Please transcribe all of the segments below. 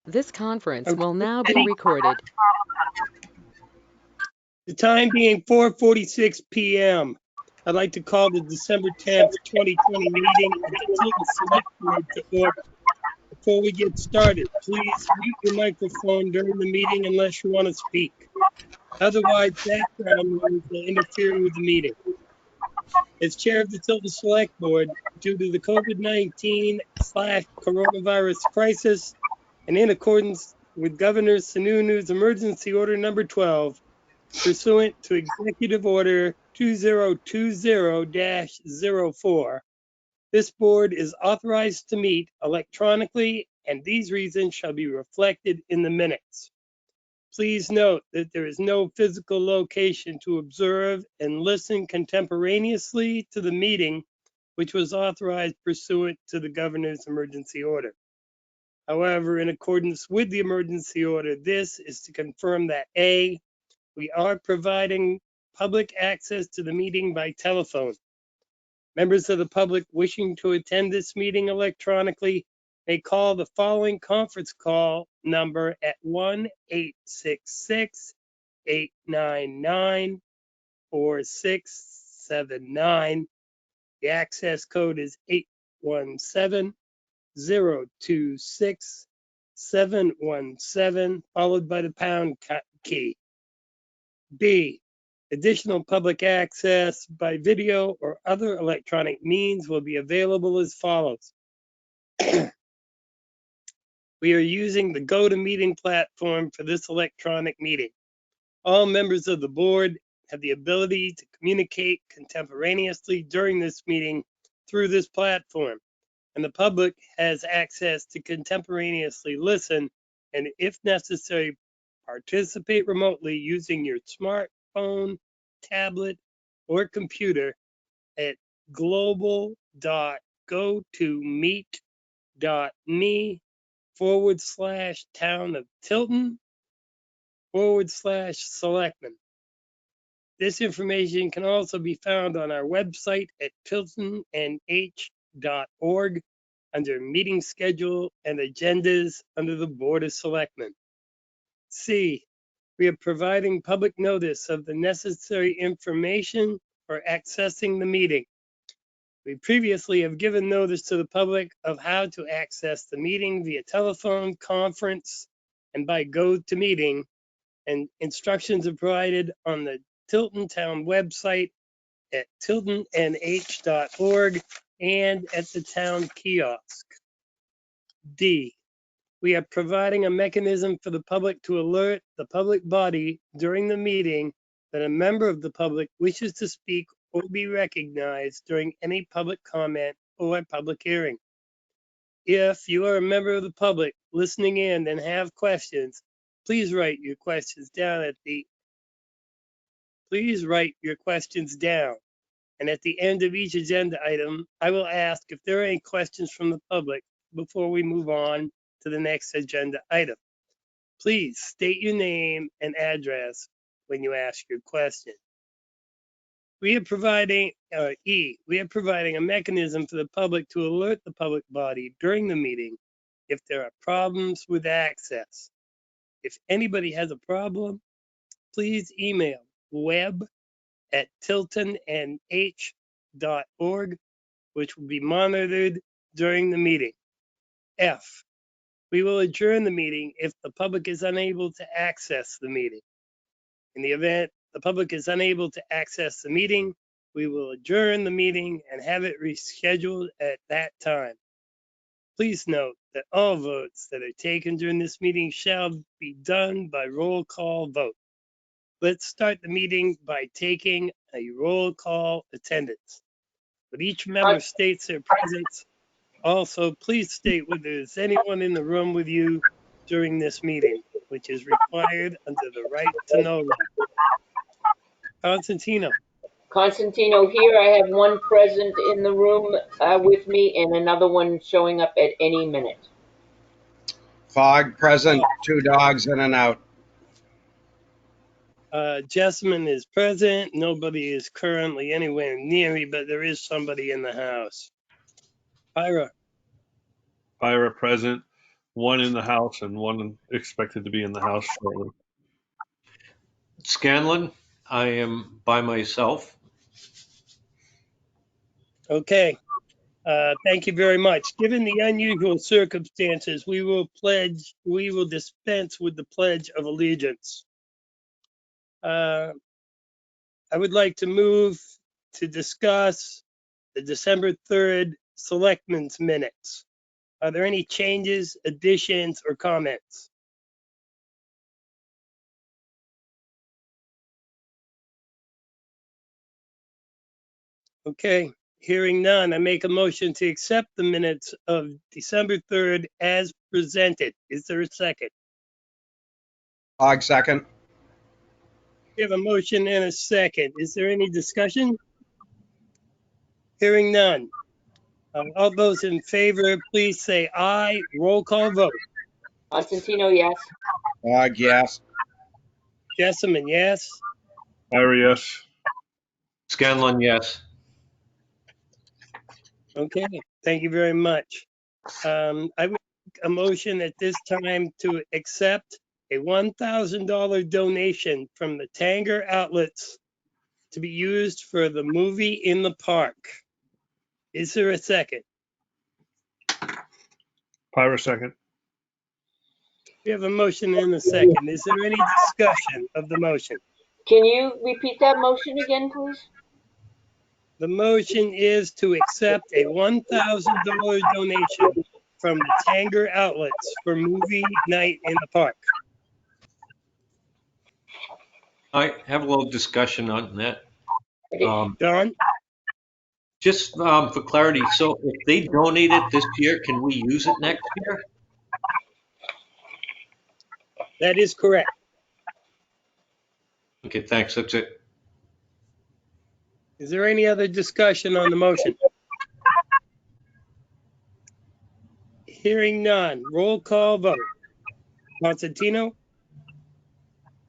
This conference will Okay. now be recorded. The time being 4:46 p.m. I'd like to call the December 10th, 2020 meeting of the Tilton Select Board to order. Before we get started, please mute your microphone during the meeting unless you want to speak. Otherwise, background noise will interfere with the meeting. As chair of the Tilton Select Board, due to the COVID-19/coronavirus crisis, and in accordance with Governor Sununu's Emergency Order Number 12, pursuant to Executive Order 2020-04, this board is authorized to meet electronically, and these reasons shall be reflected in the minutes. Please note that there is no physical location to observe and listen contemporaneously to the meeting, which was authorized pursuant to the governor's emergency order. However, in accordance with the emergency order, this is to confirm that A, we are providing public access to the meeting by telephone. Members of the public wishing to attend this meeting electronically may call the following conference call number at 1-866-899-4679. The access code is 817-026-717, followed by the pound key. B, additional public access by video or other electronic means will be available as follows. We are using the GoToMeeting platform for this electronic meeting. All members of the board have the ability to communicate contemporaneously during this meeting through this platform, and the public has access to contemporaneously listen and, if necessary, participate remotely using your smartphone, tablet, or computer at global.gotomeet.me/town of Tilton/selectmen. This information can also be found on our website at tiltonnh.org under meeting schedule and agendas under the Board of Selectmen. C, we are providing public notice of the necessary information for accessing the meeting. We previously have given notice to the public of how to access the meeting via telephone, conference, and by GoToMeeting, and instructions are provided on the Tilton Town website at tiltonnh.org and at the town kiosk. D, we are providing a mechanism for the public to alert the public body during the meeting that a member of the public wishes to speak or be recognized during any public comment or public hearing. If you are a member of the public listening in and have questions, please write your questions down. And at the end of each agenda item, I will ask if there are any questions from the public before we move on to the next agenda item. Please state your name and address when you ask your question. We are providing a mechanism for the public to alert the public body during the meeting if there are problems with access. If anybody has a problem, please email web@tiltonnh.org, which will be monitored during the meeting. F, we will adjourn the meeting if the public is unable to access the meeting. In the event the public is unable to access the meeting, we will adjourn the meeting and have it rescheduled at that time. Please note that all votes that are taken during this meeting shall be done by roll call vote. Let's start the meeting by taking a roll call attendance. But each member states their presence. Also, please state whether there's anyone in the room with you during this meeting, which is required under the right to know law. Constantino. Constantino here. I have one present in the room with me and another one showing up at any minute. Fog present, 2 dogs in and out. Jessamine is present. Nobody is currently anywhere near me, but there is somebody in the house. Ira. Ira present. one in the House and one expected to be in the House shortly. Scanlon, I am by myself. Okay. Thank you very much. Given the unusual circumstances, we will dispense with the Pledge of Allegiance. I would like to move to discuss the December 3rd Selectmen's minutes. Are there any changes, additions, or comments? Okay, hearing none, I make a motion to accept the minutes of December 3rd as presented. Is there a second? Fogg second. We have a motion and a second. Is there any discussion? Hearing none. All those in favor, please say aye. Roll call vote. Constantino, yes. Fogg, yes. Jessamine, yes. Ira, yes. Scanlon, yes. Okay, thank you very much. I would make a motion at this time to accept a $1,000 donation from the Tanger Outlets to be used for the movie in the park. Is there a second? Ira, second. We have a motion and a second. Is there any discussion of the motion? Can you repeat that motion again, please? The motion is to accept a $1,000 donation from the Tanger Outlets for movie night in the park. I have a little discussion on that. Don? Just for clarity, so if they donate it this year, can we use it next year? That is correct. Okay, thanks. That's it. Is there any other discussion on the motion? Hearing none. Roll call vote. Constantino?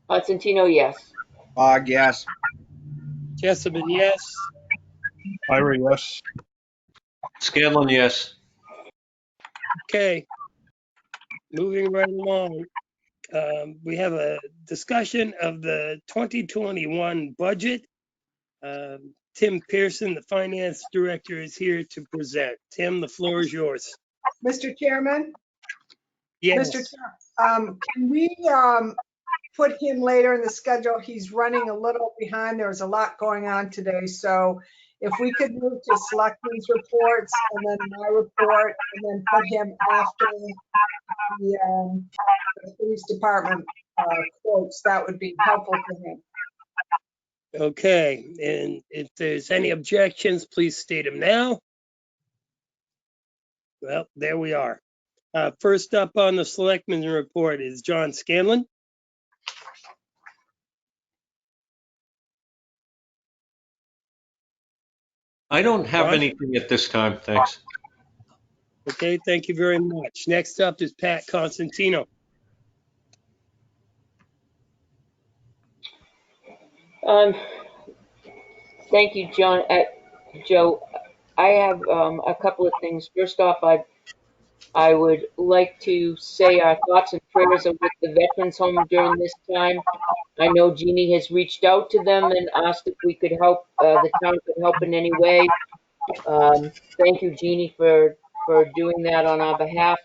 Constantino, yes. Fogg, yes. Jessamine, yes. Ira, yes. Scanlon, yes. Okay. Moving right along. We have a discussion of the 2021 budget. Tim Pearson, the finance director, is here to present. Tim, the floor is yours. Mr. Chairman? Yes. Mr. Chairman, can we put him later in the schedule? He's running a little behind. There's a lot going on today. So if we could move to Selectmen's reports and then my report and then put him after the police department quotes, that would be helpful for him. Okay, and if there's any objections, please state them now. Well, there we are. First up on the Selectmen's report is John Scanlon. I don't have Ron? anything at this time, thanks. Okay, thank you very much. Next up is Pat Constantino. Thank you, John. Joe, I have a couple of things. First off, I would like to say our thoughts and prayers are with the Veterans Home during this time. I know Jeannie has reached out to them and asked if we could help, the town could help in any way. Thank you, Jeannie, for doing that on our behalf.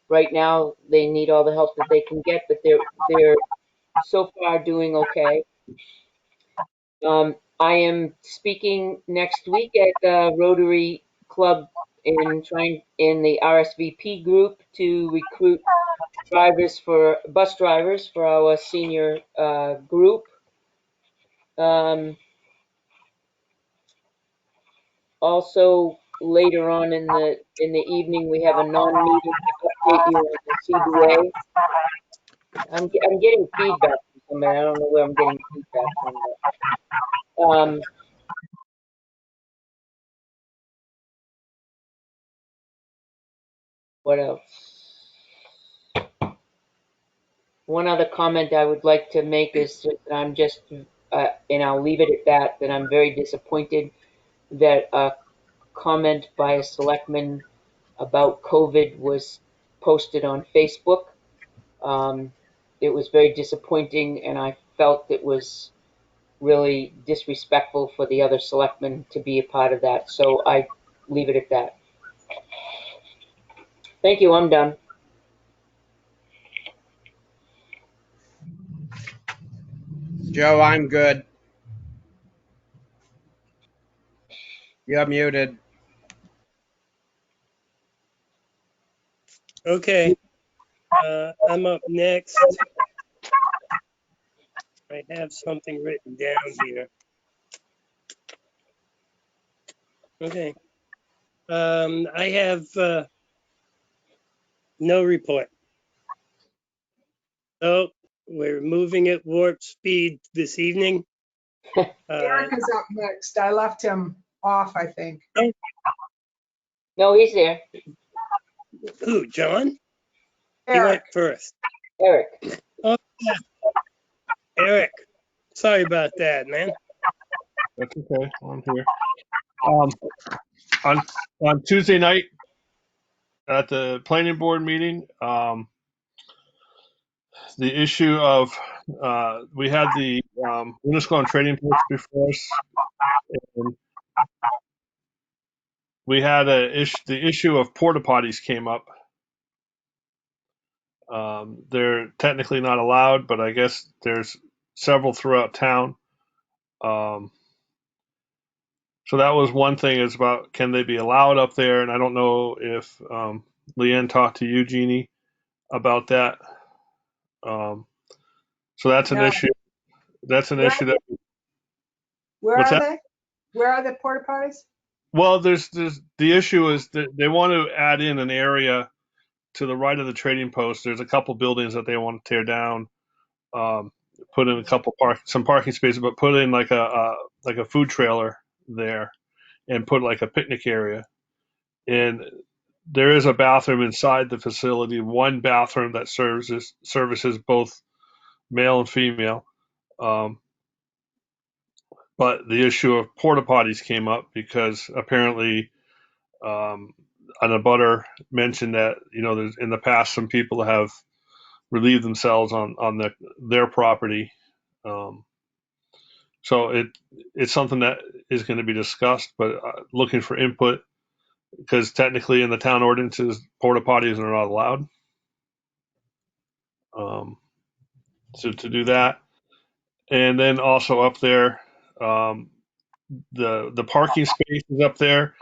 Right now, they need all the help that they can get, but they're so far doing okay. I am speaking next week at the Rotary Club in the RSVP group to recruit bus drivers for our senior group. Also, later on in the evening, we have a non-meeting to update you on the CBA. I'm getting feedback from somebody. I don't know where I'm getting feedback from. But, what else? One other comment I would like to make is that I'm just, and I'll leave it at that I'm very disappointed that a comment by a selectman about COVID was posted on Facebook. It was very disappointing, and I felt it was really disrespectful for the other selectmen to be a part of that. So I leave it at that. Thank you. I'm done. Joe, I'm good. You're muted. Okay, I'm up next. I have something written down here. Okay. I have no report. So we're moving at warp speed this evening. Eric is up next. I left him off, I think. No, he's there. Who, John? He Eric, went first. Eric. Oh, yeah. Eric, sorry about that, man. That's okay. I'm here. On Tuesday night at the planning board meeting, the issue of we had the Winnisquam trading post before us, and we had the issue of porta potties came up. They're technically not allowed, but I guess there's several throughout town. So that was one thing, is about can they be allowed up there, and I don't know if Leanne talked to you, Jeannie, about that. So that's an No. issue. That's an Where- issue that. where What's are that? they? Where are the porta potties? Well, there's the issue is that they want to add in an area to the right of the trading post. There's a couple buildings that they want to tear down, put in a couple some parking spaces, but put in like a food trailer there, and put like a picnic area. And there is a bathroom inside the facility, one bathroom that services both male and female. But the issue of porta potties came up because apparently an abutter mentioned that there's in the past some people have relieved themselves on their property. So it's something that is going to be discussed, but looking for input, because technically in the town ordinances porta potties are not allowed. So to do that, and then also up there, the parking spaces up there,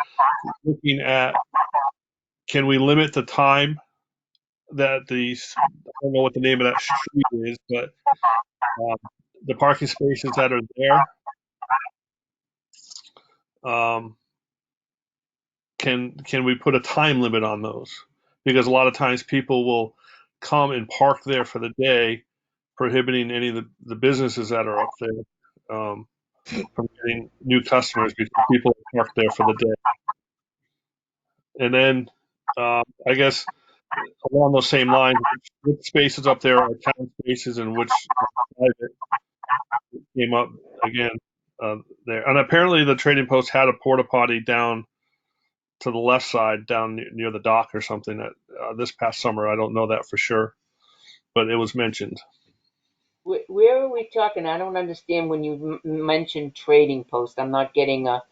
looking at, can we limit the time that I don't know what the name of that street is, but the parking spaces that are there, can we put a time limit on those? Because a lot of times people will come and park there for the day, prohibiting any of the businesses that are up there from getting new customers, because people park there for the day. And then I guess along those same lines, which spaces up there are town spaces and which are private, came up again there. And apparently the trading post had a porta potty down to the left side, down near the dock or something, that this past summer. I don't know that for sure, but it was mentioned. Where are we talking? I don't understand when you mentioned trading post. I'm not getting a.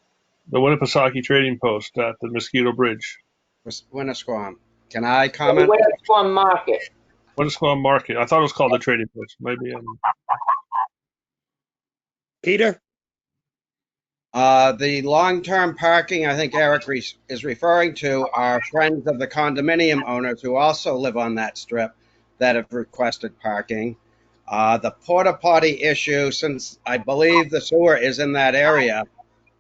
The Winnipesaukee trading post at the Mosquito Bridge. Winnisquam. Can I The comment? Winnisquam Market. Winnisquam Market. I thought it was called the trading post. Maybe. Peter? The long-term parking, I think Eric is referring to, are friends of the condominium owners who also live on that strip that have requested parking. The porta potty issue, since I believe the sewer is in that area,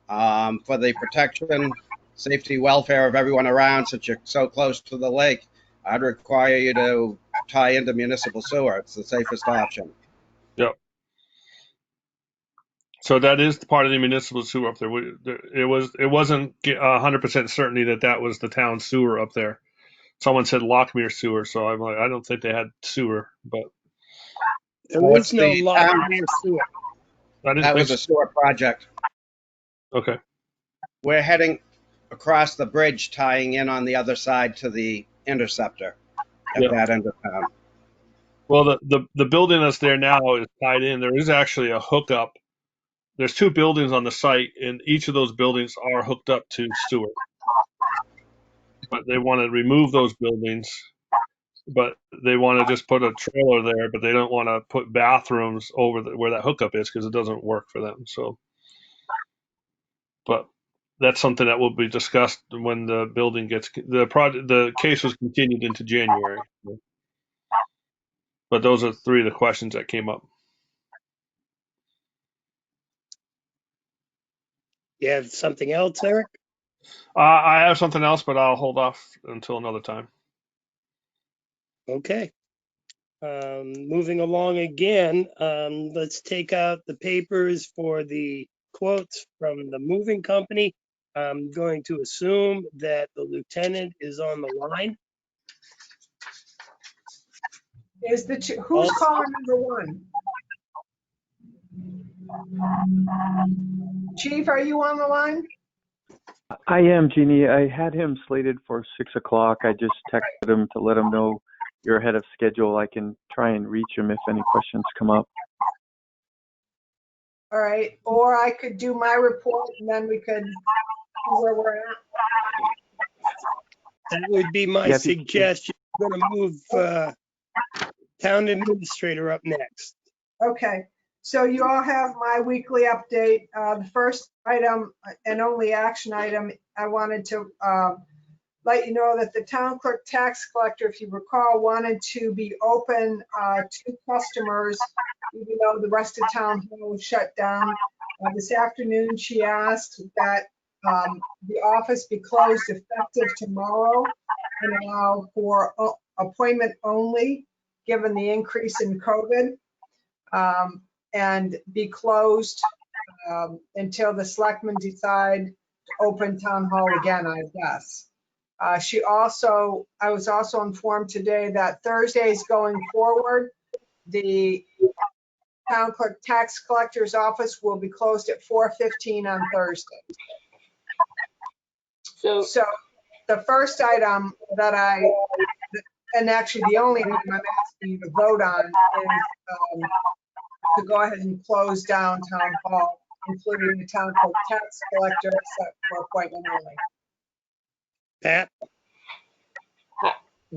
for the protection, safety, welfare of everyone around, since you're so close to the lake, I'd require you to tie into municipal sewer. It's the safest option. Yep. So that is part of the municipal sewer up there. It wasn't 100% certainty that was the town sewer up there. Someone said Lockmere sewer, so I'm like, I don't think they had sewer, but There is no Lockmere sewer. I didn't That think was a so. sewer project. Okay. We're heading across the bridge, tying in on the other side to the interceptor. at Yeah. that end of town. Well, the building that's there now is tied in. There is actually a hookup. There's two buildings on the site, and each of those buildings are hooked up to sewer. But they want to remove those buildings, but they want to just put a trailer there, but they don't want to put bathrooms over where that hookup is because it doesn't work for them. So, but that's something that will be discussed when the building gets the project. The case was continued into January. But those are three of the questions that came up. You have something else, Eric? I have something else, but I'll hold off until another time. Okay. Moving along again, let's take out the papers for the quotes from the moving company. I'm going to assume that the lieutenant is on the line. Is who's caller number one? Chief, are you on the line? I am, Jeannie. I had him slated for 6 o'clock. I just texted him to let him know you're ahead of schedule. I can try and reach him if any questions come up. All right, or I could do my report and then we could see where we're at. That would be my Yeah, suggestion. I'm going to move town administrator up next. Okay, so you all have my weekly update. The first item and only action item, I wanted to let you know that the town clerk tax collector, if you recall, wanted to be open to customers, even though the rest of town hall was shut down. This afternoon, she asked that the office be closed effective tomorrow and allow for appointment only, given the increase in COVID, and be closed until the selectmen decide to open town hall again, I guess. I was also informed today that Thursdays going forward, the town clerk tax collector's office will be closed at 4:15 on Thursday. So, So the first item and actually the only item I'm asking you to vote on is to go ahead and close down town hall, including the town clerk tax collector, except for appointment only. Pat?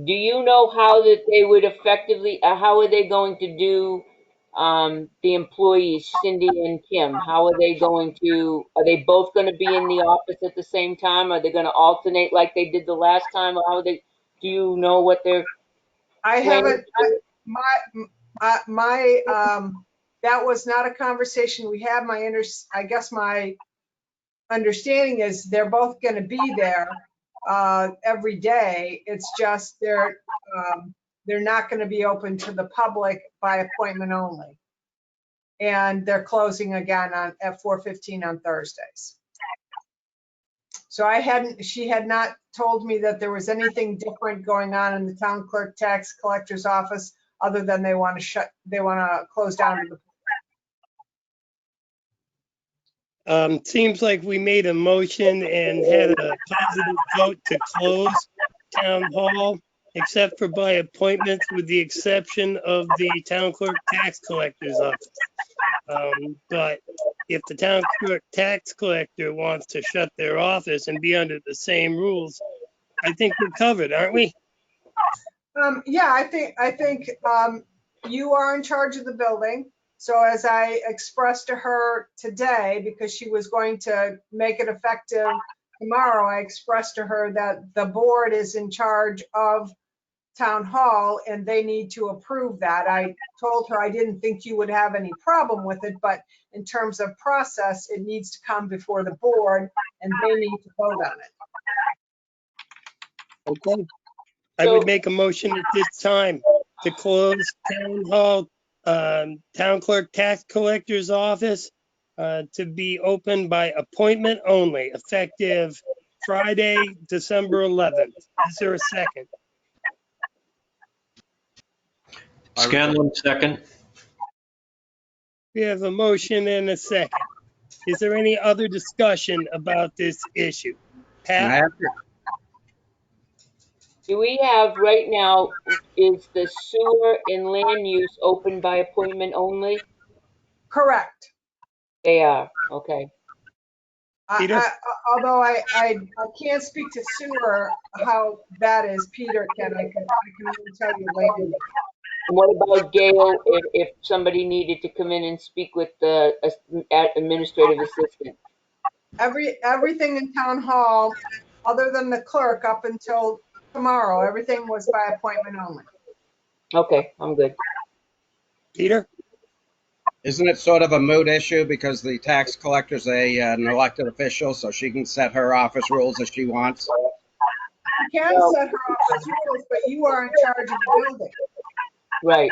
do you know how that they would effectively, how are they going to do the employees, Cindy and Kim? How are they are they both going to be in the office at the same time? Are they going to alternate like they did the last time? Or do you know what they're I planning haven't, to do? that was not a conversation we had. I guess my understanding is they're both going to be there every day. It's just they're not going to be open to the public by appointment only. And they're closing again at 4:15 on Thursdays. So she had not told me that there was anything different going on in the town clerk tax collector's office other than they want to close down to the. Seems like we made a motion and had a positive vote to close town hall, except for by appointments, with the exception of the town clerk tax collector's office. But if the town clerk tax collector wants to shut their office and be under the same rules, I think we're covered, aren't we? Yeah, I think you are in charge of the building. So as I expressed to her today, because she was going to make it effective tomorrow, I expressed to her that the board is in charge of town hall and they need to approve that. I told her I didn't think you would have any problem with it, but in terms of process, it needs to come before the board and they need to vote on it. Okay. I would make a motion at this time to close town hall, town clerk tax collector's office to be open by appointment only, effective Friday, December 11th. Is there a second? Scanlon, second. We have a motion and a second. Is there any other discussion about this issue? And I Pat? have to- Do we have right now is the sewer and land use open by appointment only? Correct. They are, okay. Peter? Although I can't speak to sewer, how that is, Peter can, I can only tell you later. And what about Gail, if somebody needed to come in and speak with the administrative assistant? Everything in town hall, other than the clerk, up until tomorrow, everything was by appointment only. Okay, I'm good. Peter? Isn't it sort of a moot issue because the tax collector's an elected official, so she can set her office rules as she wants? You can set her office rules, but you are in charge of the building. Right.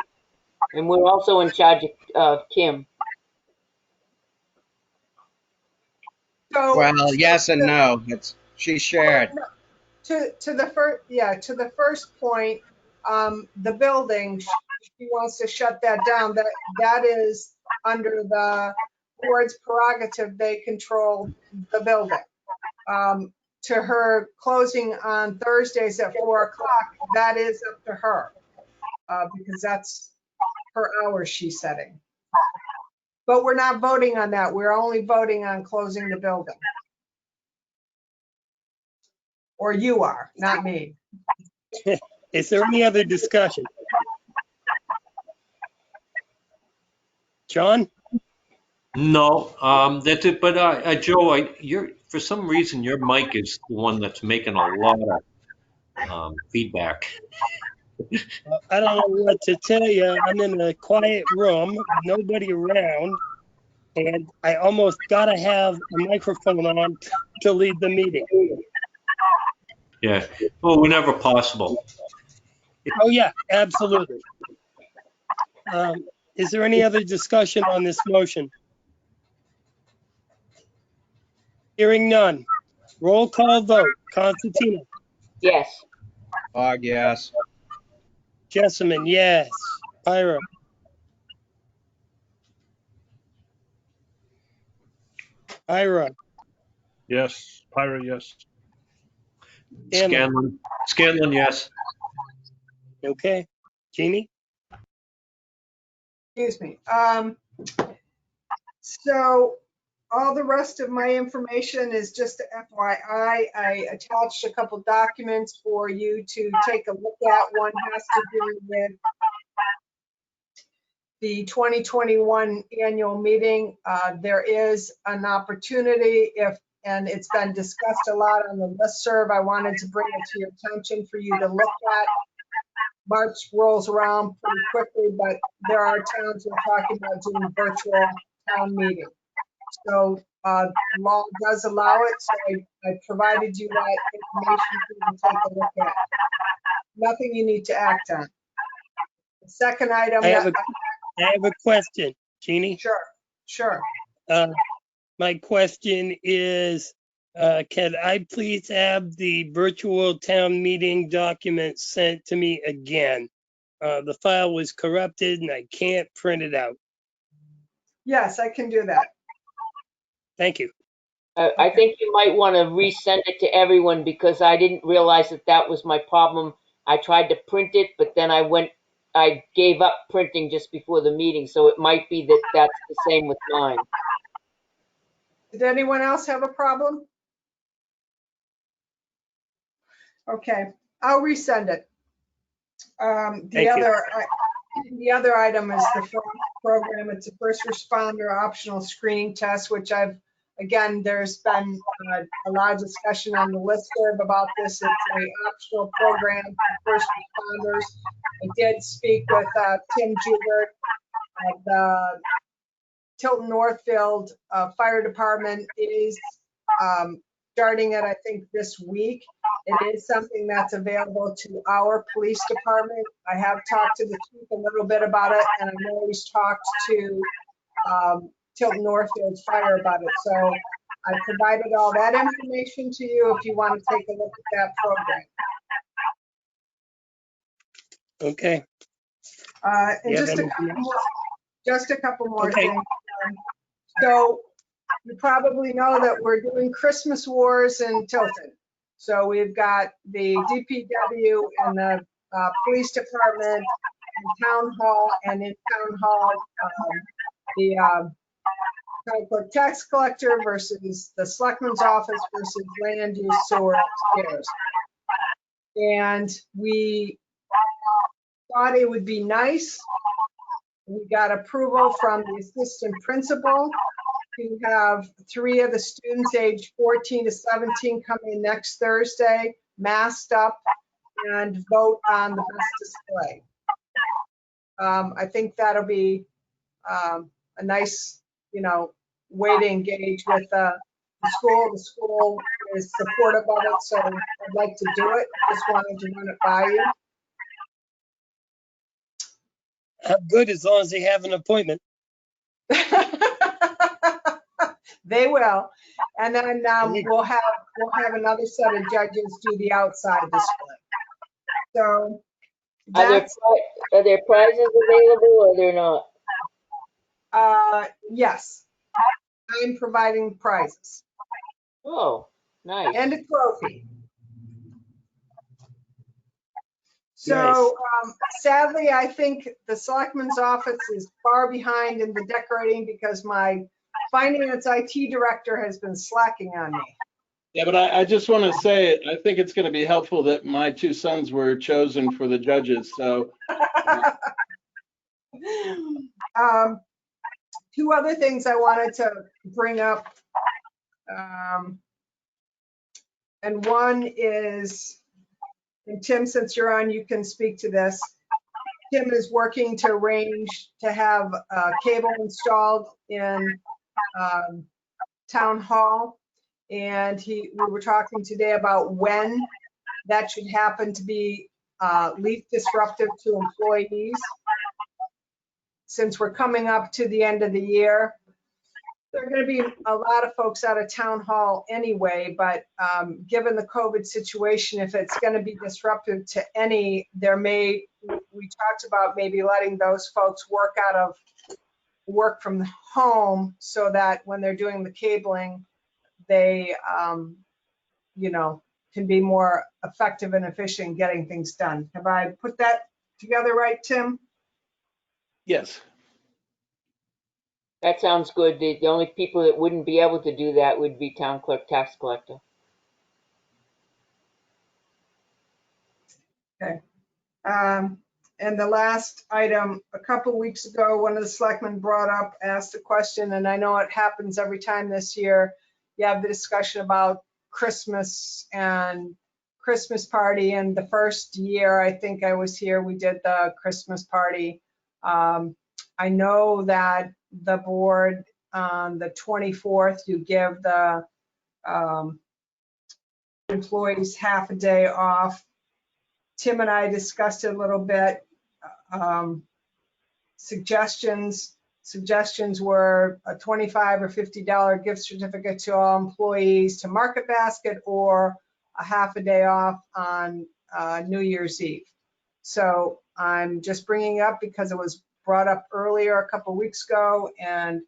And we're also in charge of Kim. So Well, yes and no. She's shared. to the first point, the building, she wants to shut that down. That is under the board's prerogative. They control the building. To her closing on Thursdays at 4 o'clock, that is up to her, because that's her hours she's setting. But we're not voting on that. We're only voting on closing the building. Or you are, not me. Is there any other discussion? John? No, that's it. But Joe, you're for some reason your mic is the one that's making a lot of feedback. I don't know what to tell you. I'm in a quiet room, nobody around, and I almost gotta have a microphone on to lead the meeting. Yeah. Well, whenever possible. Oh, yeah, absolutely. Is there any other discussion on this motion? Hearing none. Roll call vote. Constantino. Yes. Yes. Jessamine, yes. Pyra. Ira. Yes. Pyra, yes. Stanley. Scanlon, yes. Okay. Jeannie? Excuse me. So all the rest of my information is just FYI. I attached a couple documents for you to take a look at. One has to do with the 2021 annual meeting. There is an opportunity and it's been discussed a lot on the listserv. I wanted to bring it to your attention for you to look at. March rolls around pretty quickly, but there are towns we're talking about doing virtual town meeting. So law does allow it, so I provided you that information for you to take a look at. Nothing you need to act on. The second item. I have a question, Jeannie. Sure. My question is, can I please have the virtual town meeting document sent to me again? The file was corrupted and I can't print it out. Yes, I can do that. Thank you. I think you might want to resend it to everyone because I didn't realize that was my problem. I tried to print it, but then I gave up printing just before the meeting, so it might be that that's the same with mine. Did anyone else have a problem? Okay, I'll resend it. The other item is the FROST program. It's a first responder optional screening test, which there's been a lot of discussion on the listserv about this. It's an optional program for first responders. I did speak with Tim Jubert of the Tilton Northfield Fire Department. Is starting it, I think, this week. It is something that's available to our police department. I have talked to the chief a little bit about it, and I've always talked to Tilton Northfield Fire about it. So I provided all that information to you if you want to take a look at that program. Okay. And just a couple more Okay. things. So you probably know that we're doing Christmas wars in Tilton. So we've got the DPW and the police department, and town hall, and in town hall, the town clerk tax collector versus the selectman's office versus land use sewer upstairs. And we thought it would be nice. We got approval from the assistant principal to have 3 of the students aged 14 to 17 come in next Thursday, masked up, and vote on the best display. I think that'll be a nice, way to engage with the school. The school is supportive of it, so I'd like to do it. Just wanted to run it by you. Good, as long as they have an appointment. They will. And then we'll have another set of judges do the outside display. So Are there prizes available or they're not? yes, I'm providing prizes. Oh, nice. And a trophy. So sadly, I think the selectman's office is far behind in the decorating because my finance IT director has been slacking on me. Yeah, but I just want to say, I think it's going to be helpful that my 2 sons were chosen for the judges. So 2 other things I wanted to bring up. And one is, and Tim, since you're on, you can speak to this. Tim is working to arrange to have cable installed in town hall. And we were talking today about when that should happen to be least disruptive to employees. Since we're coming up to the end of the year, there are going to be a lot of folks out of town hall anyway, but given the COVID situation, if it's going to be disruptive to any, we talked about maybe letting those folks work from home so that when they're doing the cabling, they, can be more effective and efficient in getting things done. Have I put that together right, Tim? yes. That sounds good. The only people that wouldn't be able to do that would be town clerk, tax collector. Okay. And the last item, a couple weeks ago, one of the selectmen asked a question, and I know it happens every time this year. You have the discussion about Christmas and Christmas party. And the first year I think I was here, we did the Christmas party. I know that the board on the 24th, you give the employees half a day off. Tim and I discussed it a little bit. Suggestions were a $25 or $50 gift certificate to all employees to Market Basket, or a half a day off on New Year's Eve. So I'm just bringing it up because it was brought up earlier a couple weeks ago and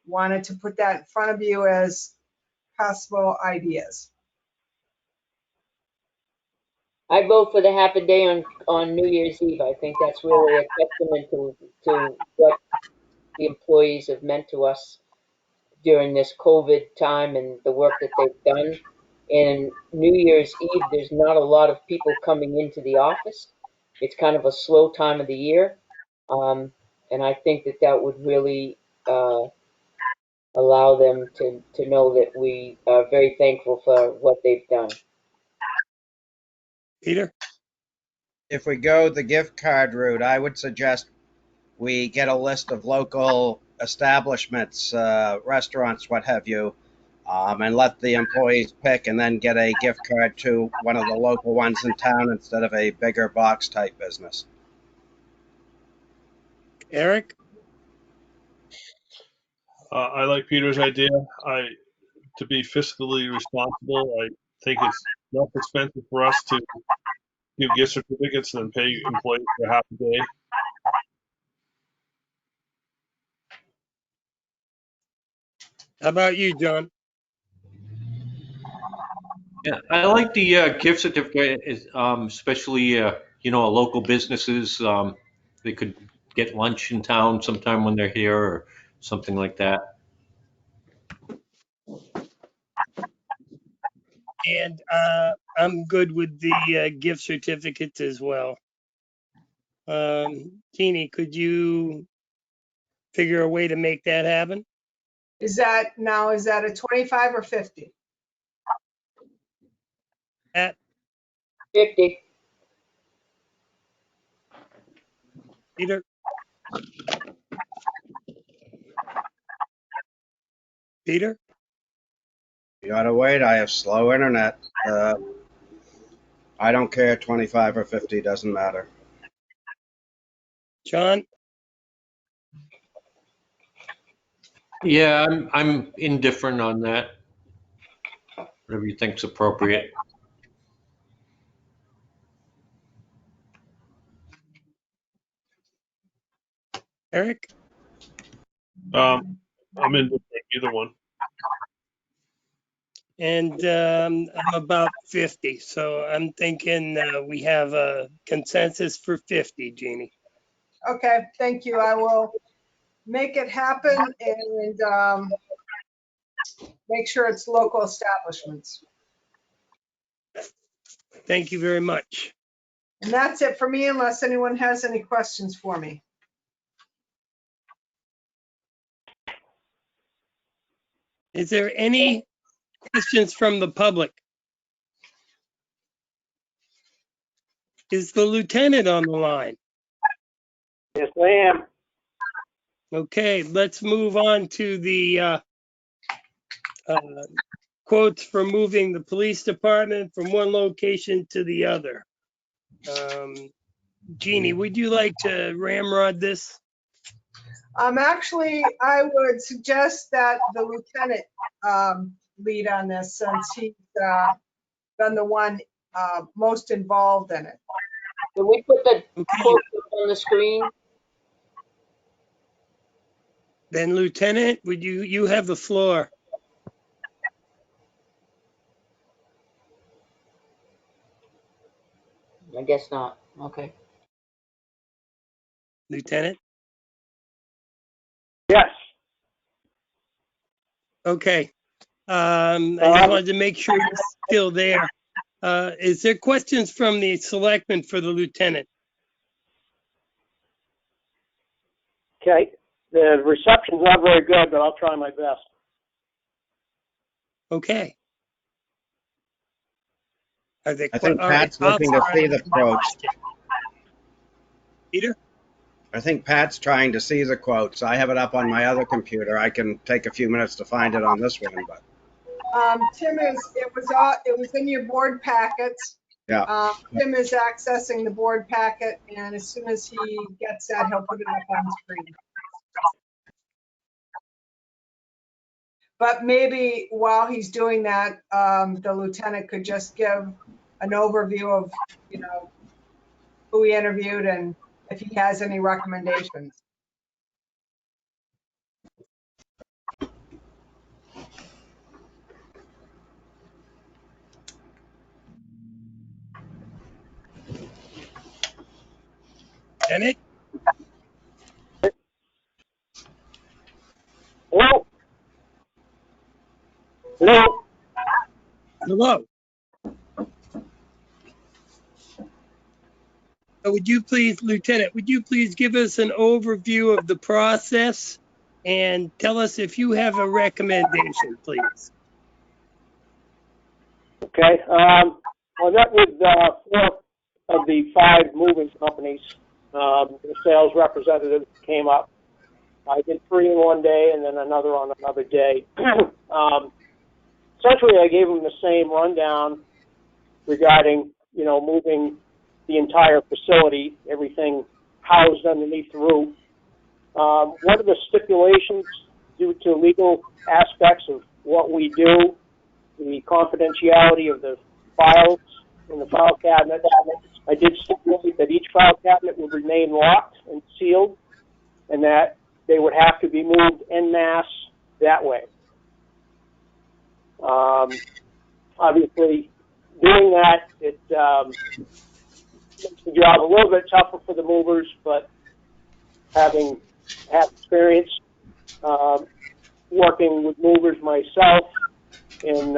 wanted to put that in front of you as possible ideas. I vote for the half a day on New Year's Eve. I think that's really a testament to what the employees have meant to us during this COVID time and the work that they've done. And New Year's Eve, there's not a lot of people coming into the office. It's kind of a slow time of the year. And I think that would really allow them to know that we are very thankful for what they've done. Peter? If we go the gift card route, I would suggest we get a list of local establishments, restaurants, what have you, and let the employees pick and then get a gift card to one of the local ones in town instead of a bigger box type business. Eric? I like Peter's idea. To be fiscally responsible, I think it's less expensive for us to give gift certificates than pay employees for half a day. How about you, John? Yeah, I like the gift certificate, especially local businesses, they could get lunch in town sometime when they're here or something like that. And I'm good with the gift certificates as well. Jeannie, could you figure a way to make that happen? Is that a 25 or 50? At 50. Peter? Peter? You ought to wait. I have slow internet. I don't care. 25 or 50 doesn't matter. John? Yeah, I'm indifferent on that. Whatever you think's appropriate. Eric? I'm indifferent, either one. And I'm about 50, so I'm thinking we have a consensus for 50, Jeannie. Okay, thank you. I will make it happen and make sure it's local establishments. Thank you very much. And that's it for me, unless anyone has any questions for me. Is there any questions from the public? Is the lieutenant on the line? Yes, I am. Okay, let's move on to the quotes for moving the police department from one location to the other. Jeannie, would you like to ramrod this? Actually, I would suggest that the lieutenant lead on this, since he's been the one most involved in it. Can we put the Okay, quote on the screen? then Lieutenant, would you have the floor? I guess not. Okay. Lieutenant? Yes. Okay. I just wanted to make sure you're still there. Is there questions from the selectmen for the lieutenant? Okay. The reception's not very good, but I'll try my best. Okay. Are there I think all right, Pat's looking to see the quotes. Peter? I think Pat's trying to see the quotes. I have it up on my other computer. I can take a few minutes to find it on this one, but Tim it was in your board packets. yeah. Tim is accessing the board packet, and as soon as he gets that, he'll put it up on the screen. But maybe while he's doing that, the lieutenant could just give an overview of, who he interviewed and if he has any recommendations. Lieutenant? Hello? Hello? Hello. Lieutenant, would you please give us an overview of the process and tell us if you have a recommendation, please? Okay. I met with 4 of the 5 moving companies. The sales representative came up. I did 3 in one day and then another on another day. Essentially, I gave them the same rundown regarding, moving the entire facility, everything housed underneath the roof. One of the stipulations due to legal aspects of what we do, the confidentiality of the files in the file cabinet, I did stipulate that each file cabinet would remain locked and sealed, and that they would have to be moved en masse that way. Obviously, doing that, makes the job a little bit tougher for the movers, but having had experience working with movers myself in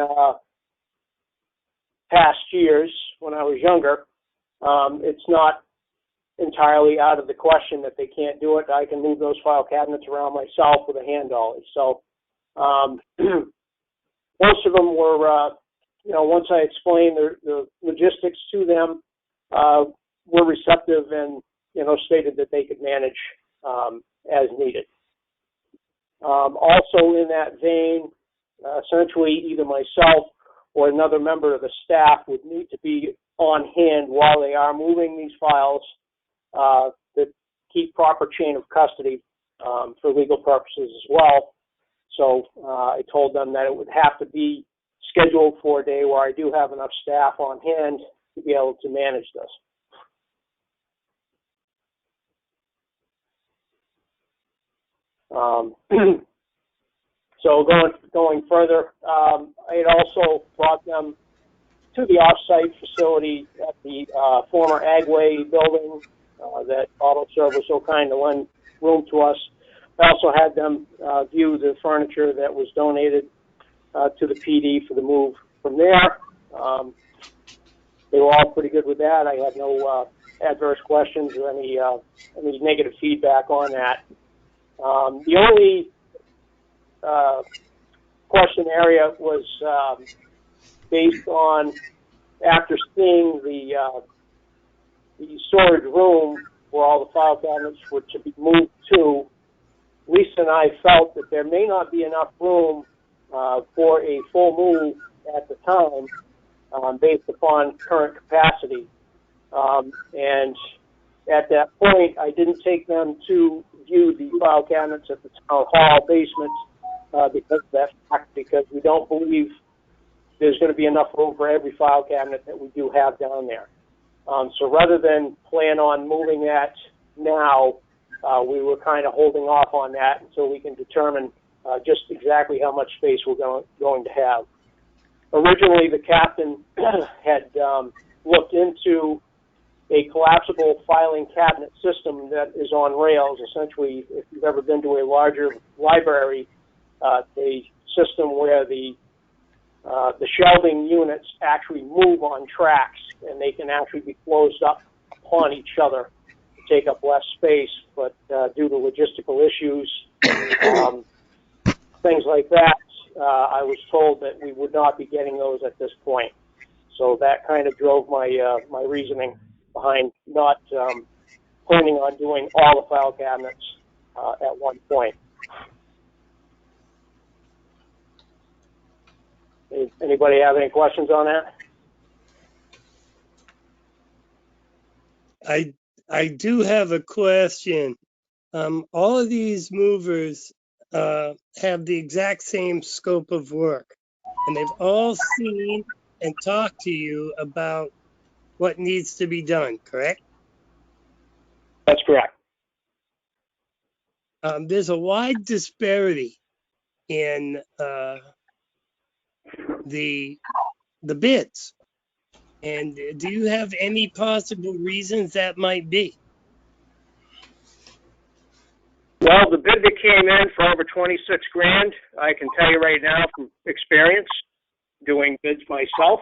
past years when I was younger, it's not entirely out of the question that they can't do it. I can move those file cabinets around myself with a hand dolly. So most of them were, once I explained the logistics to them, were receptive and, stated that they could manage as needed. Also in that vein, essentially either myself or another member of the staff would need to be on hand while they are moving these files to keep proper chain of custody for legal purposes as well. So I told them that it would have to be scheduled for a day where I do have enough staff on hand to be able to manage this. So going further, I had also brought them to the off-site facility at the former Agway building that AutoServe was so kind to lend room to us. I also had them view the furniture that was donated to the PD for the move from there. They were all pretty good with that. I had no adverse questions or any negative feedback on that. The only question area was based on after seeing the storage room where all the file cabinets were to be moved to. Lisa and I felt that there may not be enough room for a full move at the time based upon current capacity. And at that point, I didn't take them to view the file cabinets at the town hall basement because of that fact, because we don't believe there's going to be enough room for every file cabinet that we do have down there. So rather than plan on moving that now, we were kind of holding off on that until we can determine just exactly how much space we're going to have. Originally, the captain had looked into a collapsible filing cabinet system that is on rails. Essentially, if you've ever been to a larger library, a system where the shelving units actually move on tracks and they can actually be closed up upon each other to take up less space, but due to logistical issues, things like that, I was told that we would not be getting those at this point. So that kind of drove my my reasoning behind not planning on doing all the file cabinets at one point. Anybody have any questions on that? I do have a question. All of these movers have the exact same scope of work, and they've all seen and talked to you about what needs to be done, correct? That's correct. There's a wide disparity in the bids. And do you have any possible reasons that might be? Well, the bid that came in for over 26 grand, I can tell you right now from experience, doing bids myself,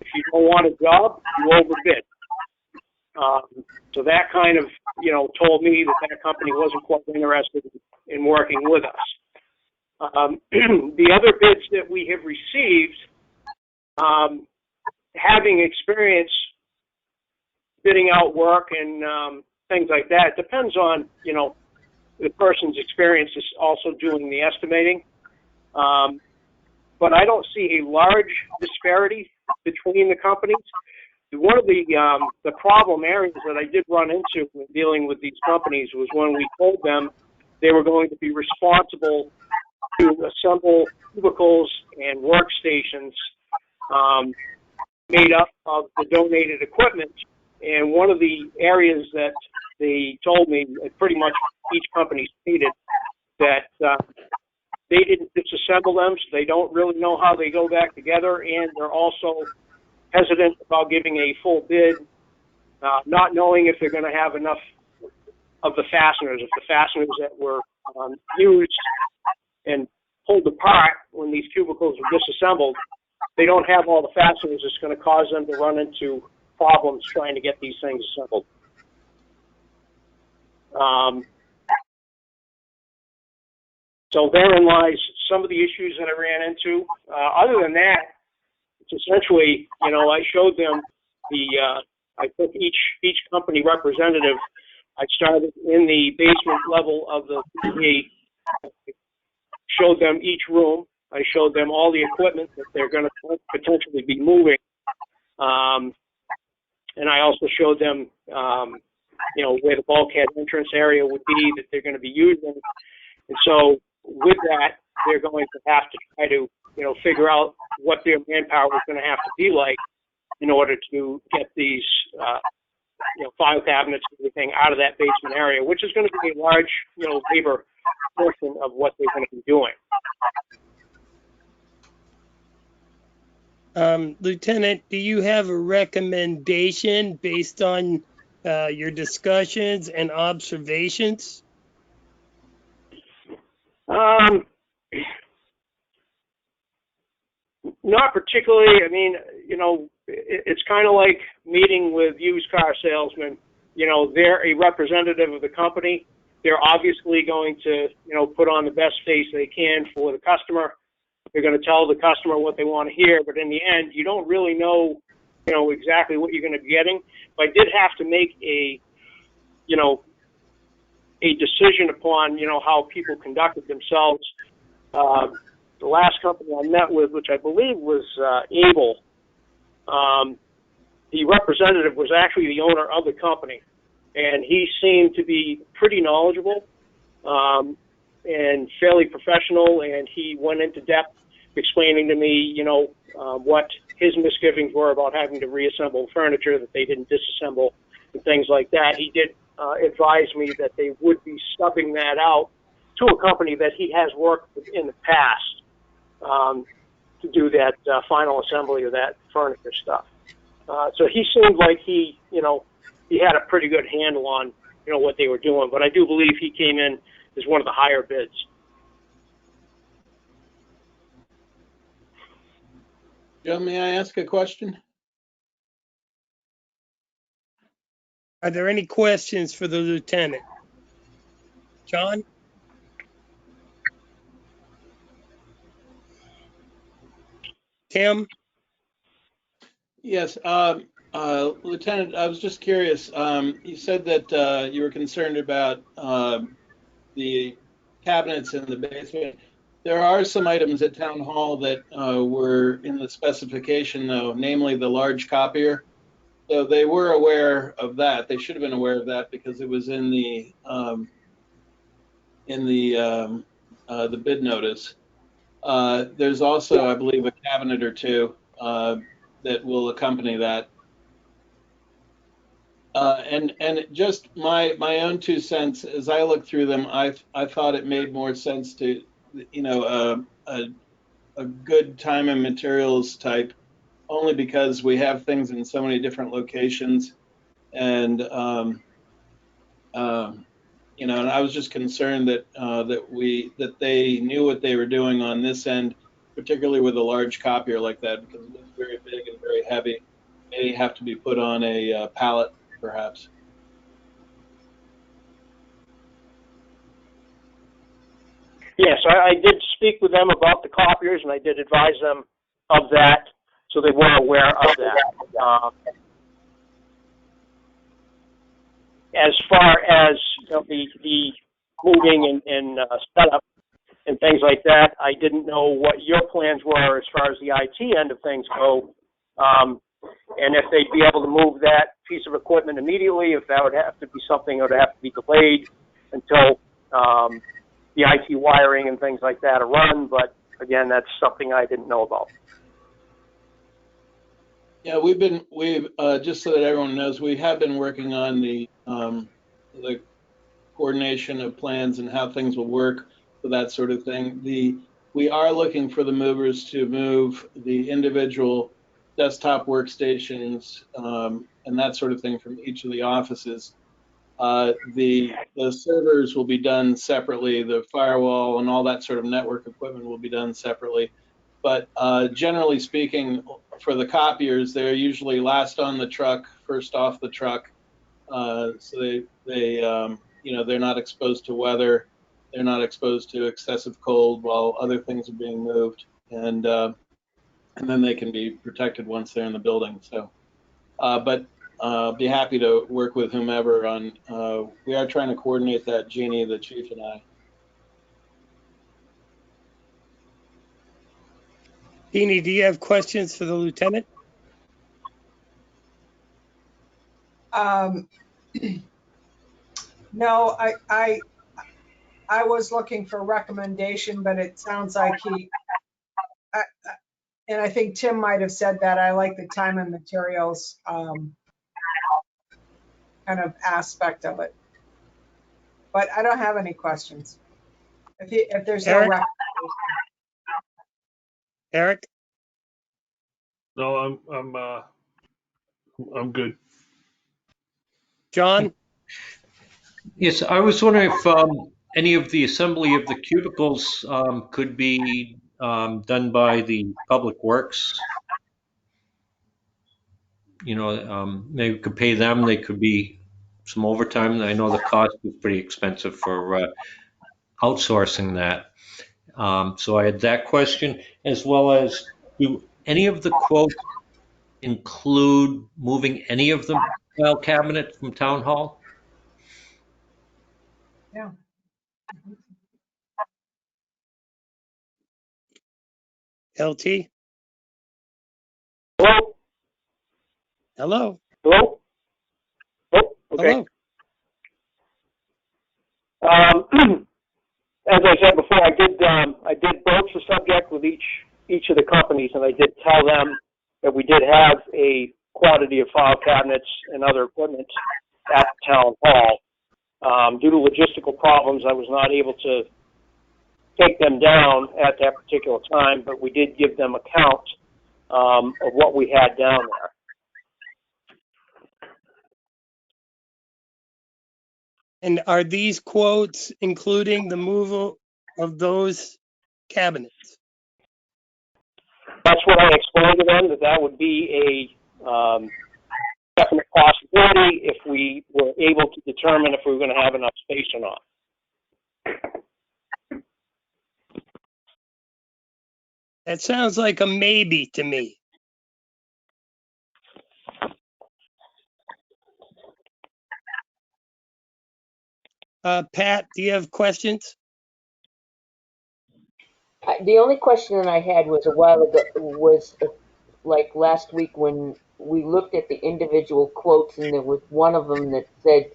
if you don't want a job, you overbid. So that kind of, told me that company wasn't quite interested in working with us. The other bids that we have received, having experience bidding out work and things like that, depends on, the person's experience is also doing the estimating. But I don't see a large disparity between the companies. One of the problem areas that I did run into when dealing with these companies was when we told them they were going to be responsible to assemble cubicles and workstations made up of the donated equipment. And one of the areas that they told me, pretty much each company stated, that they didn't disassemble them, so they don't really know how they go back together, and they're also hesitant about giving a full bid not knowing if they're going to have enough of the fasteners, if the fasteners that were used and pulled apart when these cubicles were disassembled, they don't have all the fasteners. It's going to cause them to run into problems trying to get these things assembled. So therein lies some of the issues that I ran into. Other than that, it's essentially, I showed them I took each company representative. I started in the basement level of the PE, showed them each room. I showed them all the equipment that they're going to potentially be moving. And I also showed them, where the bulkhead entrance area would be that they're going to be using. And so with that, they're going to have to try to, figure out what their manpower is going to have to be like in order to get these, file cabinets and everything out of that basement area, which is going to be a large, labor portion of what they're going to be doing. Lieutenant, do you have a recommendation based on your discussions and observations? Not particularly. I mean, it's kind of like meeting with used car salesmen. They're a representative of the company. They're obviously going to, put on the best face they can for the customer. They're going to tell the customer what they want to hear, but in the end, you don't really know, exactly what you're going to be getting. But I did have to make a decision upon, how people conducted themselves. The last company I met with, which I believe was Able, the representative was actually the owner of the company, and he seemed to be pretty knowledgeable and fairly professional, and he went into depth explaining to me, what his misgivings were about having to reassemble furniture that they didn't disassemble and things like that. He did advise me that they would be subbing that out to a company that he has worked with in the past to do that final assembly of that furniture stuff. So he seemed like he had a pretty good handle on, what they were doing. But I do believe he came in as one of the higher bids. Joe, may I ask a question? Are there any questions for the lieutenant? John? Tim? Yes, Lieutenant, I was just curious. You said that you were concerned about the cabinets in the basement. There are some items at Town Hall that were in the specification, though, namely the large copier. So they were aware of that. They should have been aware of that because it was in the bid notice. There's also, I believe, a cabinet or two that will accompany that. And just my own 2 cents, as I looked through them, I thought it made more sense to, a good time and materials type, only because we have things in so many different locations, and and I was just concerned that that they knew what they were doing on this end, particularly with a large copier like that, because it's very big and very heavy. May have to be put on a pallet, perhaps. Yes, I did speak with them about the copiers, and I did advise them of that, so they were aware of that. As far as the moving and setup and things like that, I didn't know what your plans were as far as the IT end of things go, and if they'd be able to move that piece of equipment immediately, if that would have to be something that would have to be delayed until the IT wiring and things like that are run. But again, that's something I didn't know about. Yeah, we've just so that everyone knows, we have been working on the coordination of plans and how things will work for that sort of thing. We are looking for the movers to move the individual desktop workstations and that sort of thing from each of the offices. The servers will be done separately. The firewall and all that sort of network equipment will be done separately. But generally speaking, for the copiers, they're usually last on the truck, first off the truck. So they're not exposed to weather. They're not exposed to excessive cold while other things are being moved, and then they can be protected once they're in the building. So, but be happy to work with whomever on. We are trying to coordinate that, Jeannie, the chief, and I. Jeannie, do you have questions for the lieutenant? No, I was looking for a recommendation, but it sounds like and I think Tim might have said that, I like the time and materials kind of aspect of it. But I don't have any questions. If there's no Eric? recommendation. Eric? No, I'm good. John? Yes, I was wondering if any of the assembly of the cubicles could be done by the Public Works. Maybe we could pay them. They could be some overtime. I know the cost is pretty expensive for outsourcing that. So I had that question, as well as, do any of the quotes include moving any of the file cabinet from town hall? Yeah. LT? Hello? Hello? Hello? Oh, okay. Hello? As I said before, I did broach the subject with each of the companies, and I did tell them that we did have a quantity of file cabinets and other equipment at town hall. Due to logistical problems, I was not able to take them down at that particular time, but we did give them a count of what we had down there. And are these quotes including the move of those cabinets? That's what I explained to them, that would be a definite possibility if we were able to determine if we were going to have enough space or not. That sounds like a maybe to me. Pat, do you have questions? The only question that I had was a while ago, like last week when we looked at the individual quotes, and there was one of them that said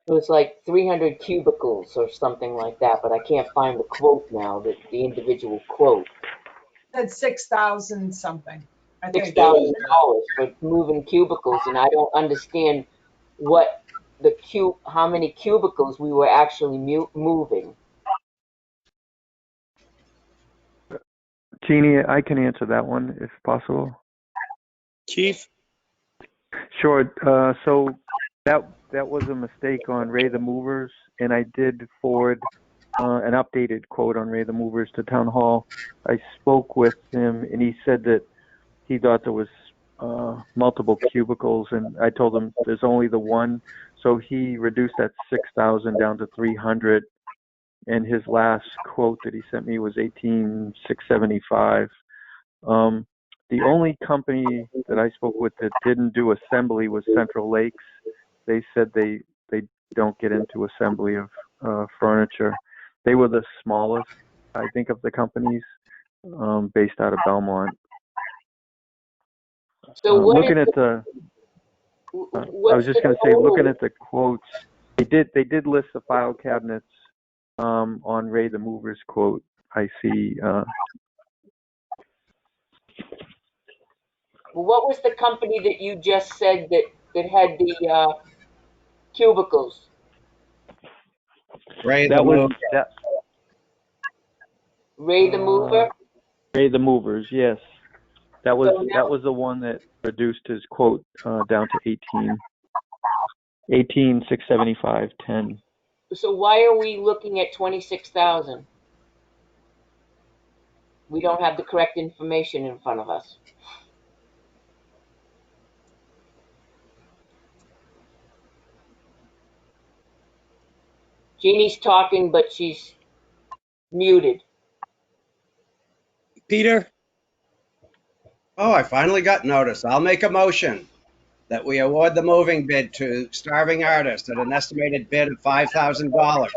it was like 300 cubicles or something like that, but I can't find the quote now, the individual quote. That's 6,000 something. I think $6,000 for moving cubicles, and I don't understand what how many cubicles we were actually moving. Jeannie, I can answer that one if possible. Chief? Sure. So that was a mistake on Ray the Movers, and I did forward an updated quote on Ray the Movers to Town Hall. I spoke with him, and he said that he thought there was multiple cubicles, and I told him there's only the one. So he reduced that 6,000 down to 300, and his last quote that he sent me was 18,675. The only company that I spoke with that didn't do assembly was Central Lakes. They said they don't get into assembly of furniture. They were the smallest, I think, of the companies based out of Belmont. So looking at the, I was just going to say, looking at the quotes, they did list the file cabinets on Ray the Mover's quote. I see. What was the company that you just said that had the cubicles? Ray the That was Mover. Ray the Mover? Ray the Movers, yes. That was So now- the one that reduced his quote down to 18,675.10. So why are we looking at 26,000? We don't have the correct information in front of us. Jeannie's talking, but she's muted. Peter, Oh, I finally got notice. I'll make a motion that we award the moving bid to Starving Artist at an estimated bid of $5,000.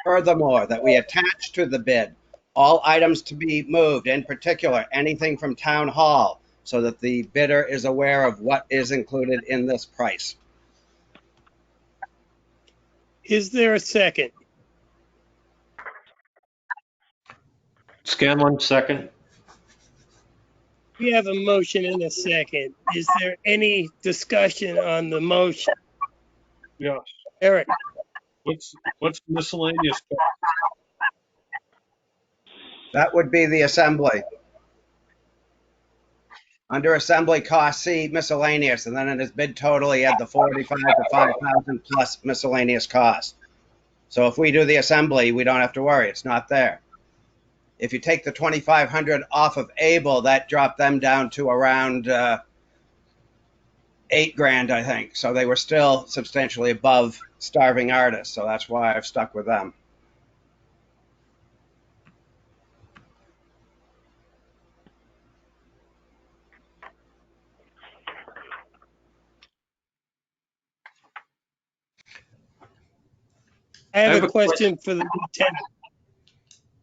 Furthermore, that we attach to the bid all items to be moved, in particular, anything from Town Hall, so that the bidder is aware of what is included in this price. is there a second? Scanlon, second. We have a motion and a second. Is there any discussion on the motion? Yeah. Eric, What's miscellaneous? That would be the assembly. Under assembly costs, see miscellaneous, and then in his bid total, he had the 45 to 5,000 plus miscellaneous costs. So if we do the assembly, we don't have to worry, it's not there. If you take the 2,500 off of Able, that dropped them down to around $8,000, I think. So they were still substantially above Starving Artist. So that's why I've stuck with them. I have a question for the lieutenant.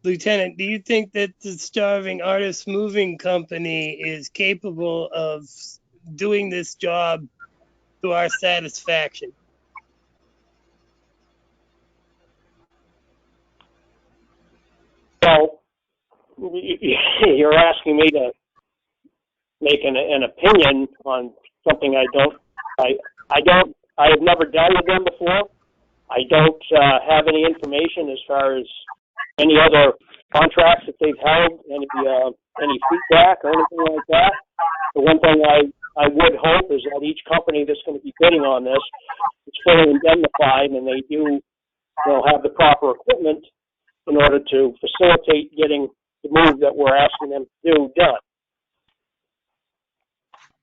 Lieutenant, do you think that the Starving Artist Moving Company is capable of doing this job to our satisfaction? So you're asking me to make an opinion on something I have never done with them before. I don't have any information as far as any other contracts that they've held, any feedback or anything like that. The one thing I would hope is that each company that's going to be bidding on this is fully indemnified and they do, have the proper equipment in order to facilitate getting the move that we're asking them to do done.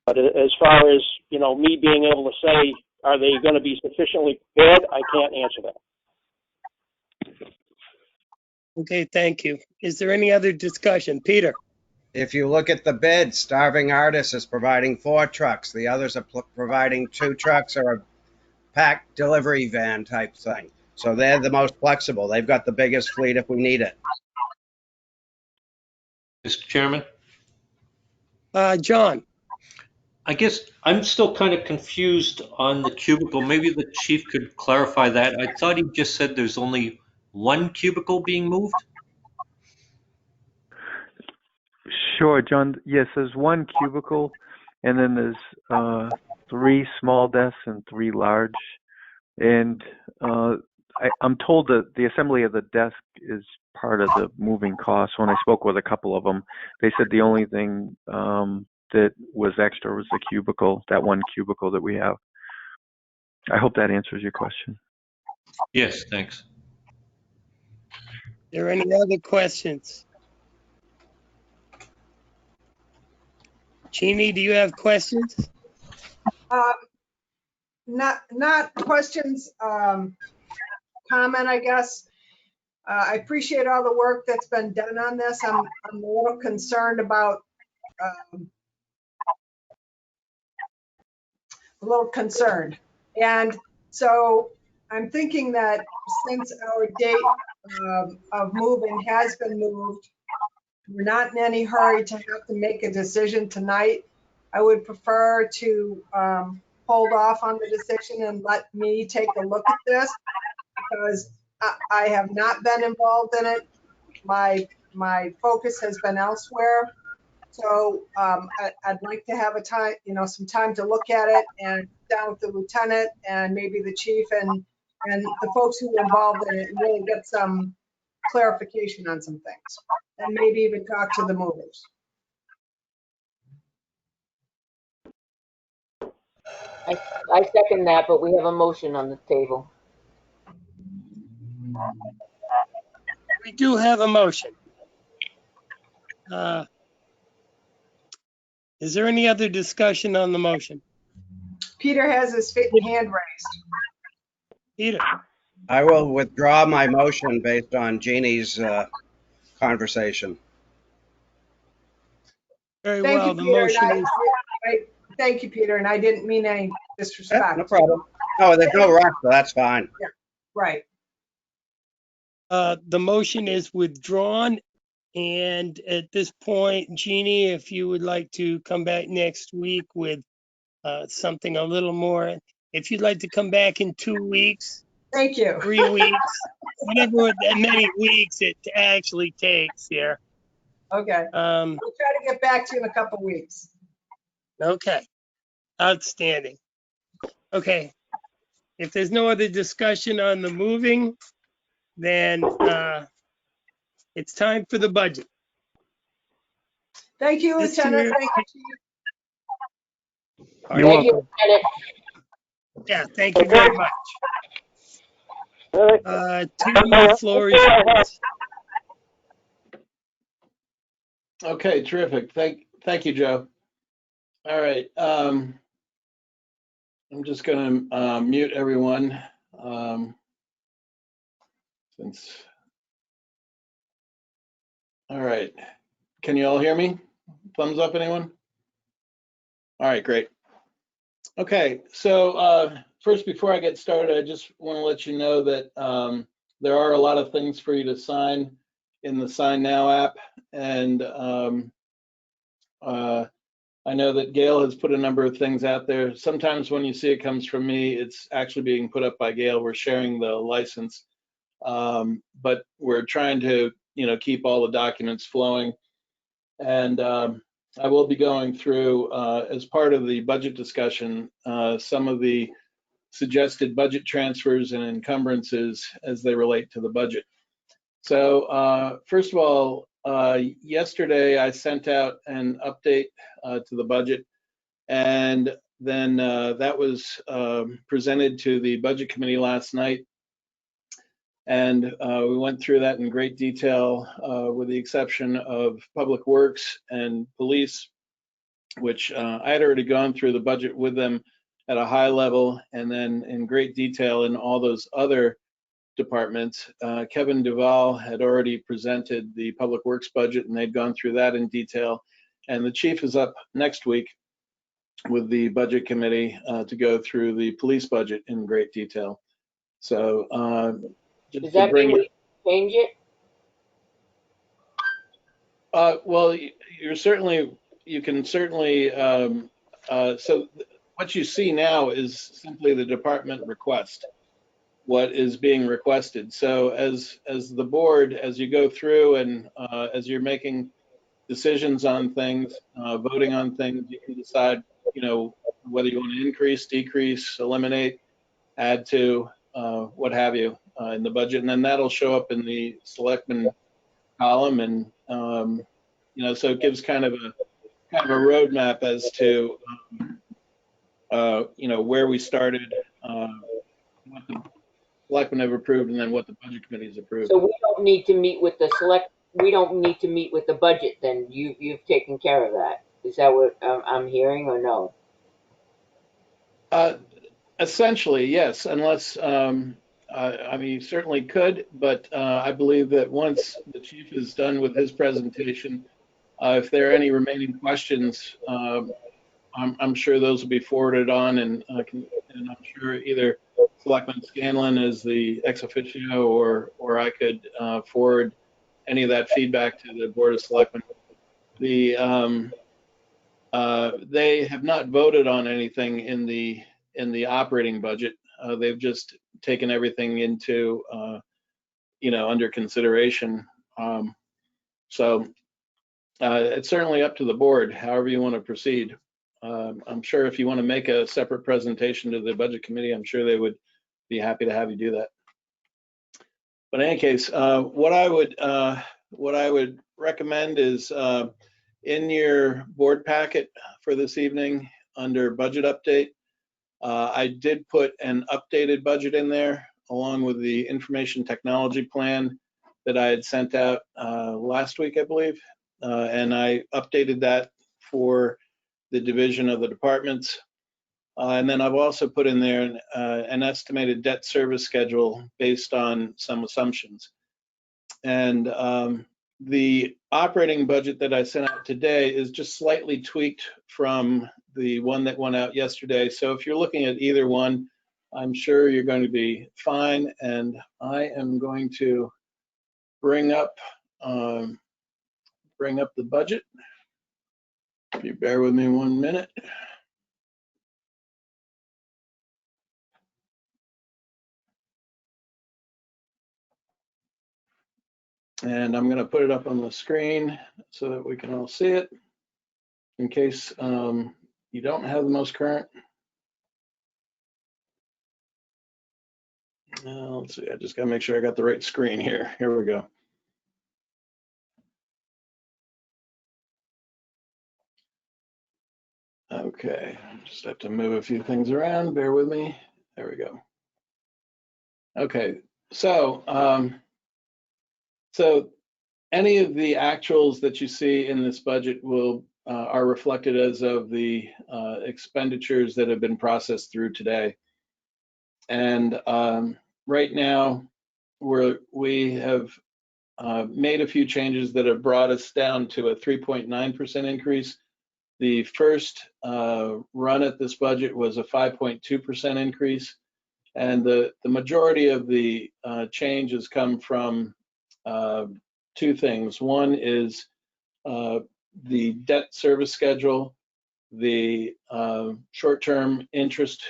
But as far as, me being able to say, are they going to be sufficiently prepared, I can't answer that. Okay, thank you. Is there any other discussion? Peter? If you look at the bid, Starving Artist is providing 4 trucks. The others are providing 2 trucks or a packed delivery van type thing. So they're the most flexible. They've got the biggest fleet if we need it. Mr. Chairman, John? I guess I'm still kind of confused on the cubicle. Maybe the chief could clarify that. I thought he just said there's only one cubicle being moved. Sure, John. Yes, there's one cubicle, and then there's 3 small desks and 3 large. And I'm told that the assembly of the desk is part of the moving costs. When I spoke with a couple of them, they said the only thing that was extra was the cubicle, that one cubicle that we have. I hope that answers your question. Yes, thanks. Are there any other questions? Jeannie, do you have questions? Not questions, comment, I guess. I appreciate all the work that's been done on this. I'm a little concerned about, And so I'm thinking that since our date of moving has been moved, we're not in any hurry to have to make a decision tonight. I would prefer to hold off on the decision and let me take a look at this, because I have not been involved in it. My focus has been elsewhere. So I'd like to have some time to look at it and sit down with the lieutenant and maybe the chief and the folks who are involved in it and really get some clarification on some things, and maybe even talk to the movers. I second that, but we have a motion on the table. We do have a motion. Is there any other discussion on the motion? Peter has his hand raised. Peter? I will withdraw my motion based on Jeannie's conversation. Very Thank well, you, the Peter. motion is, Thank you, Peter, and I didn't mean any Yeah, disrespect. no problem. No, there's no rush, so that's fine. Right. the motion is withdrawn. And at this point, Jeannie, if you would like to come back next week with something a little more, if you'd like to come back in 2 weeks, Thank you. 3 weeks, whatever many weeks it actually takes here. Okay. Um, We'll try to get back to you in a couple weeks. okay, outstanding. Okay, if there's no other discussion on the moving, then it's time for the budget. Thank you, This Lieutenant. year- Thank you, Chief. You're Thank you, welcome. Lieutenant. Yeah, thank you very much. All right. Tim, the floor is yours. Okay, terrific. Thank you, Joe. All right. I'm just going to mute everyone. Since. All right. Can you all hear me? Thumbs up, anyone? All right, great. Okay, so first, before I get started, I just want to let you know that there are a lot of things for you to sign in the Sign Now app, and I know that Gail has put a number of things out there. Sometimes when you see it comes from me, it's actually being put up by Gail. We're sharing the license, but we're trying to, keep all the documents flowing. And I will be going through, as part of the budget discussion, some of the suggested budget transfers and encumbrances as they relate to the budget. So first of all, yesterday I sent out an update to the budget, and then that was presented to the budget committee last night. And we went through that in great detail, with the exception of Public Works and Police, which I had already gone through the budget with them at a high level, and then in great detail in all those other departments. Kevin Duvall had already presented the Public Works budget, and they'd gone through that in detail. And the chief is up next week with the budget committee to go through the police budget in great detail. So just Does to that bring mean it. we change it? Well, you can certainly, so what you see now is simply the department request, what is being requested. So as the board, as you go through and as you're making decisions on things, voting on things, you can decide, whether you want to increase, decrease, eliminate, add to, what have you, in the budget. And then that'll show up in the Selectmen column, and so it gives kind of a roadmap as to where we started, what the Selectmen have approved, and then what the budget committee has approved. So we don't need to meet with we don't need to meet with the budget then? You've taken care of that. Is that what I'm hearing, or no? Essentially, yes, unless, you certainly could, but I believe that once the chief is done with his presentation, if there are any remaining questions, I'm sure those will be forwarded on, and I'm sure either Selectman Scanlon as the ex officio, or I could forward any of that feedback to the Board of Selectmen. They have not voted on anything in the operating budget. They've just taken everything into under consideration. So it's certainly up to the board, however you want to proceed. I'm sure if you want to make a separate presentation to the budget committee, I'm sure they would be happy to have you do that. But in any case, what I would recommend is in your board packet for this evening, under budget update, I did put an updated budget in there along with the information technology plan that I had sent out last week, I believe. And I updated that for the division of the departments. And then I've also put in there an estimated debt service schedule based on some assumptions. And the operating budget that I sent out today is just slightly tweaked from the one that went out yesterday. So if you're looking at either one, I'm sure you're going to be fine. And I am going to bring up the budget. If you bear with me 1 minute. And I'm going to put it up on the screen so that we can all see it in case you don't have the most current. Let's see, I just got to make sure I got the right screen here. Here we go. Okay, just have to move a few things around. Bear with me. There we go. Okay, so any of the actuals that you see in this budget will are reflected as of the expenditures that have been processed through today. And right now, we have made a few changes that have brought us down to a 3.9% increase. The first run at this budget was a 5.2% increase, and the majority of the change has come from two things. One is the debt service schedule, the short-term interest,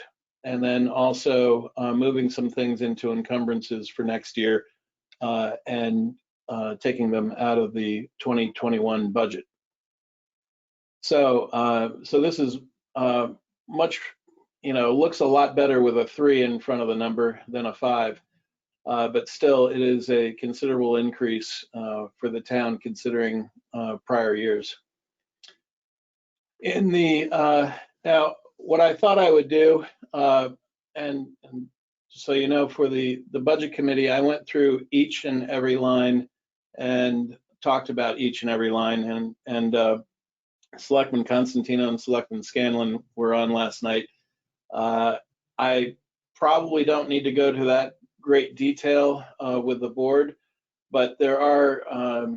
and then also moving some things into encumbrances for next year and taking them out of the 2021 budget. So this is much, looks a lot better with a 3 in front of the number than a 5. But still, it is a considerable increase for the town considering prior years. In the now, what I thought I would do, and so you know, for the budget committee, I went through each and every line and talked about each and every line, and Selectman Constantino and Selectman Scanlon were on last night. I probably don't need to go to that great detail with the board, but there are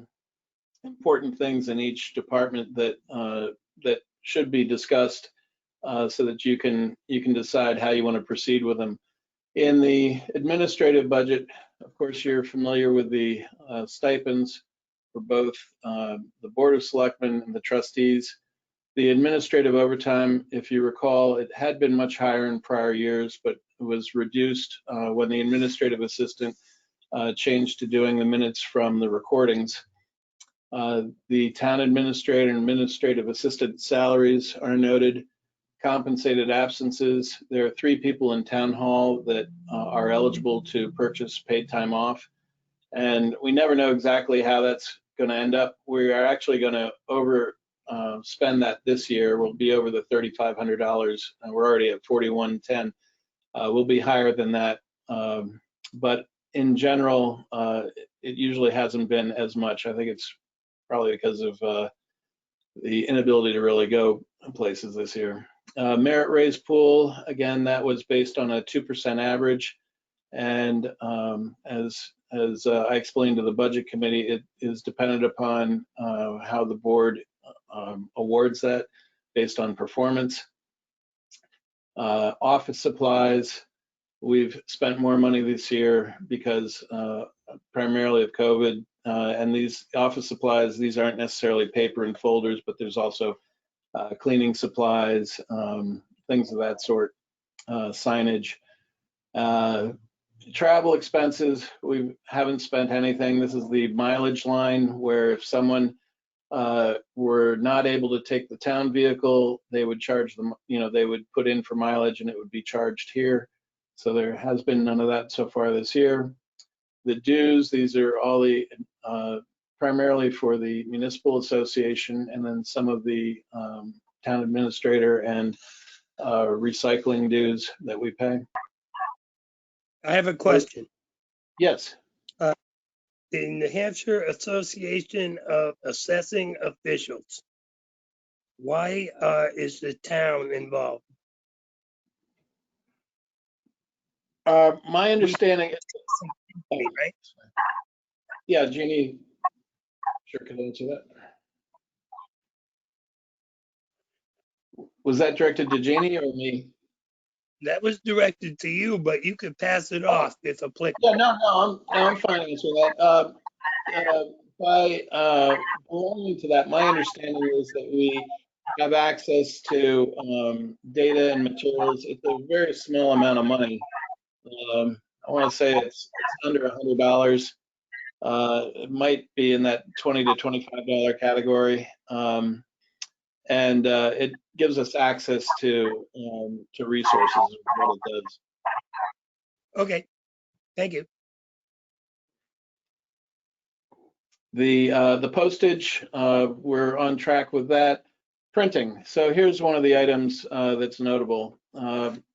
important things in each department that should be discussed so that you can decide how you want to proceed with them. In the administrative budget, of course, you're familiar with the stipends for both the Board of Selectmen and the trustees. The administrative overtime, if you recall, it had been much higher in prior years, but it was reduced when the administrative assistant changed to doing the minutes from the recordings. The town administrator and administrative assistant salaries are noted. Compensated absences, there are 3 people in town hall that are eligible to purchase paid time off. And we never know exactly how that's going to end up. We are actually going to spend that this year. We'll be over the $3,500, and we're already at $4,110. We'll be higher than that. But in general, it usually hasn't been as much. I think it's probably because of the inability to really go places this year. Merit raise pool, again, that was based on a 2% average. And as I explained to the budget committee, it is dependent upon how the board awards that based on performance. Office supplies, we've spent more money this year because primarily of COVID. And these office supplies, these aren't necessarily paper and folders, but there's also cleaning supplies, things of that sort, signage. Travel expenses, we haven't spent anything. This is the mileage line where if someone were not able to take the town vehicle, they would charge them, they would put in for mileage and it would be charged here. So there has been none of that so far this year. The dues, these are all the primarily for the municipal association, and then some of the town administrator and recycling dues that we pay. I have a question. Yes. The New Hampshire Association of Assessing Officials. Why is the town involved? My understanding is, Right? yeah, Jeannie, sure could answer that. Was that directed to Jeannie or me? That was directed to you, but you could pass it off if applicable. Yeah, I'm fine answering that. By belonging to that, my understanding is that we have access to data and materials. It's a very small amount of money. I want to say it's under $100. It might be in that $20 to $25 category, and it gives us access to resources. Is what it does. Okay, thank you. The postage, we're on track with that. Printing. So here's one of the items that's notable.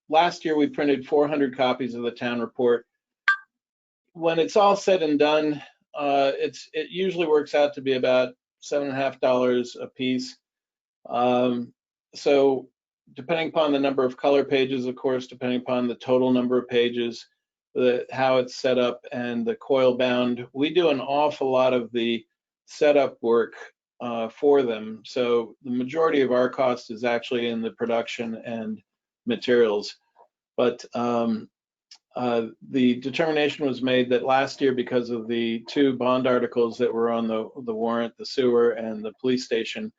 Last year we printed 400 copies of the town report. When it's all said and done, it usually works out to be about $7.50 a piece. So depending upon the number of color pages, of course, depending upon the total number of pages, how it's set up, and the coil bound, we do an awful lot of the setup work for them. So the majority of our cost is actually in the production and materials. But the determination was made that last year, because of the 2 bond articles that were on the warrant, the sewer and the police station,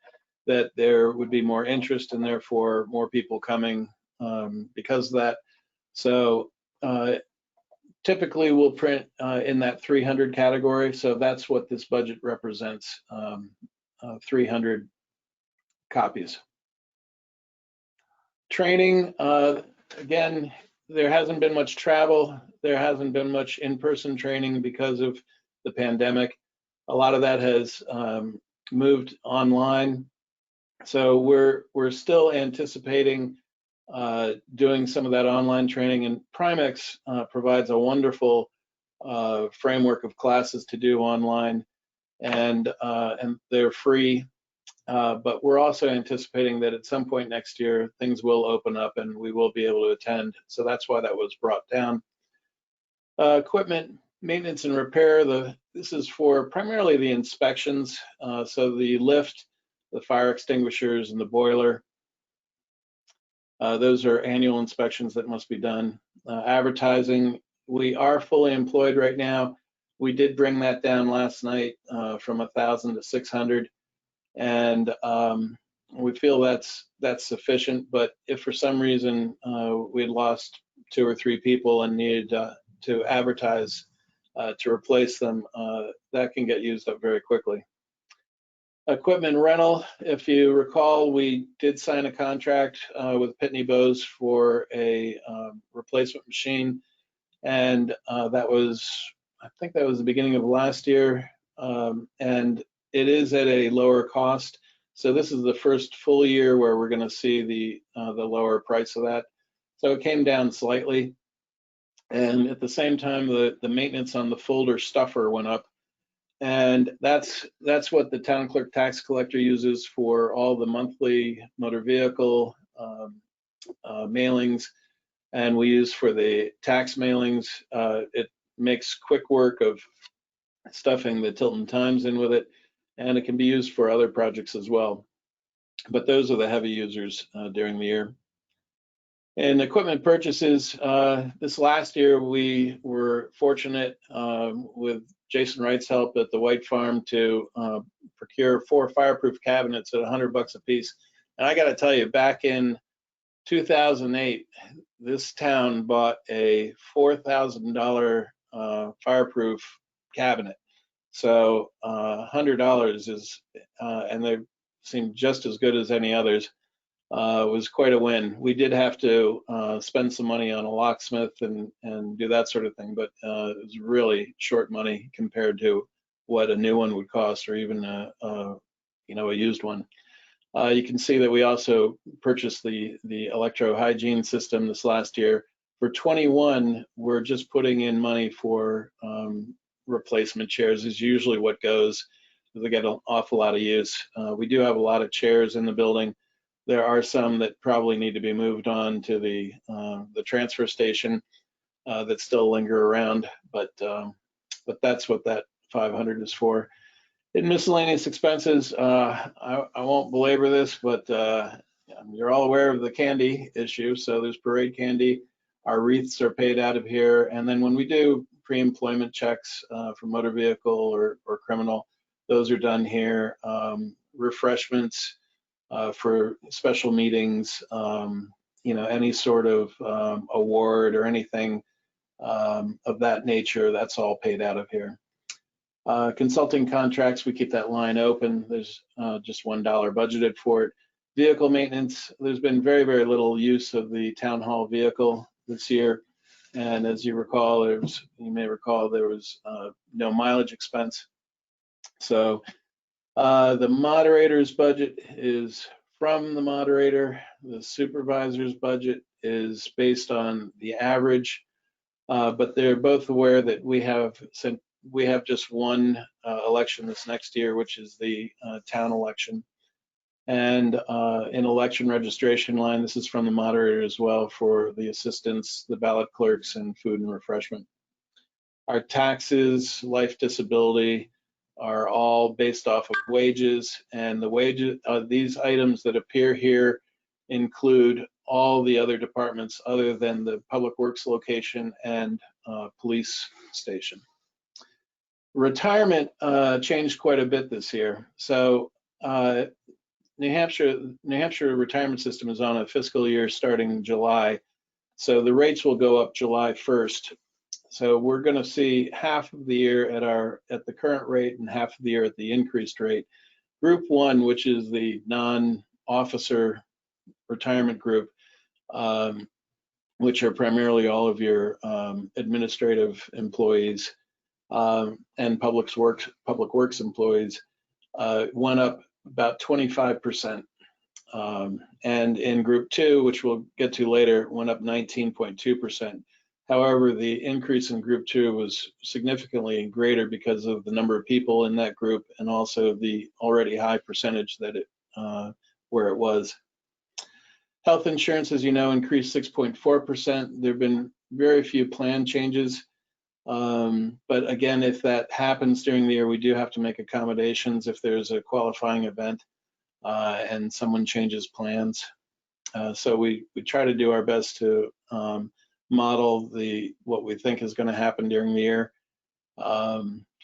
that there would be more interest and therefore more people coming because of that. So typically we'll print in that 300 category. So that's what this budget represents, 300 copies. Training, again, there hasn't been much travel. There hasn't been much in-person training because of the pandemic. A lot of that has moved online. So we're still anticipating doing some of that online training, and Primex provides a wonderful framework of classes to do online, and they're free. But we're also anticipating that at some point next year things will open up and we will be able to attend. So that's why that was brought down. Equipment maintenance and repair. This is for primarily the inspections. So the lift, the fire extinguishers, and the boiler. Those are annual inspections that must be done. Advertising, we are fully employed right now. We did bring that down last night from 1,000 to 600, and we feel that's sufficient. But if for some reason we had lost 2 or 3 people and needed to advertise to replace them, that can get used up very quickly. Equipment rental, if you recall, we did sign a contract with Pitney Bowes for a replacement machine, and that was, I think that was the beginning of last year, and it is at a lower cost. So this is the first full year where we're going to see the lower price of that. So it came down slightly, and at the same time, the maintenance on the folder stuffer went up. And that's what the town clerk tax collector uses for all the monthly motor vehicle mailings, and we use for the tax mailings. It makes quick work of stuffing the Tilton Times in with it, and it can be used for other projects as well. But those are the heavy users during the year. And equipment purchases, this last year we were fortunate with Jason Wright's help at the White Farm to procure 4 fireproof cabinets at $100 a piece. And I got to tell you, back in 2008, this town bought a $4,000 fireproof cabinet. So $100 is, and they seem just as good as any others. Was quite a win. We did have to spend some money on a locksmith and do that sort of thing, but it was really short money compared to what a new one would cost, or even a used one. You can see that we also purchased the electro hygiene system this last year. For 21, we're just putting in money for replacement chairs is usually what goes. They get an awful lot of use. We do have a lot of chairs in the building. There are some that probably need to be moved on to the transfer station that still linger around, but that's what that 500 is for. In miscellaneous expenses, I won't belabor this, but you're all aware of the candy issue. So there's parade candy. Our wreaths are paid out of here. And then when we do pre-employment checks for motor vehicle or criminal, those are done here. Refreshments for special meetings, any sort of award or anything of that nature, that's all paid out of here. Consulting contracts, we keep that line open. There's just $1 budgeted for it. Vehicle maintenance, there's been very, very little use of the town hall vehicle this year. And as you recall, you may recall there was no mileage expense. So the moderator's budget is from the moderator. The supervisor's budget is based on the average, but they're both aware that we have just one election this next year, which is the town election. And an election registration line, this is from the moderator as well for the assistants, the ballot clerks, and food and refreshment. Our taxes, life disability are all based off of wages, and the wages, these items that appear here include all the other departments other than the public works location and police station. Retirement changed quite a bit this year. So New Hampshire retirement system is on a fiscal year starting July. So the rates will go up July 1st. So we're going to see half of the year at the current rate and half of the year at the increased rate. Group 1, which is the non-officer retirement group, which are primarily all of your administrative employees and public works employees, went up about 25%. And in group 2, which we'll get to later, went up 19.2%. However, the increase in group 2 was significantly greater because of the number of people in that group and also the already high percentage that where it was. Health insurance, as you know, increased 6.4%. There have been very few plan changes. But again, if that happens during the year, we do have to make accommodations if there's a qualifying event and someone changes plans. So we try to do our best to model what we think is going to happen during the year.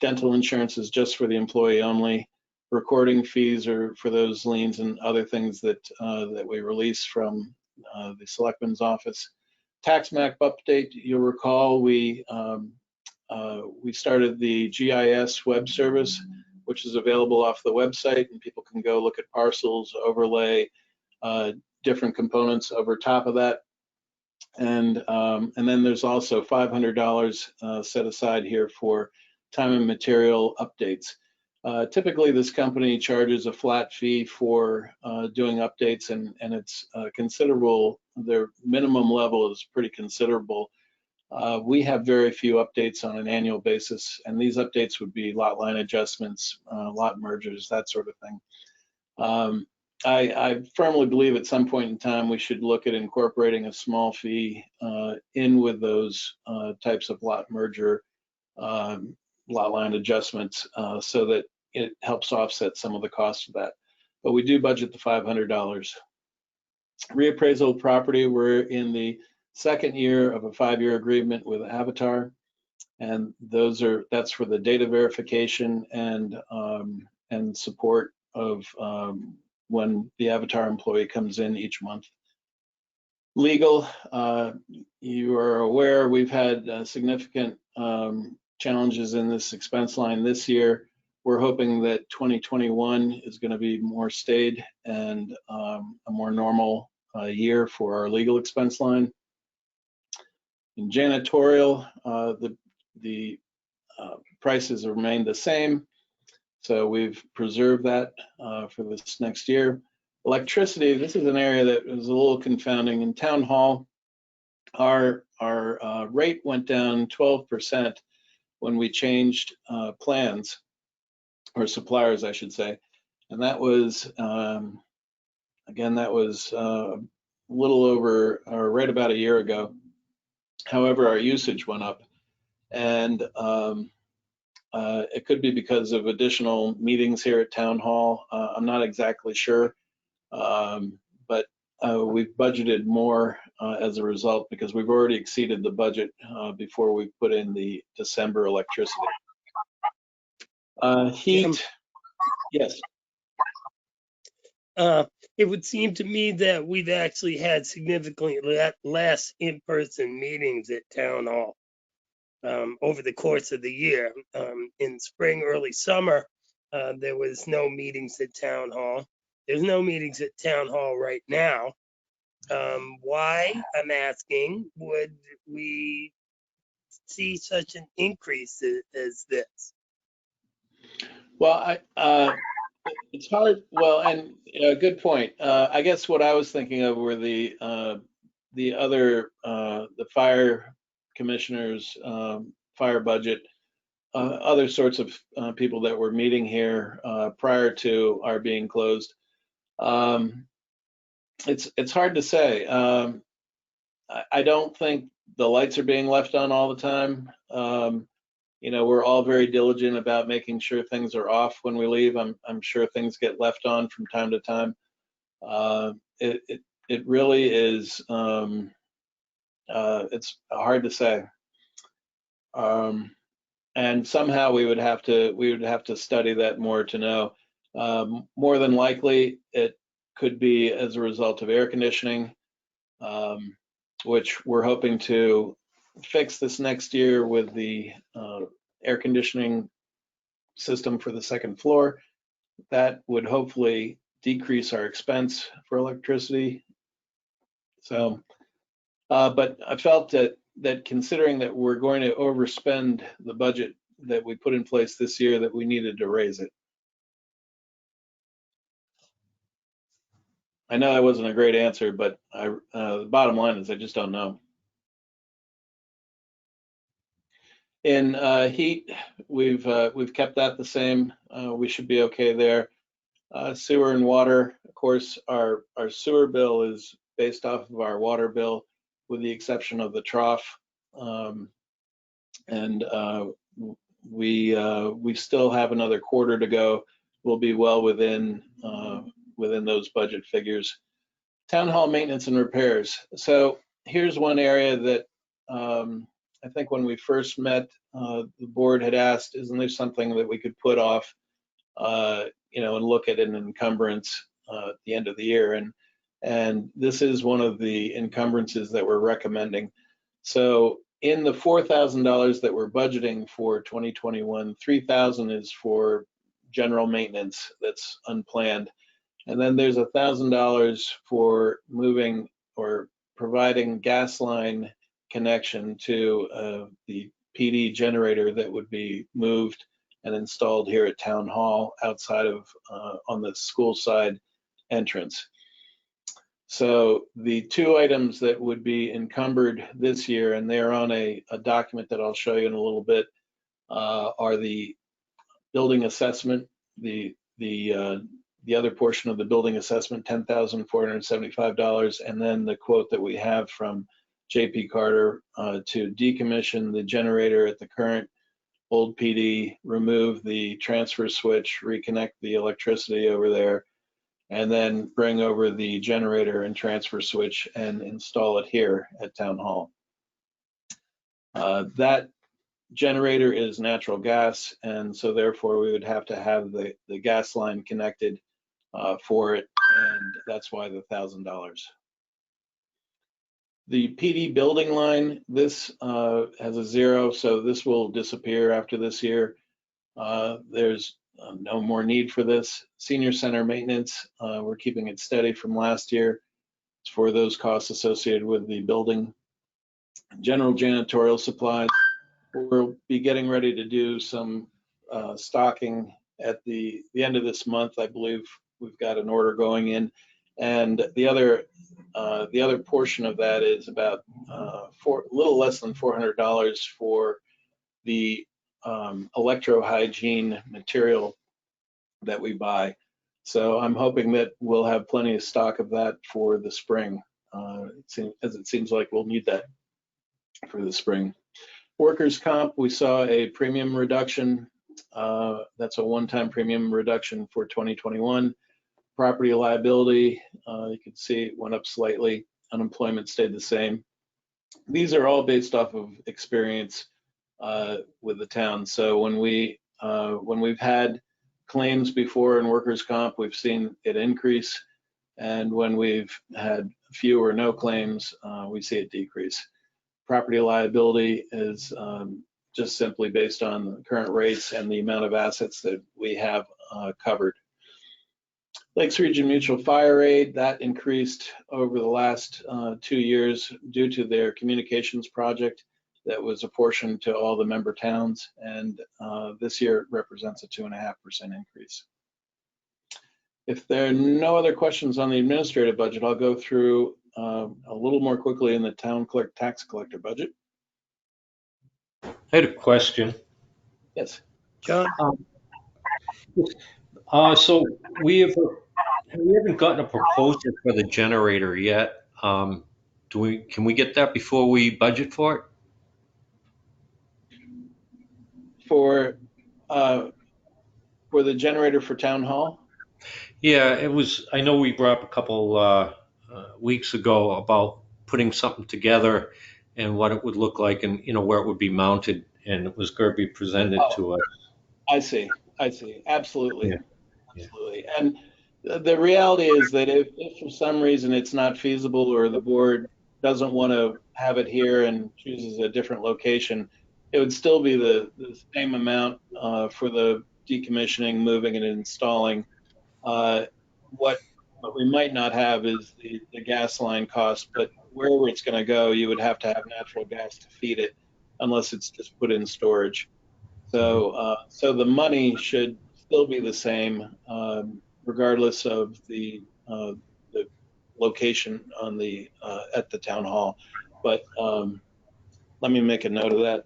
Dental insurance is just for the employee only. Recording fees are for those liens and other things that we release from the Selectmen's office. Tax map update, you'll recall we started the GIS web service, which is available off the website, and people can go look at parcels, overlay different components over top of that. And then there's also $500 set aside here for time and material updates. Typically, this company charges a flat fee for doing updates, and it's considerable. Their minimum level is pretty considerable. We have very few updates on an annual basis, and these updates would be lot line adjustments, lot mergers, that sort of thing. I firmly believe at some point in time we should look at incorporating a small fee in with those types of lot merger, lot line adjustments, so that it helps offset some of the cost of that. But we do budget the $500. Reappraisal of property, we're in the second year of a 5-year agreement with Avatar, and that's for the data verification and support of when the Avatar employee comes in each month. Legal, you are aware we've had significant challenges in this expense line this year. We're hoping that 2021 is going to be more staid and a more normal year for our legal expense line. In janitorial, the prices remain the same, so we've preserved that for this next year. Electricity, this is an area that was a little confounding. In town hall, our rate went down 12% when we changed plans, or suppliers, I should say. And that was, again, that was a little over, or right about a year ago. However, our usage went up. And it could be because of additional meetings here at town hall. I'm not exactly sure, but we've budgeted more as a result because we've already exceeded the budget before we put in the December electricity. Heat, yes. It would seem to me that we've actually had significantly less in-person meetings at town hall over the course of the year. In spring, early summer, there was no meetings at town hall. There's no meetings at town hall right now. Why, I'm asking, would we see such an increase as this? Well, it's hard. Well, and good point. I guess what I was thinking of were the other the fire commissioners, fire budget, other sorts of people that were meeting here prior to our being closed. It's hard to say. I don't think the lights are being left on all the time. You know, we're all very diligent about making sure things are off when we leave. I'm sure things get left on from time to time. It really is. It's hard to say. And somehow we would have to study that more to know. More than likely, it could be as a result of air conditioning, which we're hoping to fix this next year with the air conditioning system for the second floor. That would hopefully decrease our expense for electricity. So, but I felt that considering that we're going to overspend the budget that we put in place this year, that we needed to raise it. I know that wasn't a great answer, but the bottom line is I just don't know. In heat, we've kept that the same. We should be okay there. Sewer and water, of course, our sewer bill is based off of our water bill, with the exception of the trough. And we still have another quarter to go. We'll be well within those budget figures. Town hall maintenance and repairs. So here's one area that I think when we first met, the board had asked, isn't there something that we could put off, you know, and look at an encumbrance at the end of the year? And this is one of the encumbrances that we're recommending. So in the $4,000 that we're budgeting for 2021, $3,000 is for general maintenance that's unplanned. And then there's $1,000 for moving or providing gas line connection to the PD generator that would be moved and installed here at Town Hall outside of on the school side entrance. So the two items that would be encumbered this year, and they're on a document that I'll show you in a little bit, are the building assessment, the other portion of the building assessment, $10,475, and then the quote that we have from JP Carter to decommission the generator at the current old PD, remove the transfer switch, reconnect the electricity over there, and then bring over the generator and transfer switch and install it here at Town Hall. That generator is natural gas, and so therefore we would have to have the gas line connected for it, and that's why the $1,000. The PD building line, this has a 0, so this will disappear after this year. There's no more need for this. Senior center maintenance, we're keeping it steady from last year. It's for those costs associated with the building. General janitorial supplies, we'll be getting ready to do some stocking at the end of this month. I believe we've got an order going in, And the other portion of that is about a little less than $400 for the electrohygiene material that we buy. So I'm hoping that we'll have plenty of stock of that for the spring, it seems like we'll need that for the spring. Workers' comp, we saw a premium reduction. That's a one-time premium reduction for 2021. Property liability, you can see it went up slightly. Unemployment stayed the same. These are all based off of experience with the town. So when we've had claims before in workers' comp, we've seen it increase, and when we've had few or no claims, we see it decrease. Property liability is just simply based on the current rates and the amount of assets that we have covered. Lakes Region Mutual Fire Aid, that increased over the last 2 years due to their communications project that was apportioned to all the member towns, and this year it represents a 2.5% increase. If there are no other questions on the administrative budget, I'll go through a little more quickly in the town clerk tax collector budget. I had a question. Yes. John? So we haven't gotten a proposal for the generator yet. Can we get that before we budget for it? For the generator for town hall? Yeah, it was. I know we brought up a couple weeks ago about putting something together and what it would look like, and where it would be mounted, and it was going to be presented to us. I see. Absolutely. Yeah. Absolutely. And the reality is that if for some reason it's not feasible, or the board doesn't want to have it here and chooses a different location, it would still be the same amount for the decommissioning, moving, and installing. What we might not have is the gas line cost, but wherever it's going to go, you would have to have natural gas to feed it, unless it's just put in storage. So the money should still be the same, regardless of the location on at the town hall. But let me make a note of that.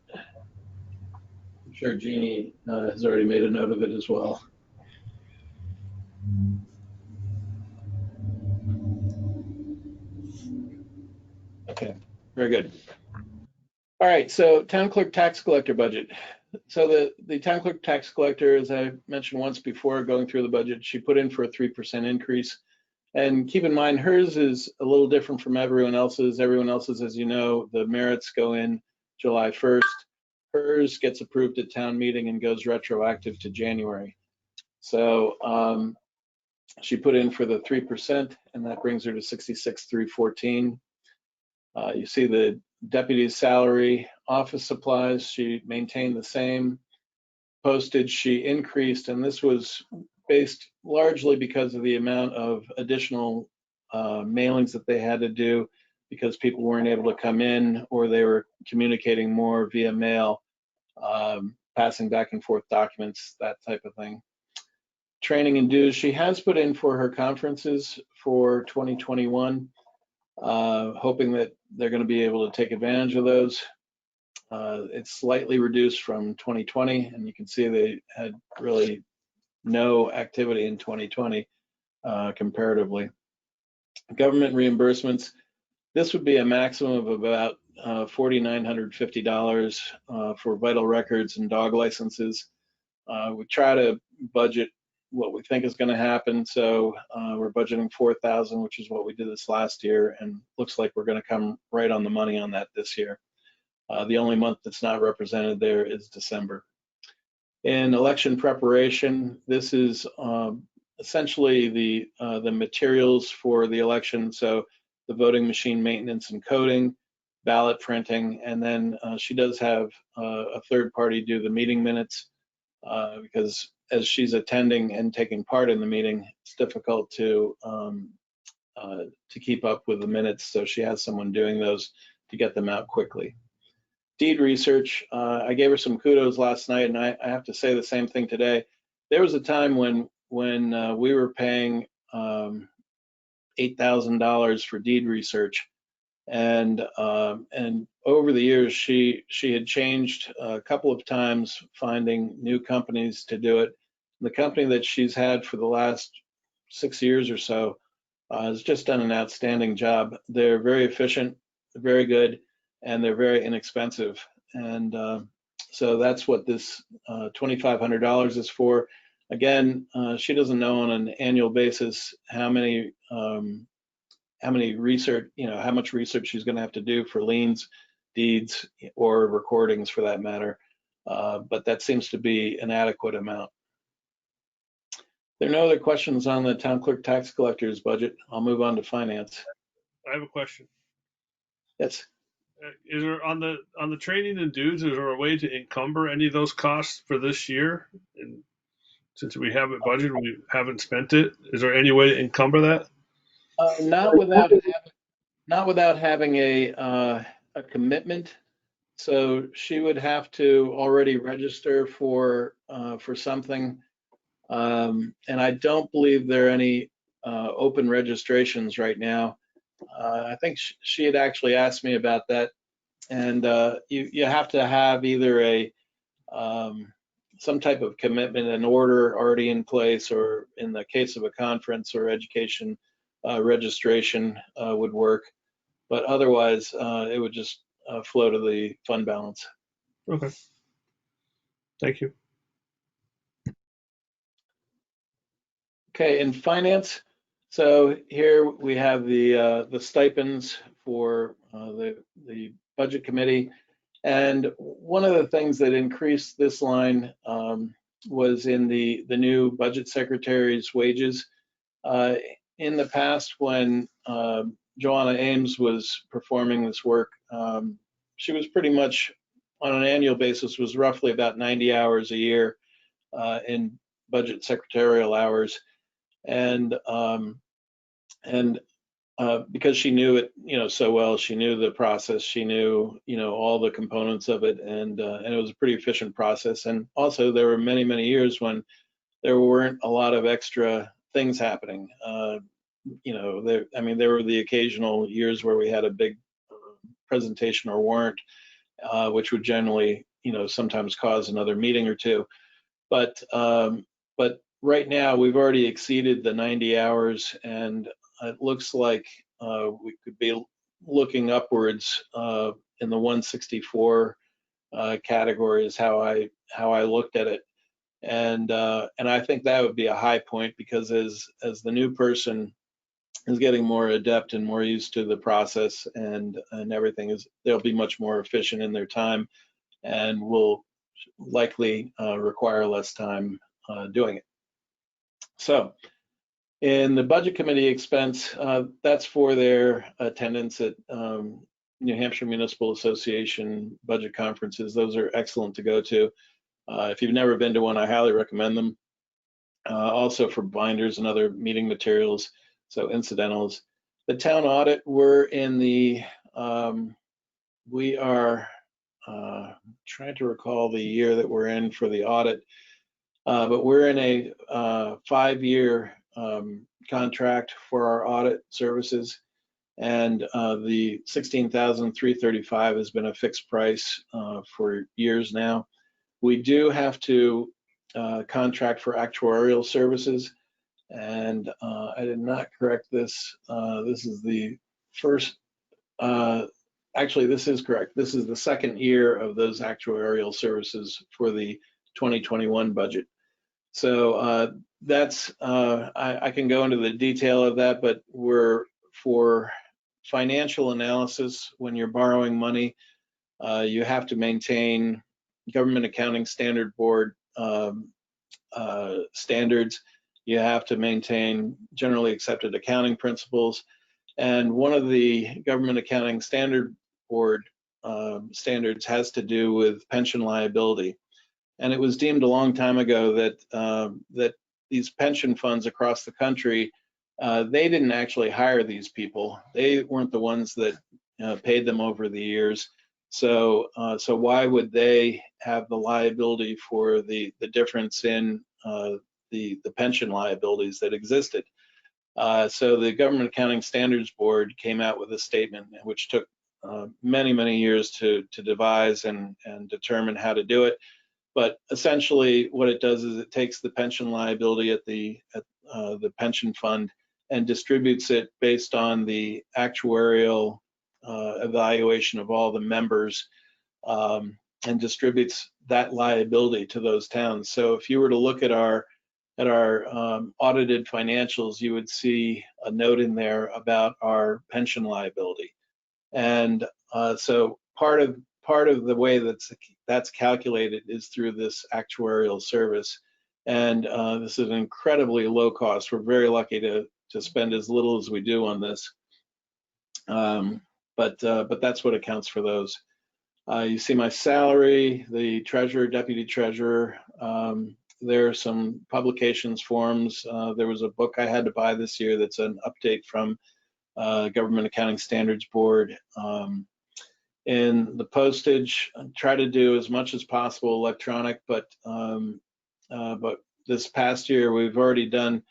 I'm sure Jeannie has already made a note of it as well. Okay, very good. All right, so town clerk tax collector budget. So the town clerk tax collector, as I mentioned once before, going through the budget, she put in for a 3% increase. And keep in mind, hers is a little different from everyone else's. Everyone else's, as you know, the merits go in July 1st. Hers gets approved at town meeting and goes retroactive to January. So she put in for the 3%, and that brings her to 66,314. You see the deputy's salary, office supplies, she maintained the same. Postage, she increased, and this was based largely because of the amount of additional mailings that they had to do, because people weren't able to come in, or they were communicating more via mail, passing back and forth documents, that type of thing. Training and dues, she has put in for her conferences for 2021, hoping that they're going to be able to take advantage of those. It's slightly reduced from 2020, and you can see they had really no activity in 2020 comparatively. Government reimbursements, this would be a maximum of about $4,950 for vital records and dog licenses. We try to budget what we think is going to happen, so we're budgeting $4,000, which is what we did this last year, and looks like we're going to come right on the money on that this year. The only month that's not represented there is December. In election preparation, this is essentially the materials for the election. So the voting machine maintenance and coding, ballot printing, and then she does have a third party do the meeting minutes, because as she's attending and taking part in the meeting, it's difficult to keep up with the minutes. So she has someone doing those to get them out quickly. Deed research, I gave her some kudos last night, and I have to say the same thing today. There was a time when we were paying $8,000 for deed research. And over the years, she had changed a couple of times, finding new companies to do it. The company that she's had for the last 6 years or so has just done an outstanding job. They're very efficient, very good, and they're very inexpensive. And so that's what this $2,500 is for. Again, she doesn't know on an annual basis how many research, how much research she's going to have to do for liens, deeds, or recordings for that matter. But that seems to be an adequate amount. There are no other questions on the town clerk tax collector's budget. I'll move on to finance. I have a question. Yes. Is there on the training and dues, is there a way to encumber any of those costs for this year? And since we haven't budgeted, we haven't spent it, is there any way to encumber that? Not without having a commitment. So she would have to already register for something. And I don't believe there are any open registrations right now. I think she had actually asked me about that. And you have to have either some type of commitment, an order already in place, or in the case of a conference or education, registration would work. But otherwise, it would just flow to the fund balance. Okay. Thank you. Okay, in finance, so here we have the stipends for the budget committee, and one of the things that increased this line was in the new budget secretary's wages. In the past, when Joanna Ames was performing this work, she was pretty much on an annual basis was roughly about 90 hours a year in budget secretarial hours. And because she knew it, so well, she knew the process, she knew, all the components of it, and it was a pretty efficient process. And also, there were many, many years when there weren't a lot of extra things happening. There were the occasional years where we had a big presentation or warrant, which would generally, sometimes cause another meeting or two. But right now, we've already exceeded the 90 hours, and it looks like we could be looking upwards in the 164 category is how I looked at it, and I think that would be a high point, because as the new person is getting more adept and more used to the process and everything, they'll be much more efficient in their time, and will likely require less time doing it. So in the budget committee expense, that's for their attendance at New Hampshire Municipal Association budget conferences. Those are excellent to go to. If you've never been to one, I highly recommend them. Also for binders and other meeting materials, so incidentals. The town audit, we're in the, we are trying to recall the year that we're in for the audit. But we're in a 5-year contract for our audit services, and the $16,335 has been a fixed price for years now. We do have to contract for actuarial services, and I did not correct this. This is the first. Actually, this is correct. This is the second year of those actuarial services for the 2021 budget. So that's, I can go into the detail of that, but we're for financial analysis, when you're borrowing money, you have to maintain Government Accounting Standard Board standards. You have to maintain generally accepted accounting principles. And one of the Government Accounting Standard Board standards has to do with pension liability. And it was deemed a long time ago that these pension funds across the country, they didn't actually hire these people. They weren't the ones that paid them over the years. So why would they have the liability for the difference in the pension liabilities that existed? So the Government Accounting Standards Board came out with a statement which took many, many years to devise and determine how to do it. But essentially what it does is it takes the pension liability at the pension fund and distributes it based on the actuarial evaluation of all the members, and distributes that liability to those towns. So if you were to look at our audited financials, you would see a note in there about our pension liability. And so part of the way that's calculated is through this actuarial service. And this is an incredibly low cost. We're very lucky to spend as little as we do on this. But that's what accounts for those. You see my salary, the treasurer, deputy treasurer. There are some publications forms. There was a book I had to buy this year that's an update from Government Accounting Standards Board. In the postage, I try to do as much as possible electronic, but this past year we've already done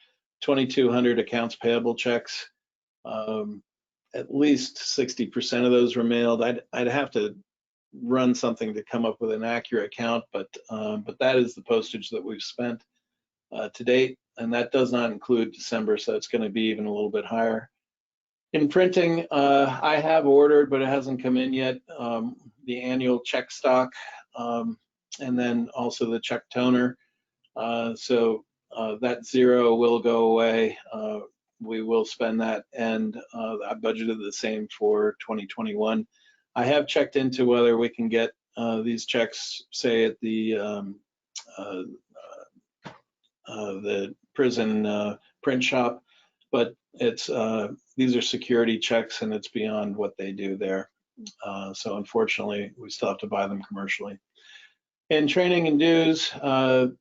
2,200 accounts payable checks. At least 60% of those were mailed. I'd have to run something to come up with an accurate count, but that is the postage that we've spent to date, and that does not include December, so it's going to be even a little bit higher. In printing, I have ordered, but it hasn't come in yet, the annual check stock, and then also the check toner. So that zero will go away. We will spend that, and I budgeted the same for 2021. I have checked into whether we can get these checks, say at the prison print shop, but it's these are security checks and it's beyond what they do there. So unfortunately, we still have to buy them commercially. In training and dues,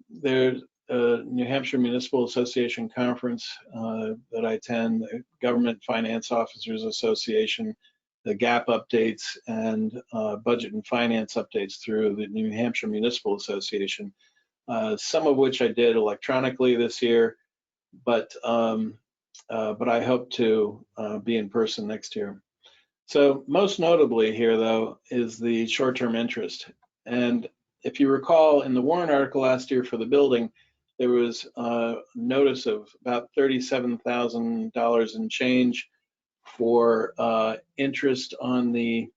there's a New Hampshire Municipal Association conference that I attend, the Government Finance Officers Association, the gap updates, and budget and finance updates through the New Hampshire Municipal Association, some of which I did electronically this year, but I hope to be in person next year. So most notably here, though, is the short-term interest. And if you recall, in the warrant article last year for the building, there was a notice of about $37,000 in change for interest on the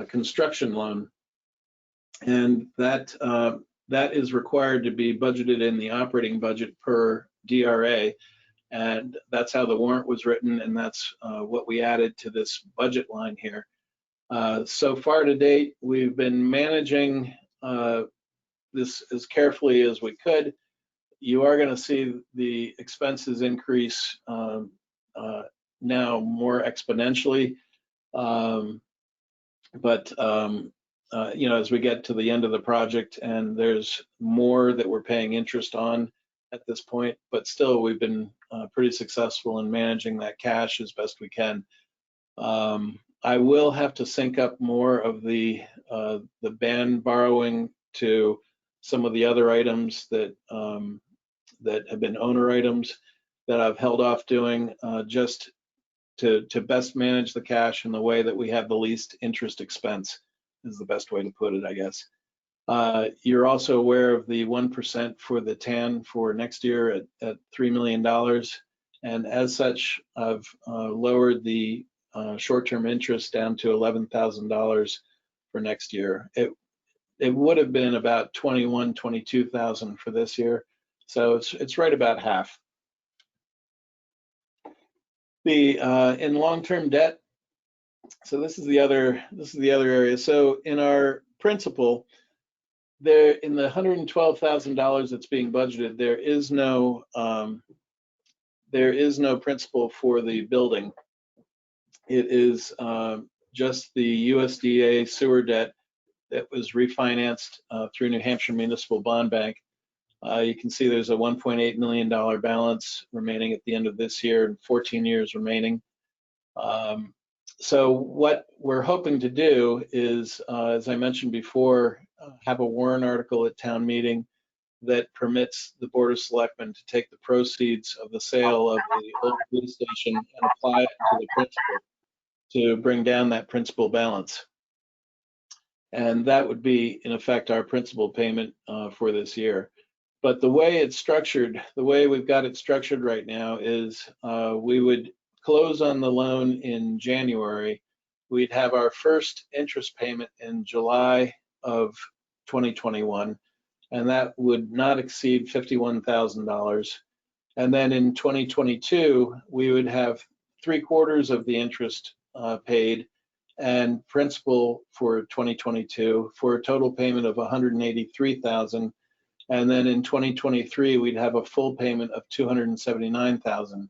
construction loan, and that is required to be budgeted in the operating budget per DRA, and that's how the warrant was written, and that's what we added to this budget line here. So far to date, we've been managing this as carefully as we could. You are going to see the expenses increase now more exponentially, you know, as we get to the end of the project, and there's more that we're paying interest on at this point, but still we've been pretty successful in managing that cash as best we can. I will have to sync up more of the band borrowing to some of the other items that that have been owner items that I've held off doing, just to best manage the cash in the way that we have the least interest expense, is the best way to put it, I guess. You're also aware of the 1% for the TAN for next year at $3 million. And as such, I've lowered the short-term interest down to $11,000 for next year. It would have been about $22,000 for this year. So it's right about half. In long-term debt, so this is the other area. So in our principal, there in the $112,000 that's being budgeted, there is no principal for the building. It is just the USDA sewer debt that was refinanced through New Hampshire Municipal Bond Bank. You can see there's a $1.8 million balance remaining at the end of this year and 14 years remaining. So what we're hoping to do is, as I mentioned before, have a warrant article at town meeting that permits the Board of Selectmen to take the proceeds of the sale of the old police station and apply it to the principal to bring down that principal balance. And that would be, in effect, our principal payment for this year. But the way it's structured, the way we've got it structured right now is we would close on the loan in January. We'd have our first interest payment in July of 2021, and that would not exceed $51,000. And then in 2022, we would have 3/4 of the interest paid and principal for 2022 for a total payment of $183,000. And then in 2023, we'd have a full payment of $279,000.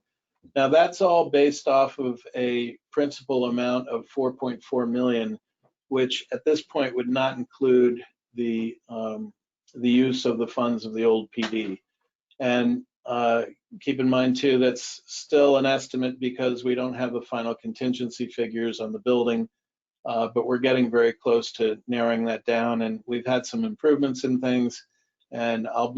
Now that's all based off of a principal amount of $4.4 million, which at this point would not include the use of the funds of the old PD. And keep in mind too, that's still an estimate because we don't have the final contingency figures on the building, but we're getting very close to narrowing that down, and we've had some improvements in things. And I'll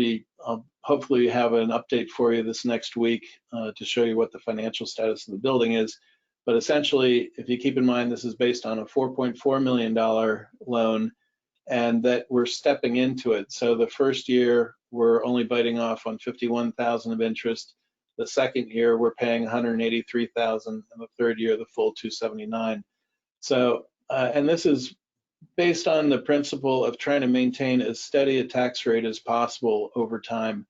hopefully have an update for you this next week to show you what the financial status of the building is. But essentially, if you keep in mind, this is based on a $4.4 million loan, and that we're stepping into it. So the first year, we're only biting off on $51,000 of interest. The second year, we're paying $183,000, and the third year, the full $279,000. So, and this is based on the principle of trying to maintain as steady a tax rate as possible over time.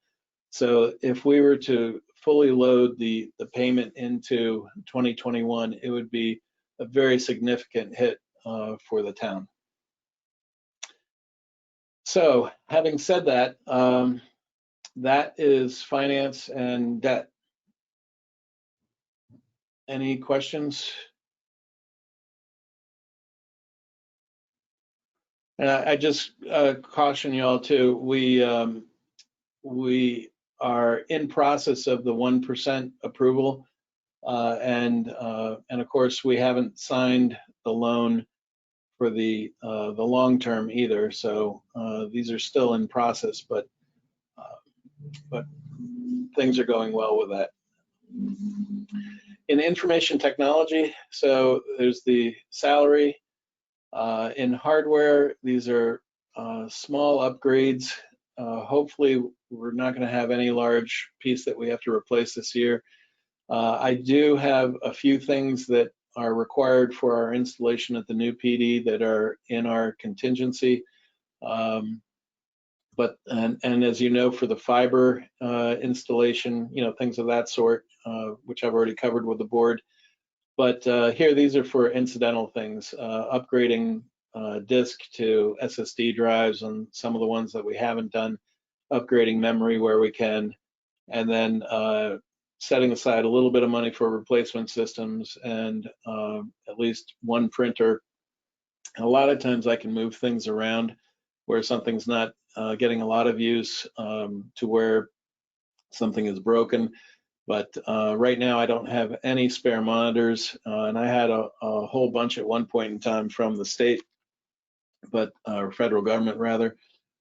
So if we were to fully load the payment into 2021, it would be a very significant hit for the town. So having said that, that is finance and debt. Any questions? And I just caution you all too, we are in process of the 1% approval, and of course we haven't signed the loan for the long term either. So these are still in process, but things are going well with that. In information technology, so there's the salary. In hardware, these are small upgrades. Hopefully, we're not going to have any large piece that we have to replace this year. I do have a few things that are required for our installation at the new PD that are in our contingency. But as you know, for the fiber installation, things of that sort, which I've already covered with the board. But here, these are for incidental things, upgrading disk to SSD drives on some of the ones that we haven't done, upgrading memory where we can, and then setting aside a little bit of money for replacement systems and at least one printer. A lot of times I can move things around where something's not getting a lot of use to where something is broken. But right now I don't have any spare monitors, and I had a whole bunch at one point in time from the state, but or federal government rather.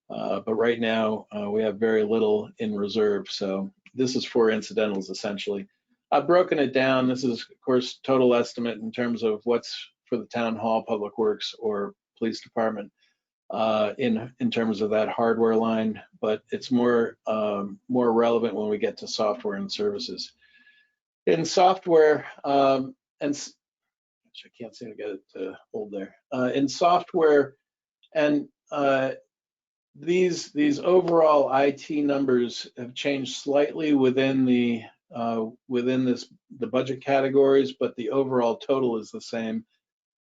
But right now we have very little in reserve. So this is for incidentals essentially. I've broken it down. This is of course total estimate in terms of what's for the town hall, public works, or police department in terms of that hardware line, but it's more relevant when we get to software and services. In software, and I can't seem to get it to hold there. In software, and these overall IT numbers have changed slightly within the budget categories, but the overall total is the same.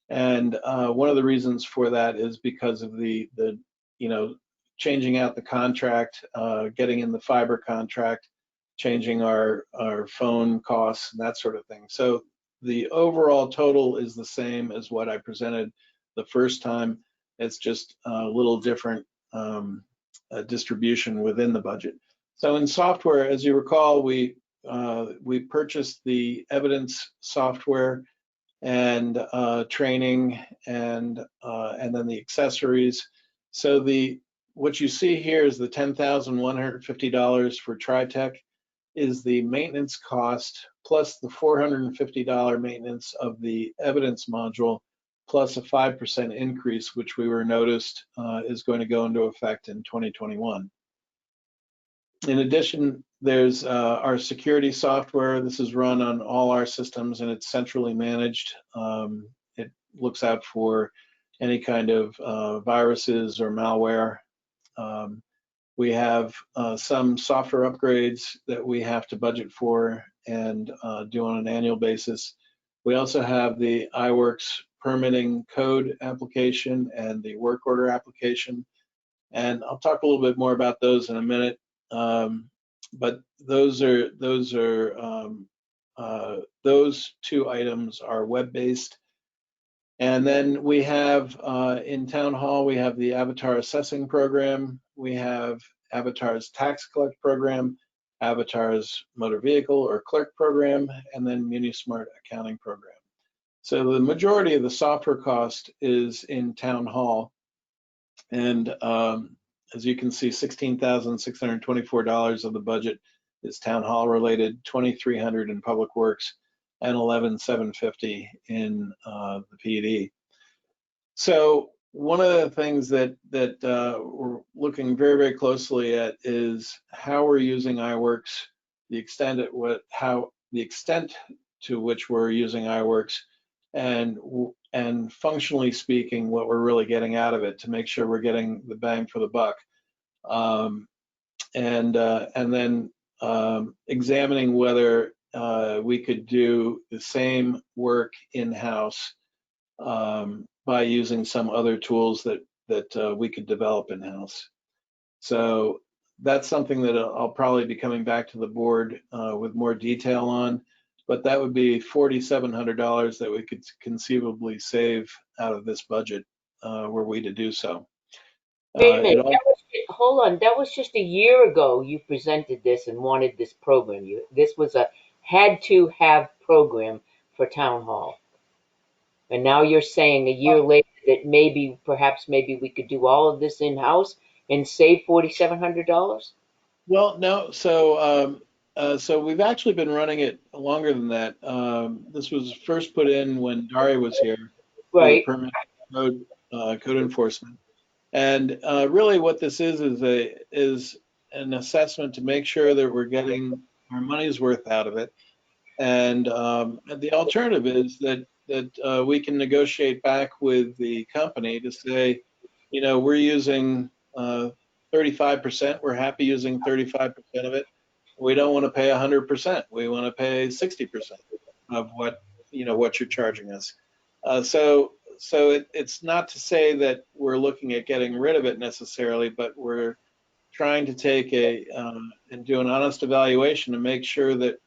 And one of the reasons for that is because of the changing out the contract, getting in the fiber contract, changing our phone costs and that sort of thing. So the overall total is the same as what I presented the first time. It's just a little different distribution within the budget. So in software, as you recall, we purchased the evidence software and training and then the accessories. So the what you see here is the $10,150 for TriTech is the maintenance cost plus the $450 maintenance of the evidence module plus a 5% increase, which we were noticed is going to go into effect in 2021. In addition, there's our security software. This is run on all our systems and it's centrally managed. It looks out for any kind of viruses or malware. We have some software upgrades that we have to budget for and do on an annual basis. We also have the iWorks permitting code application and the work order application. And I'll talk a little bit more about those in a minute. But those two items are web-based. And then we have in Town Hall, we have the Avatar Assessing Program. We have Avatar's Tax Collect Program, Avatar's Motor Vehicle or Clerk Program, and then MuniSmart Accounting Program. So the majority of the software cost is in Town Hall. And as you can see, $16,624 of the budget is Town Hall related, $2,300 in Public Works, and $11,750 in the PD. So one of the things that we're looking very, very closely at is how we're using iWorks, the extent to which we're using iWorks, and functionally speaking, what we're really getting out of it to make sure we're getting the bang for the buck, and then examining whether we could do the same work in-house by using some other tools that we could develop in-house. So that's something that I'll probably be coming back to the board with more detail on, but that would be $4,700 that we could conceivably save out of this budget were we to do so. Wait a minute, hold on, that was just a year ago you presented this and wanted this program. This was a had to have program for Town Hall. And now you're saying a year later that perhaps we could do all of this in-house and save $4,700? Well, no, so we've actually been running it longer than that. This was first put in when Dari was here. Right. Permit code enforcement. And really what this is an assessment to make sure that we're getting our money's worth out of it. And the alternative is that we can negotiate back with the company to say, you know, we're using 35%. We're happy using 35% of it. We don't want to pay 100%. We want to pay 60% of what you're charging us. So it's not to say that we're looking at getting rid of it necessarily, but we're trying to take and do an honest evaluation to make sure that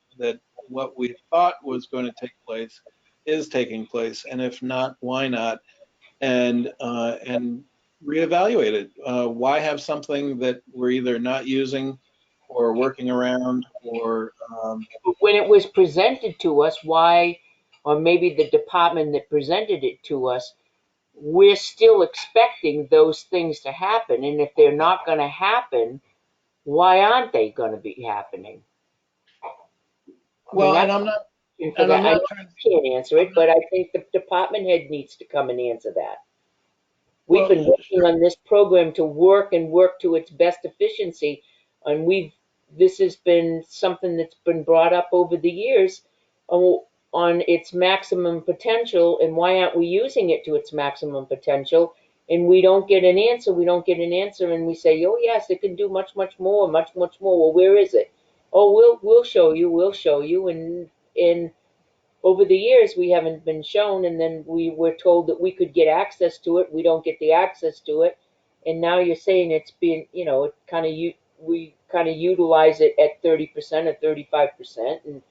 what we thought was going to take place is taking place, and if not, why not? And reevaluate it. Why have something that we're either not using or working around, or when it was presented to us, why, or maybe the department that presented it to us, we're still expecting those things to happen, and if they're not going to happen, why aren't they going to be happening? Well, and I'm not I can't answer it, but I think the department head needs to come and answer that. We've been working on this program to work to its best efficiency, and this has been something that's been brought up over the years on its maximum potential, and why aren't we using it to its maximum potential? And we don't get an answer. And we say, oh yes, it can do much more. Well, where is it? Oh, we'll show you. And over the years, we haven't been shown, and then we were told that we could get access to it. We don't get the access to it, and now you're saying it's been, we kind of utilize it at 30% or 35%. And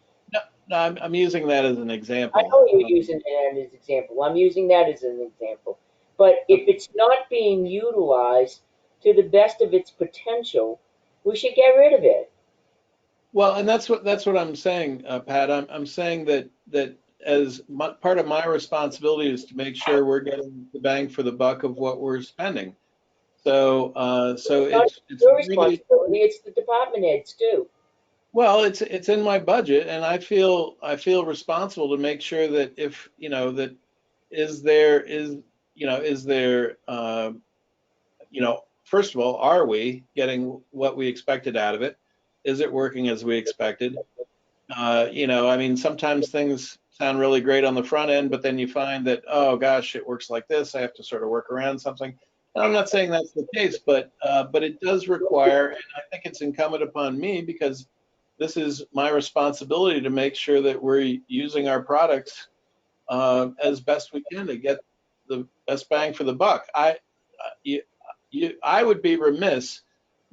no, I'm using that as an example. I know you're using that as an example. I'm using that as an example. But if it's not being utilized to the best of its potential, we should get rid of it. Well, and that's what I'm saying, Pat. I'm saying that as part of my responsibility is to make sure we're getting the bang for the buck of what we're spending. So Not it's your really, responsibility, it's the department heads too. well, it's in my budget, and I feel responsible to make sure that if, that is there, first of all, are we getting what we expected out of it? Is it working as we expected? I mean, sometimes things sound really great on the front end, but then you find that, oh gosh, it works like this. I have to sort of work around something. And I'm not saying that's the case, but it does require, and I think it's incumbent upon me, because this is my responsibility to make sure that we're using our products as best we can to get the best bang for the buck. You, I would be remiss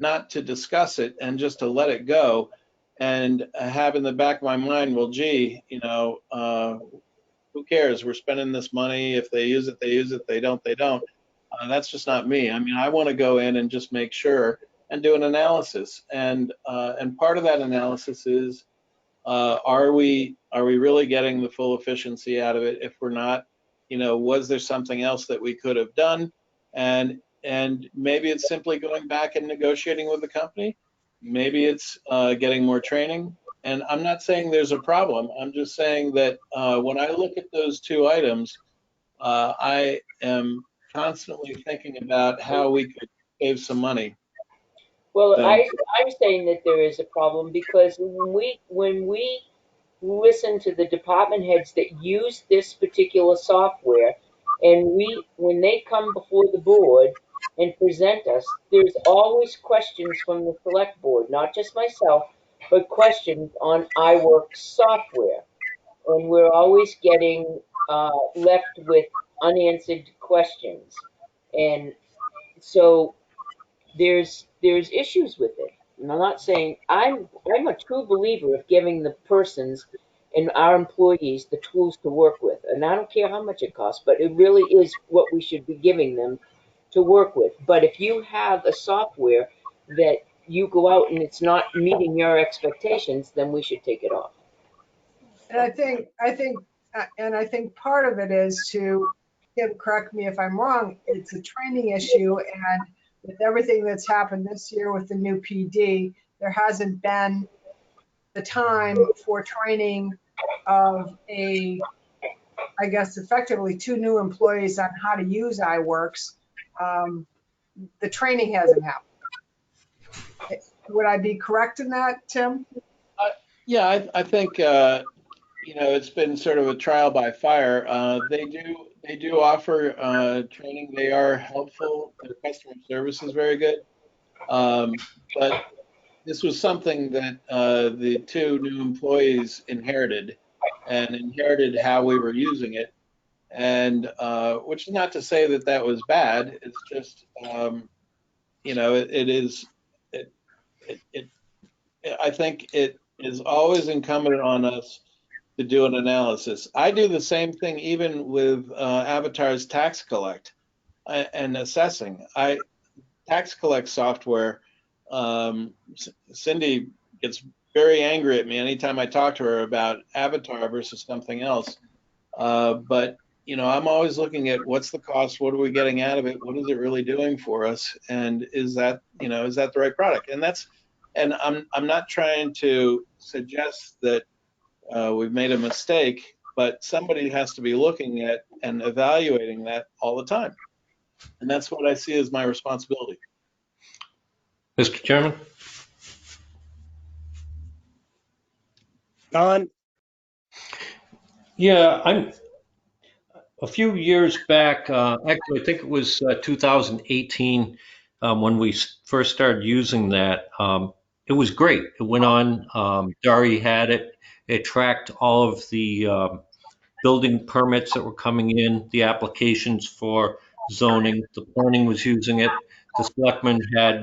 not to discuss it and just to let it go and have in the back of my mind, well, gee, who cares? We're spending this money. If they use it, they use it. They don't, they don't. That's just not me. I mean, I want to go in and just make sure and do an analysis. And part of that analysis is, are we really getting the full efficiency out of it? If we're not, was there something else that we could have done? And maybe it's simply going back and negotiating with the company. Maybe it's getting more training. And I'm not saying there's a problem. I'm just saying that when I look at those two items, I am constantly thinking about how we could save some money. Well, So, I'm saying that there is a problem because when we listen to the department heads that use this particular software, and when they come before the board and present us, there's always questions from the select board, not just myself, but questions on iWorks software. And we're always getting left with unanswered questions. And so there's issues with it. And I'm not saying I'm a true believer of giving the persons and our employees the tools to work with. And I don't care how much it costs, but it really is what we should be giving them to work with. But if you have a software that you go out and it's not meeting your expectations, then we should take it off. And I think part of it is to, Kim, correct me if I'm wrong, it's a training issue. And with everything that's happened this year with the new PD, there hasn't been the time for training of I guess, effectively 2 new employees on how to use iWorks. The training hasn't happened. Would I be correct in that, Tim? yeah, I think it's been sort of a trial by fire. They do offer training. They are helpful. Their customer service is very good. But this was something that the 2 new employees inherited, and inherited how we were using it. And which is not to say that that was bad. It's just, it is. It I think it is always incumbent on us to do an analysis. I do the same thing even with Avatar's Tax Collect and assessing. Tax Collect software. Cindy gets very angry at me anytime I talk to her about Avatar versus something else. But I'm always looking at what's the cost, what are we getting out of it, what is it really doing for us, and is that the right product? And I'm not trying to suggest that we've made a mistake, but somebody has to be looking at and evaluating that all the time. And that's what I see as my responsibility. Mr. Chairman? Don? Yeah, a few years back, actually, I think it was 2018 when we first started using that. It was great. It went on, Dari had it. It tracked all of the building permits that were coming in, the applications for zoning. The planning was using it. The selectmen had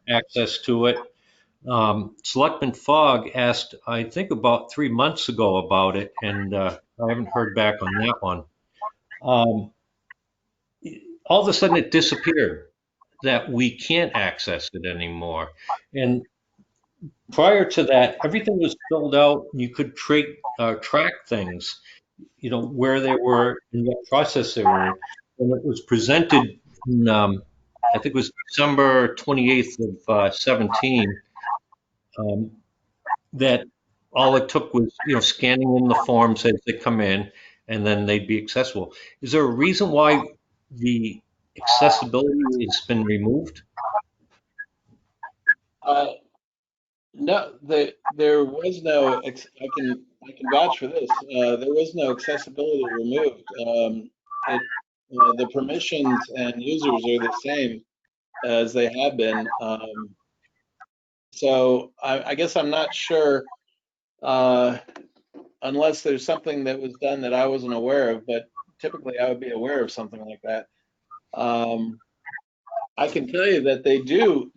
access to it. Selectman Fogg asked, I think about 3 months ago about it, and I haven't heard back on that one. All of a sudden it disappeared, that we can't access it anymore. And prior to that, everything was filled out. You could track things, where they were and what process they were in. And it was presented in I think it was December 28th of 17, that all it took was, scanning in the forms as they come in, and then they'd be accessible. Is there a reason why the accessibility has been removed? No, there was no. I can vouch for this. There was no accessibility removed. The permissions and users are the same as they have been. So I guess I'm not sure, unless there's something that was done that I wasn't aware of. But typically, I would be aware of something like that. I can tell you that they do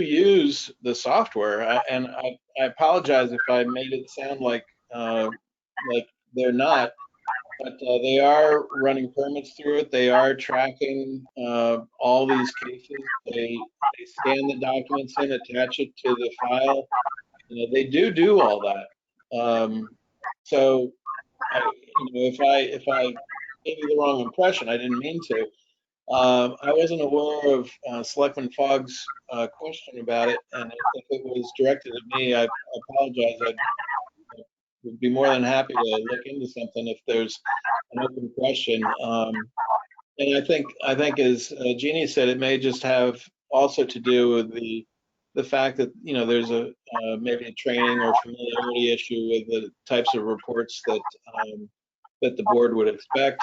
use the software, and I apologize if I made it sound like they're not, but they are running permits through it. They are tracking all these cases. They scan the documents in, attach it to the file. They do all that. So if I gave you the wrong impression, I didn't mean to. I wasn't aware of Selectman Fogg's question about it, and if it was directed at me, I apologize. I would be more than happy to look into something if there's an open question. And I think as Jeannie said, it may just have also to do with the fact that there's a maybe a training or familiarity issue with the types of reports that the board would expect.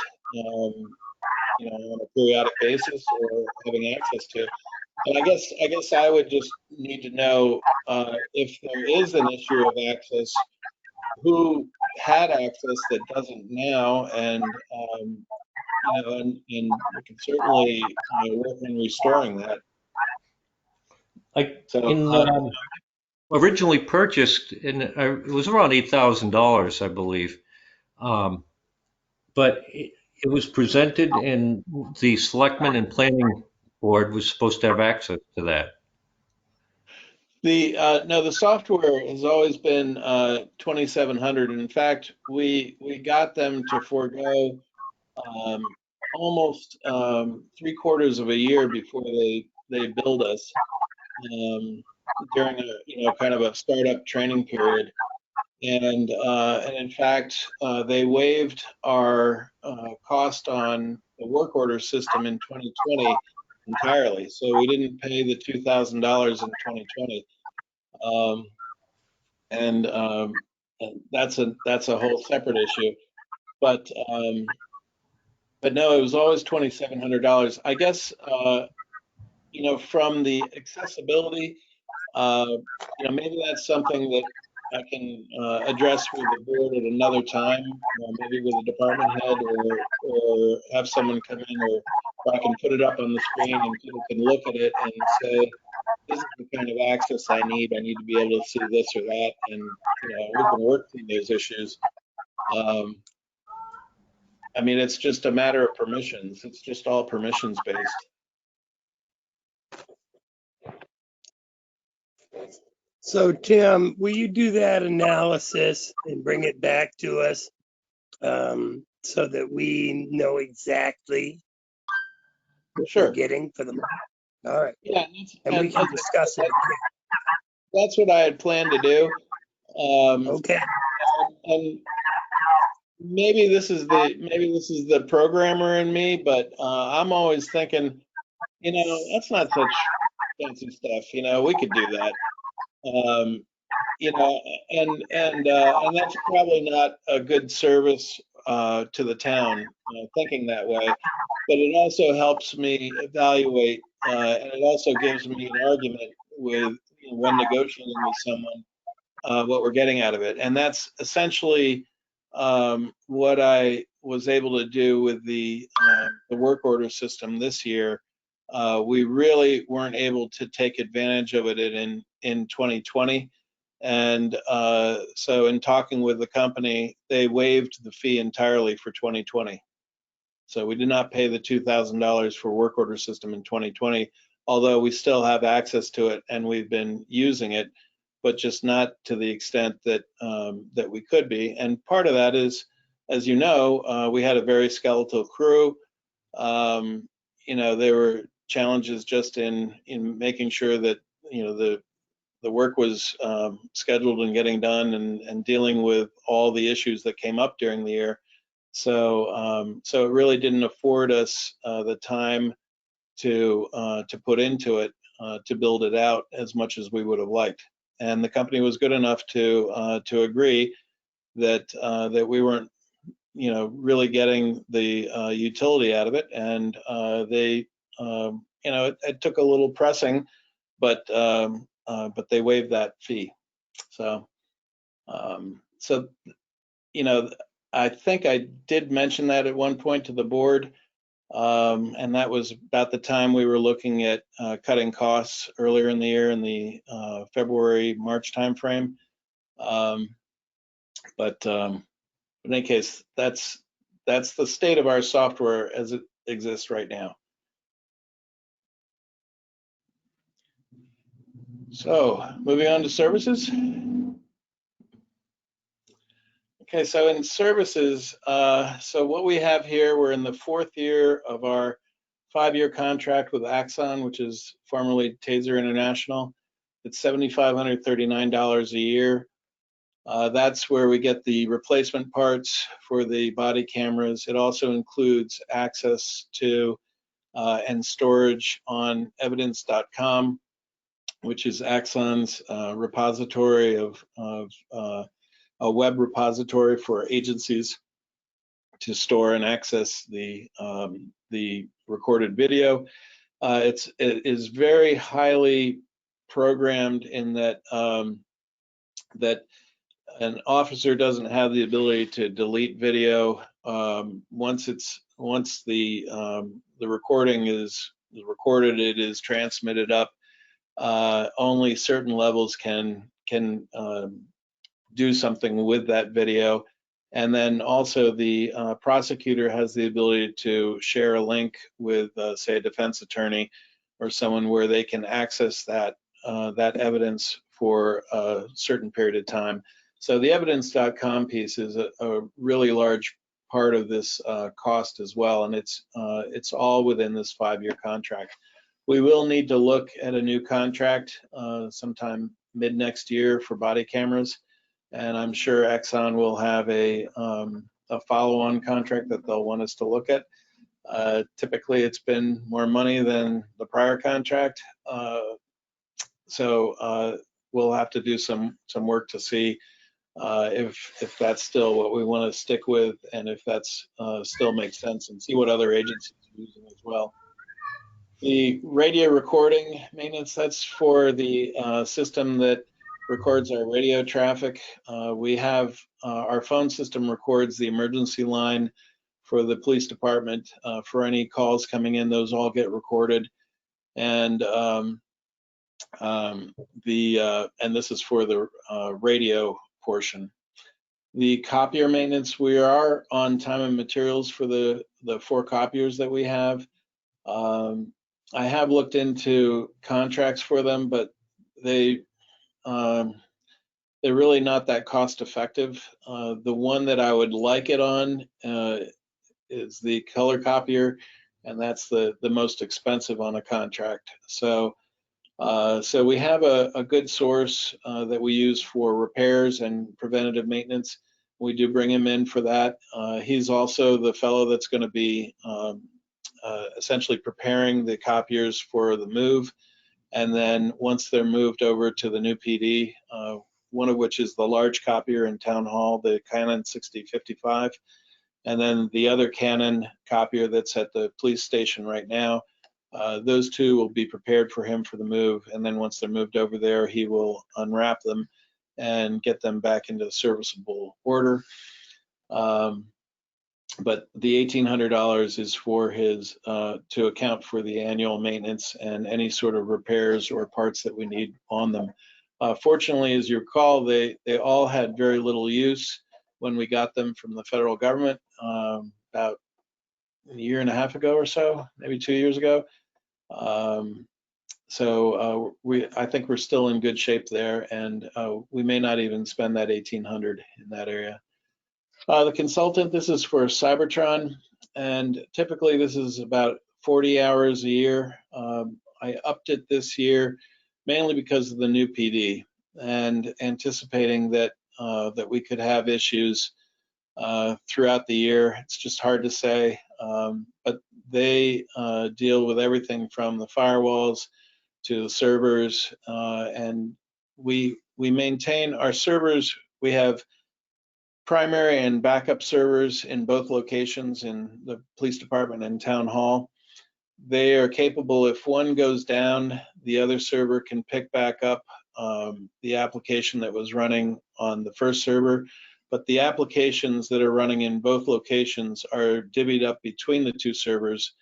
On a periodic basis or having access to. And I guess I would just need to know if there is an issue of access, who had access that doesn't now, and and we can certainly work on restoring that. Like So originally purchased, and it was around $8,000, I believe. But it was presented, and the selectmen and planning board was supposed to have access to that. the software has always been 2,700. In fact, we got them to forego almost 3/4 of a year before they billed us during a kind of a startup training period. And in fact, they waived our cost on the work order system in 2020 entirely. So we didn't pay the $2,000 in 2020, and that's a whole separate issue. But no, it was always $2,700. I guess from the accessibility, maybe that's something that I can address with the board at another time, maybe with a department head, or have someone come in, or I can put it up on the screen and people can look at it and say, this is the kind of access I need. I need to be able to see this or that, and we can work through those issues. I mean, it's just a matter of permissions. It's just all permissions based. So Tim, will you do that analysis and bring it back to us so that we know exactly what we're Sure. getting for the money? All right. Yeah, And we can discuss it again. That's what I had planned to do. Okay. And maybe this is the programmer in me, but I'm always thinking, that's not such fancy stuff. We could do that. And that's probably not a good service to the town, thinking that way. But it also helps me evaluate, and it also gives me an argument with when negotiating with someone, what we're getting out of it. And that's essentially what I was able to do with the work order system this year. We really weren't able to take advantage of it in 2020. And so in talking with the company, they waived the fee entirely for 2020. So we did not pay the $2,000 for work order system in 2020, although we still have access to it and we've been using it, but just not to the extent that that we could be. And part of that is, as you know, we had a very skeletal crew. There were challenges just in making sure that, you know, the work was scheduled and getting done, and dealing with all the issues that came up during the year. So so it really didn't afford us the time to put into it to build it out as much as we would have liked. And the company was good enough to agree that that we weren't, you know, really getting the utility out of it, and they, you know, it took a little pressing, but they waived that fee. So so, you know, I think I did mention that at one point to the board, and that was about the time we were looking at cutting costs earlier in the year, in the February, March timeframe. But in any case, that's the state of our software as it exists right now. So moving on to services. Okay, so in services, so what we have here, we're in the 4th year of our 5-year contract with Axon, which is formerly Taser International. It's $7,539 a year. That's where we get the replacement parts for the body cameras. It also includes access to and storage on evidence.com, which is Axon's repository of a web repository for agencies to store and access the recorded video. It is very highly programmed in that that an officer doesn't have the ability to delete video once the recording is recorded. It is transmitted up. Only certain levels can do something with that video, and then also the prosecutor has the ability to share a link with, say, a defense attorney or someone where they can access that evidence for a certain period of time. So the evidence.com piece is a really large part of this cost as well, and it's all within this 5-year contract. We will need to look at a new contract sometime mid next year for body cameras, and I'm sure Axon will have a follow-on contract that they'll want us to look at. Typically, it's been more money than the prior contract, so we'll have to do some work to see if that's still what we want to stick with, and if that's still makes sense, and see what other agencies are using as well. The radio recording maintenance, that's for the system that records our radio traffic. We have our phone system records the emergency line for the police department. For any calls coming in, those all get recorded, and this is for the radio portion. The copier maintenance, we are on time and materials for the 4 copiers that we have. I have looked into contracts for them, but they're really not that cost effective. The one that I would like it on is the color copier, and that's the most expensive on a contract. So so we have a good source that we use for repairs and preventative maintenance. We do bring him in for that. He's also the fellow that's going to be essentially preparing the copiers for the move. And then once they're moved over to the new PD, one of which is the large copier in Town Hall, the Canon 6055, and then the other Canon copier that's at the police station right now, those 2 will be prepared for him for the move. And then once they're moved over there, he will unwrap them and get them back into serviceable order. But the $1,800 is for his to account for the annual maintenance and any sort of repairs or parts that we need on them. Fortunately, as you recall, they all had very little use when we got them from the federal government about a year and a half ago or so, maybe 2 years ago. So I think we're still in good shape there, and we may not even spend that $1,800 in that area. The consultant, this is for Cybertron, and typically this is about 40 hours a year. I upped it this year mainly because of the new PD and anticipating that that we could have issues throughout the year. It's just hard to say, but they deal with everything from the firewalls to the servers, and we maintain our servers. We have primary and backup servers in both locations, in the police department and town hall. They are capable, if one goes down, the other server can pick back up the application that was running on the first server. But the applications that are running in both locations are divvied up between the two servers,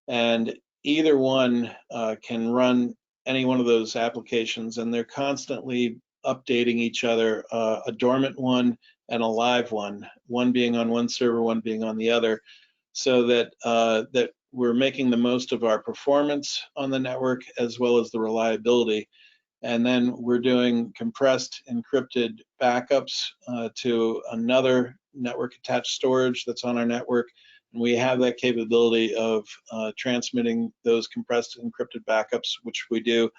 and either one can run any one of those applications, and they're constantly updating each other, a dormant one and a live one being on one server, one being on the other, so that that we're making the most of our performance on the network as well as the reliability. And then we're doing compressed encrypted backups to another network attached storage that's on our network. And we have that capability of transmitting those compressed encrypted backups, which we do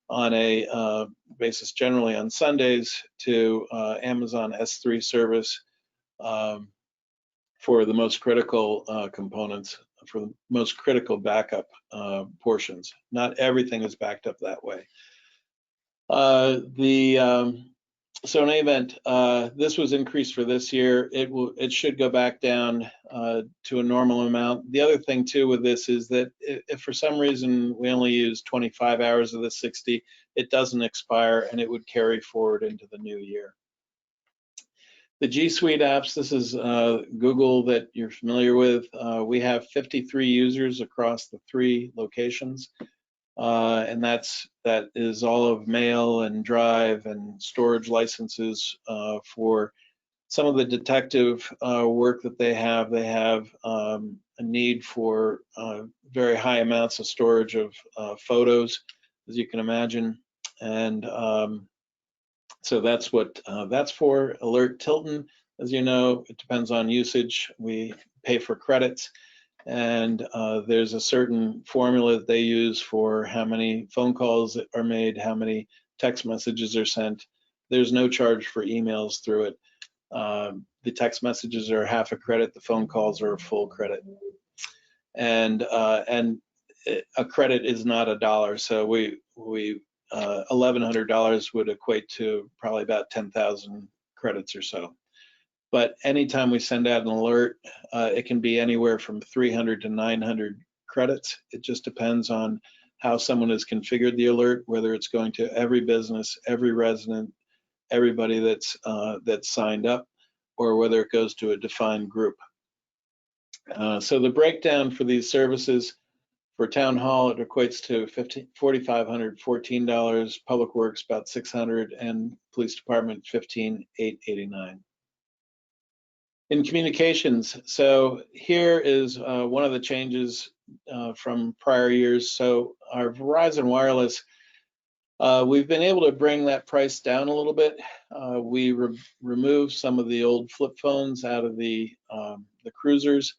on a basis generally on Sundays, to Amazon S3 service for the most critical components, for the most critical backup portions. Not everything is backed up that way. So in any event, this was increased for this year. It should go back down to a normal amount. The other thing too with this is that if for some reason we only use 25 hours of the 60, it doesn't expire and it would carry forward into the new year. The G Suite apps, this is Google that you're familiar with. We have 53 users across the 3 locations. And that is all of mail and drive and storage licenses for some of the detective work that they have. They have a need for very high amounts of storage of photos, as you can imagine. And so that's what that's for. Alert Tilton, as you know, it depends on usage. We pay for credits. And there's a certain formula that they use for how many phone calls are made, how many text messages are sent. There's no charge for emails through it. The text messages are half a credit, the phone calls are a full credit. And a credit is not $1, so we $1,100 would equate to probably about 10,000 credits or so. But anytime we send out an alert, it can be anywhere from 300 to 900 credits. It just depends on how someone has configured the alert, whether it's going to every business, every resident, everybody that's signed up, or whether it goes to a defined group. So the breakdown for these services, for town hall, it equates to $4,514, public works about $600, and police department $15,889. In communications, so here is one of the changes from prior years. So our Verizon Wireless, we've been able to bring that price down a little bit. We removed some of the old flip phones out of the cruisers,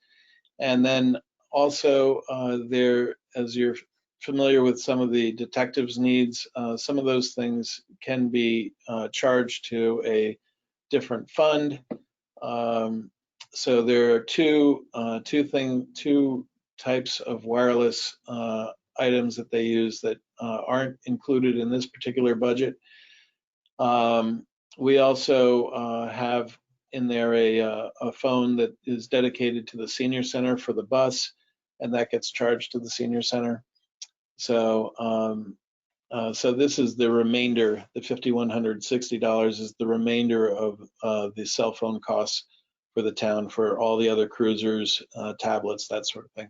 and then also there, as you're familiar with some of the detectives' needs, some of those things can be charged to a different fund. So there are two types of wireless items that they use that aren't included in this particular budget. We also have in there a phone that is dedicated to the senior center for the bus, and that gets charged to the senior center. So so this is the remainder. The $5,160 is the remainder of the cell phone costs for the town for all the other cruisers, tablets, that sort of thing.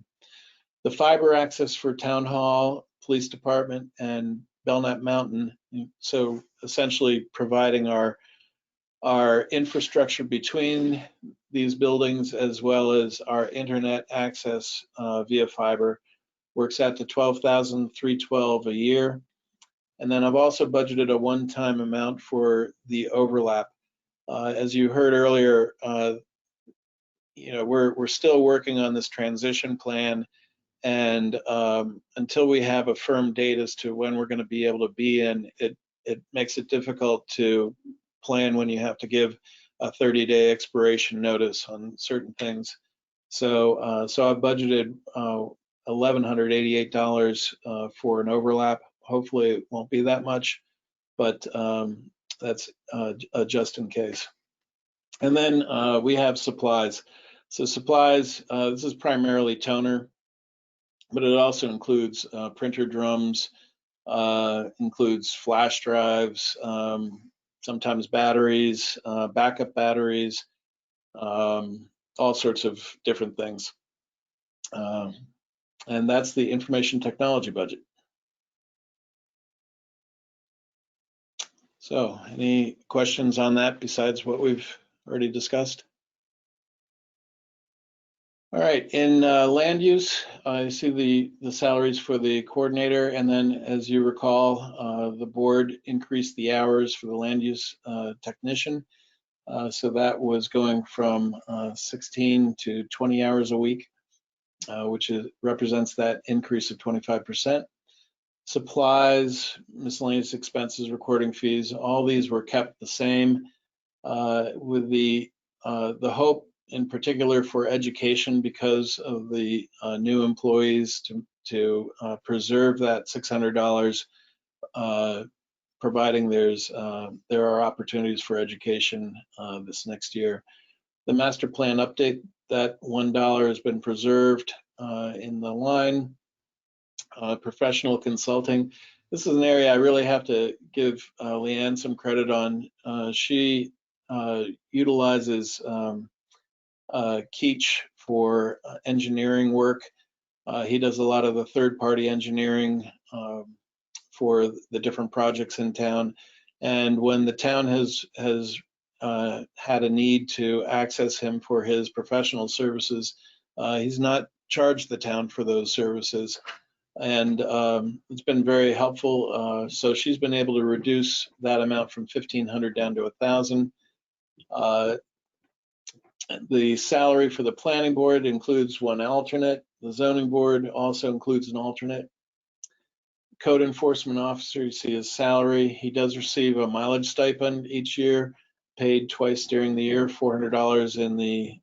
The fiber access for town hall, police department, and Belknap Mountain. So essentially providing our infrastructure between these buildings, as well as our internet access via fiber, works out to $12,312 a year. And then I've also budgeted a one-time amount for the overlap. As you heard earlier, you know, we're still working on this transition plan, And until we have a firm date as to when we're going to be able to be in, it makes it difficult to plan when you have to give a 30-day expiration notice on certain things. So I've budgeted $1,188 for an overlap. Hopefully it won't be that much, but that's just in case. And then we have supplies. So supplies, this is primarily toner, but it also includes printer drums, includes flash drives, sometimes batteries, backup batteries, all sorts of different things. And that's the information technology budget. So any questions on that besides what we've already discussed? All right, in land use, you see the salaries for the coordinator, and then as you recall, the board increased the hours for the land use technician. So that was going from 16 to 20 hours a week, which represents that increase of 25%. Supplies, miscellaneous expenses, recording fees, all these were kept the same, with the hope in particular for education because of the new employees to preserve that $600, providing there are opportunities for education this next year. The master plan update, that $1 has been preserved in the line. Professional consulting. This is an area I really have to give Leanne some credit on. She utilizes Keach for engineering work. He does a lot of the third-party engineering for the different projects in town. And when the town has had a need to access him for his professional services, he's not charged the town for those services. And it's been very helpful. So she's been able to reduce that amount from 1,500 down to 1,000. The salary for the planning board includes one alternate. The zoning board also includes an alternate. Code enforcement officer, you see his salary. He does receive a mileage stipend each year, paid twice during the year, $400 in the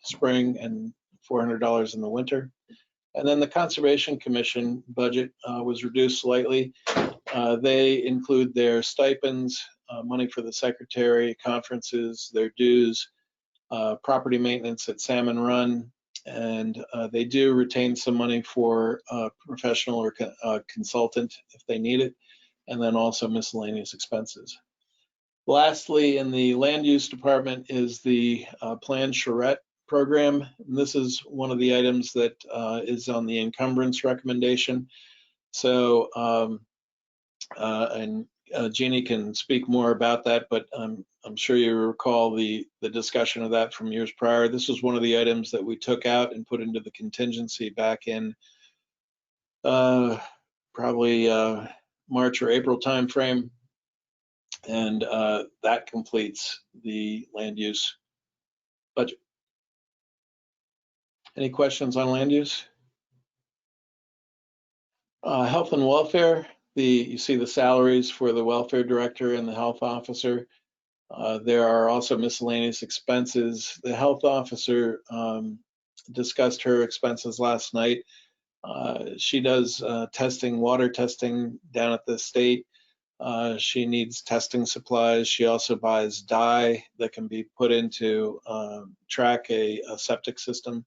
spring and $400 in the winter. And then the Conservation Commission budget was reduced slightly. They include their stipends, money for the secretary, conferences, their dues, property maintenance at Salmon Run, and they do retain some money for professional or consultant if they need it, and then also miscellaneous expenses. Lastly, in the land use department is the planned charrette program. And this is one of the items that is on the encumbrance recommendation. So, and Jeannie can speak more about that, but I'm sure you recall the discussion of that from years prior. This was one of the items that we took out and put into the contingency back in probably March or April timeframe. And that completes the land use budget. Any questions on land use? Health and welfare, you see the salaries for the welfare director and the health officer. There are also miscellaneous expenses. The health officer discussed her expenses last night. She does testing, water testing down at the state. She needs testing supplies. She also buys dye that can be put into track a septic system.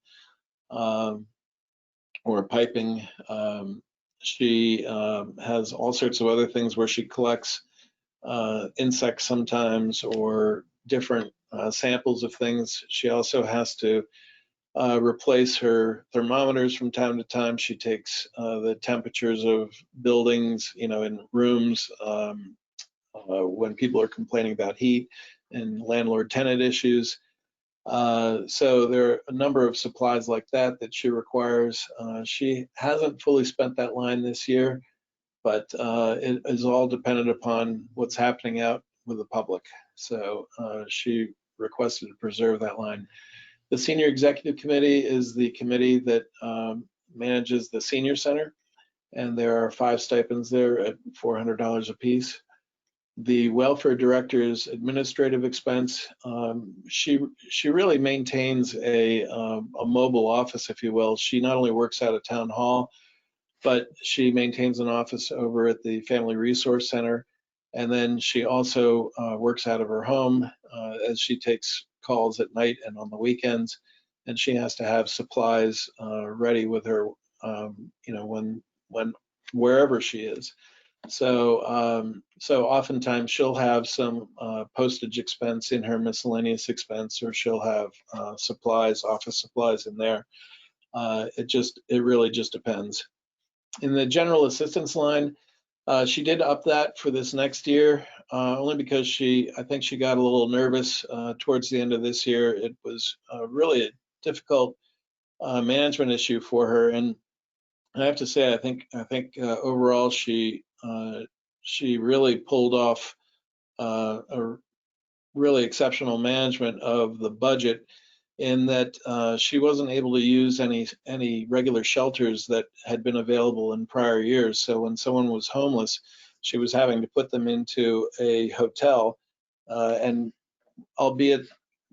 Or piping. She has all sorts of other things where she collects insects sometimes or different samples of things. She also has to replace her thermometers from time to time. She takes the temperatures of buildings, in rooms when people are complaining about heat and landlord-tenant issues. So there are a number of supplies like that she requires. She hasn't fully spent that line this year, but it is all dependent upon what's happening out with the public. So she requested to preserve that line. The Senior Executive Committee is the committee that manages the senior center, and there are 5 stipends there at $400 a piece. The welfare director's administrative expense, she really maintains a mobile office, if you will. She not only works out of town hall, but she maintains an office over at the Family Resource Center. And then she also works out of her home as she takes calls at night and on the weekends. And she has to have supplies ready with her, when wherever she is. So oftentimes she'll have some postage expense in her miscellaneous expense, or she'll have supplies, office supplies in there. It really just depends. In the general assistance line, she did up that for this next year, only because I think she got a little nervous towards the end of this year. It was really a difficult management issue for her, and I have to say, I think overall she really pulled off a really exceptional management of the budget, in that she wasn't able to use any regular shelters that had been available in prior years. So when someone was homeless, she was having to put them into a hotel, and albeit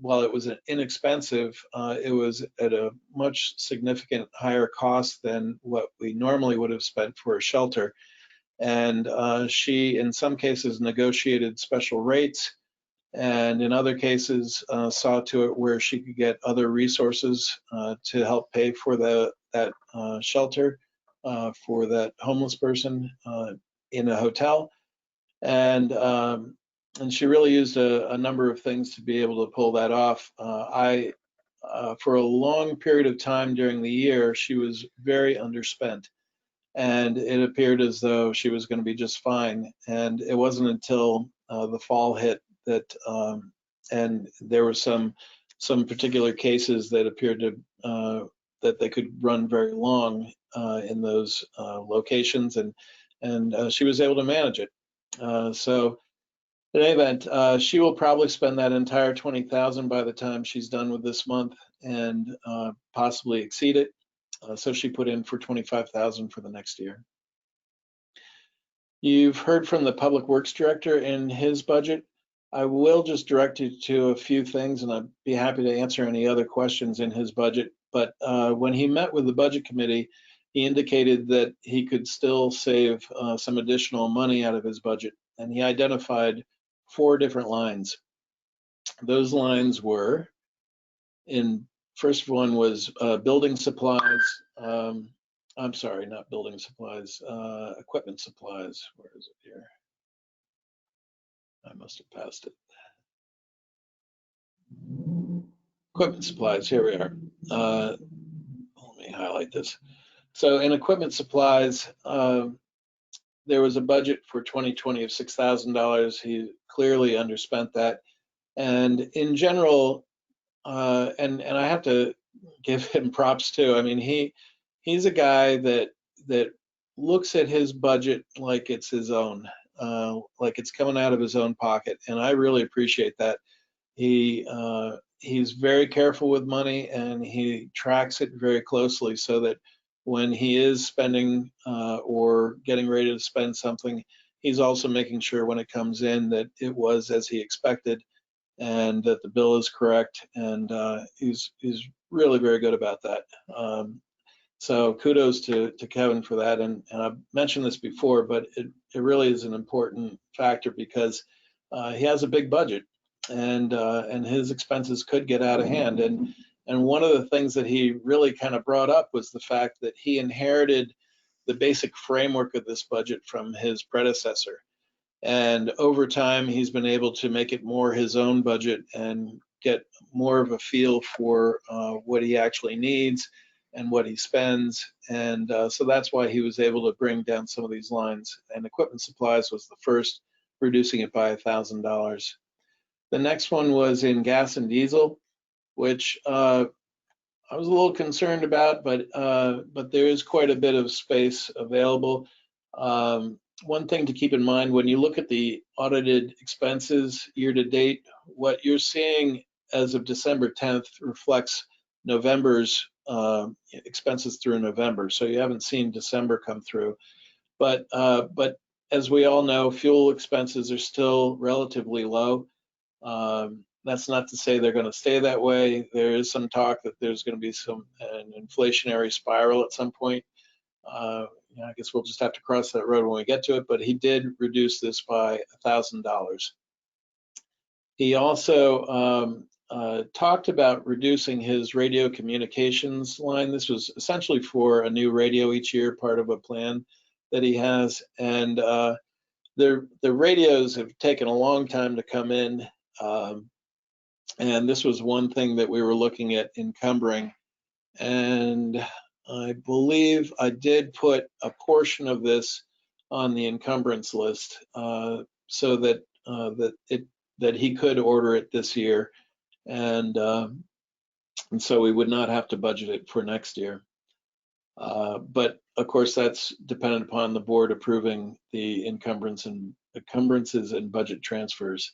while it was inexpensive, it was at a much significant higher cost than what we normally would have spent for a shelter. And she, in some cases, negotiated special rates, and in other cases saw to it where she could get other resources to help pay for that shelter for that homeless person in a hotel. And she really used a number of things to be able to pull that off. For a long period of time during the year, she was very underspent, and it appeared as though she was going to be just fine. And it wasn't until the fall hit that, and there were some particular cases that appeared to that they could run very long in those locations, and she was able to manage it. So in any event, she will probably spend that entire $20,000 by the time she's done with this month, and possibly exceed it. So she put in for $25,000 for the next year. You've heard from the Public Works Director in his budget. I will just direct you to a few things, and I'd be happy to answer any other questions in his budget. But when he met with the Budget Committee, he indicated that he could still save some additional money out of his budget, and he identified 4 different lines. Those lines were, first one was building supplies. I'm sorry, not building supplies, equipment supplies. Where is it here? I must have passed it. Equipment supplies, here we are. Let me highlight this. So in equipment supplies, there was a budget for 2020 of $6,000. He clearly underspent that. And in general, and I have to give him props too. I mean, he's a guy that looks at his budget like it's his own, like it's coming out of his own pocket, and I really appreciate that. He's very careful with money, and he tracks it very closely, so that when he is spending or getting ready to spend something, he's also making sure when it comes in that it was as he expected, and that the bill is correct, and he's really very good about that. So kudos to Kevin for that, and I've mentioned this before, but it really is an important factor, because he has a big budget, and his expenses could get out of hand. And one of the things that he really kind of brought up was the fact that he inherited the basic framework of this budget from his predecessor. And over time, he's been able to make it more his own budget and get more of a feel for what he actually needs and what he spends. And so that's why he was able to bring down some of these lines. And equipment supplies was the first, reducing it by $1,000. The next one was in gas and diesel, which I was a little concerned about, but there is quite a bit of space available. One thing to keep in mind when you look at the audited expenses year to date, what you're seeing as of December 10th reflects November's expenses through November, so you haven't seen December come through. But as we all know, fuel expenses are still relatively low. That's not to say they're going to stay that way. There is some talk that there's going to be an inflationary spiral at some point. I guess we'll just have to cross that road when we get to it. But he did reduce this by $1,000. He also talked about reducing his radio communications line. This was essentially for a new radio each year, part of a plan that he has. And the radios have taken a long time to come in. And this was one thing that we were looking at encumbering. And I believe I did put a portion of this on the encumbrance list so that that he could order it this year, and so we would not have to budget it for next year. But of course, that's dependent upon the board approving the encumbrances and budget transfers.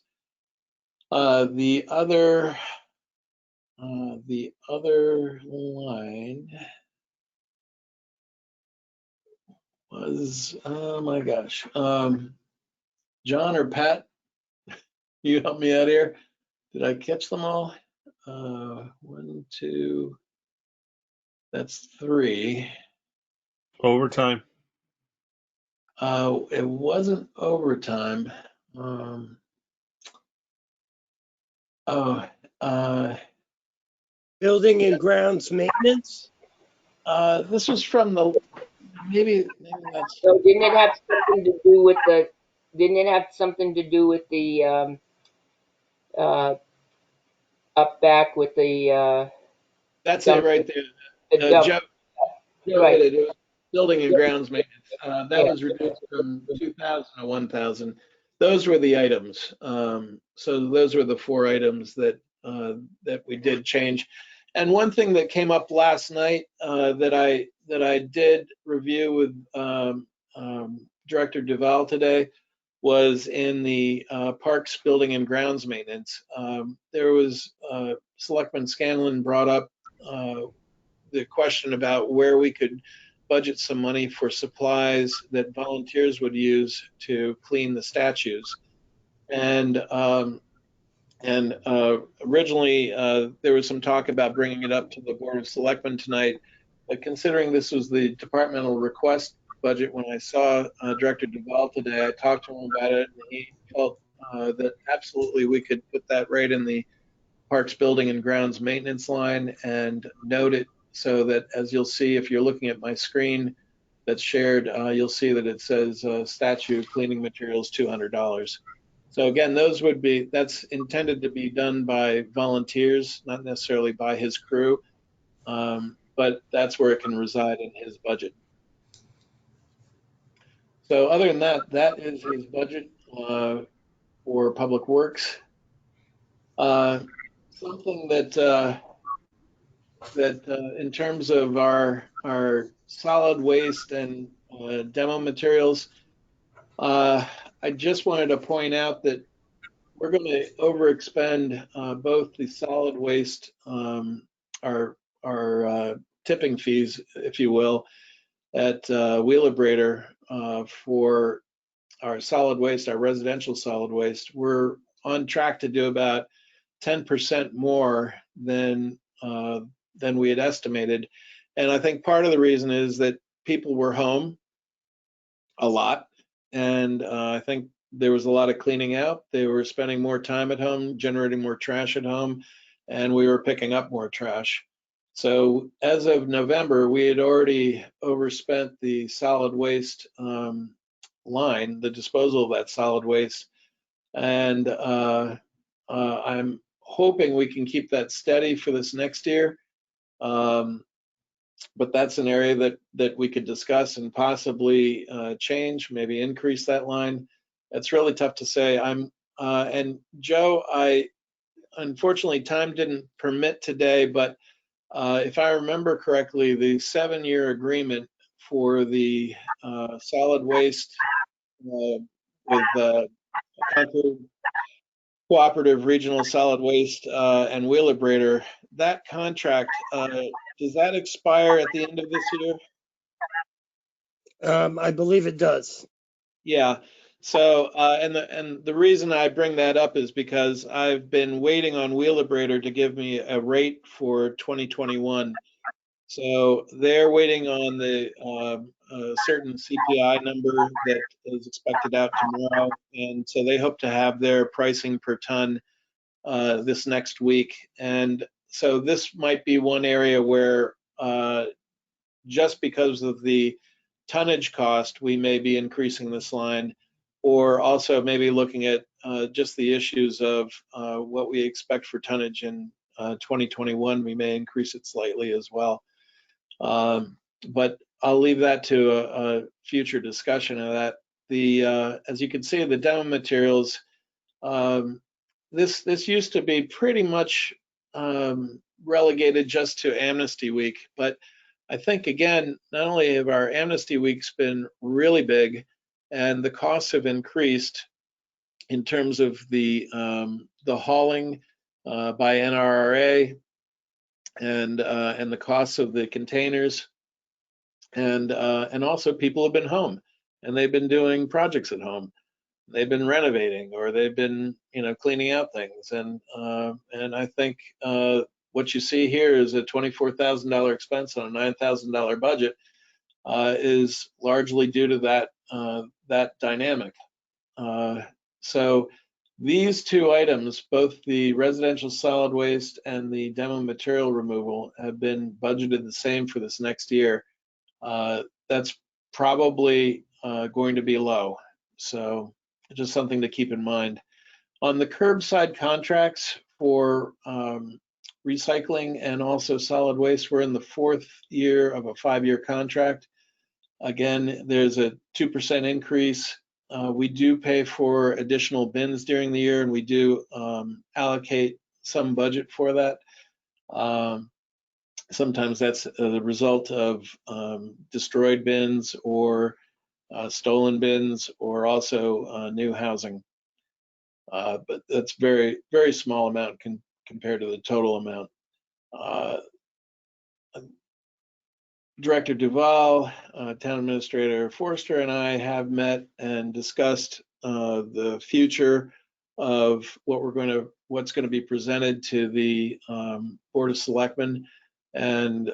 The other line was, oh my gosh, John or Pat, you help me out here. Did I catch them all? 1, 2, that's 3. Overtime. It wasn't overtime. Building and grounds maintenance? This was from the, maybe that's. So didn't it have something to do with the? Didn't it have something to do with the up back with the? That's it right there. The dump. Joe Right. hit it. It was building and grounds maintenance. That Yeah. was reduced from 2,000 to 1,000. Those were the items. So those were the 4 items that that we did change. And one thing that came up last night that I did review with Director Duval today was in the parks building and grounds maintenance. There was Selectman Scanlon brought up the question about where we could budget some money for supplies that volunteers would use to clean the statues. And originally there was some talk about bringing it up to the Board of Selectmen tonight, but considering this was the departmental request budget, when I saw Director Duval today, I talked to him about it, and he felt that absolutely we could put that right in the Parks Building and Grounds maintenance line and note it so that, as you'll see if you're looking at my screen that's shared, you'll see that it says statue cleaning materials $200. So again, that's intended to be done by volunteers, not necessarily by his crew, but that's where it can reside in his budget. So other than that, that is his budget for Public Works. Something that in terms of our solid waste and demo materials, I just wanted to point out that we're going to overexpend both the solid waste, our tipping fees, if you will, at Wheelabrator for our solid waste, our residential solid waste. We're on track to do about 10% more than we had estimated. And I think part of the reason is that people were home a lot. And I think there was a lot of cleaning out. They were spending more time at home, generating more trash at home, and we were picking up more trash. So as of November, we had already overspent the solid waste line, the disposal of that solid waste. And I'm hoping we can keep that steady for this next year. But that's an area that we could discuss and possibly change, maybe increase that line. It's really tough to say. And Joe, unfortunately, time didn't permit today, but if I remember correctly, the 7-year agreement for the solid waste with Concord Cooperative Regional Solid Waste and Wheelabrator, that contract does that expire at the end of this year? I believe it does. Yeah. So, and the reason I bring that up is because I've been waiting on Wheelabrator to give me a rate for 2021. So they're waiting on the certain CPI number that is expected out tomorrow, and so they hope to have their pricing per ton this next week. And so this might be one area where just because of the tonnage cost, we may be increasing this line, or also maybe looking at just the issues of what we expect for tonnage in 2021. We may increase it slightly as well. But I'll leave that to a future discussion of that. As you can see, the demo materials, this used to be pretty much relegated just to Amnesty Week, but I think again, not only have our Amnesty Weeks been really big, and the costs have increased in terms of the hauling by NRRA and the costs of the containers, and also people have been home and they've been doing projects at home. They've been renovating, or they've been cleaning out things, and I think what you see here is a $24,000 expense on a $9,000 budget is largely due to that dynamic. So these two items, both the residential solid waste and the demo material removal, have been budgeted the same for this next year. That's probably going to be low. So just something to keep in mind. On the curbside contracts for recycling and also solid waste, we're in the 4th year of a 5-year contract. Again, there's a 2% increase. We do pay for additional bins during the year, and we do allocate some budget for that. Sometimes that's the result of destroyed bins or stolen bins, or also new housing. But that's very, very small amount compared to the total amount. Director Duval, Town Administrator Forster, and I have met and discussed the future of what's going to be presented to the Board of Selectmen. And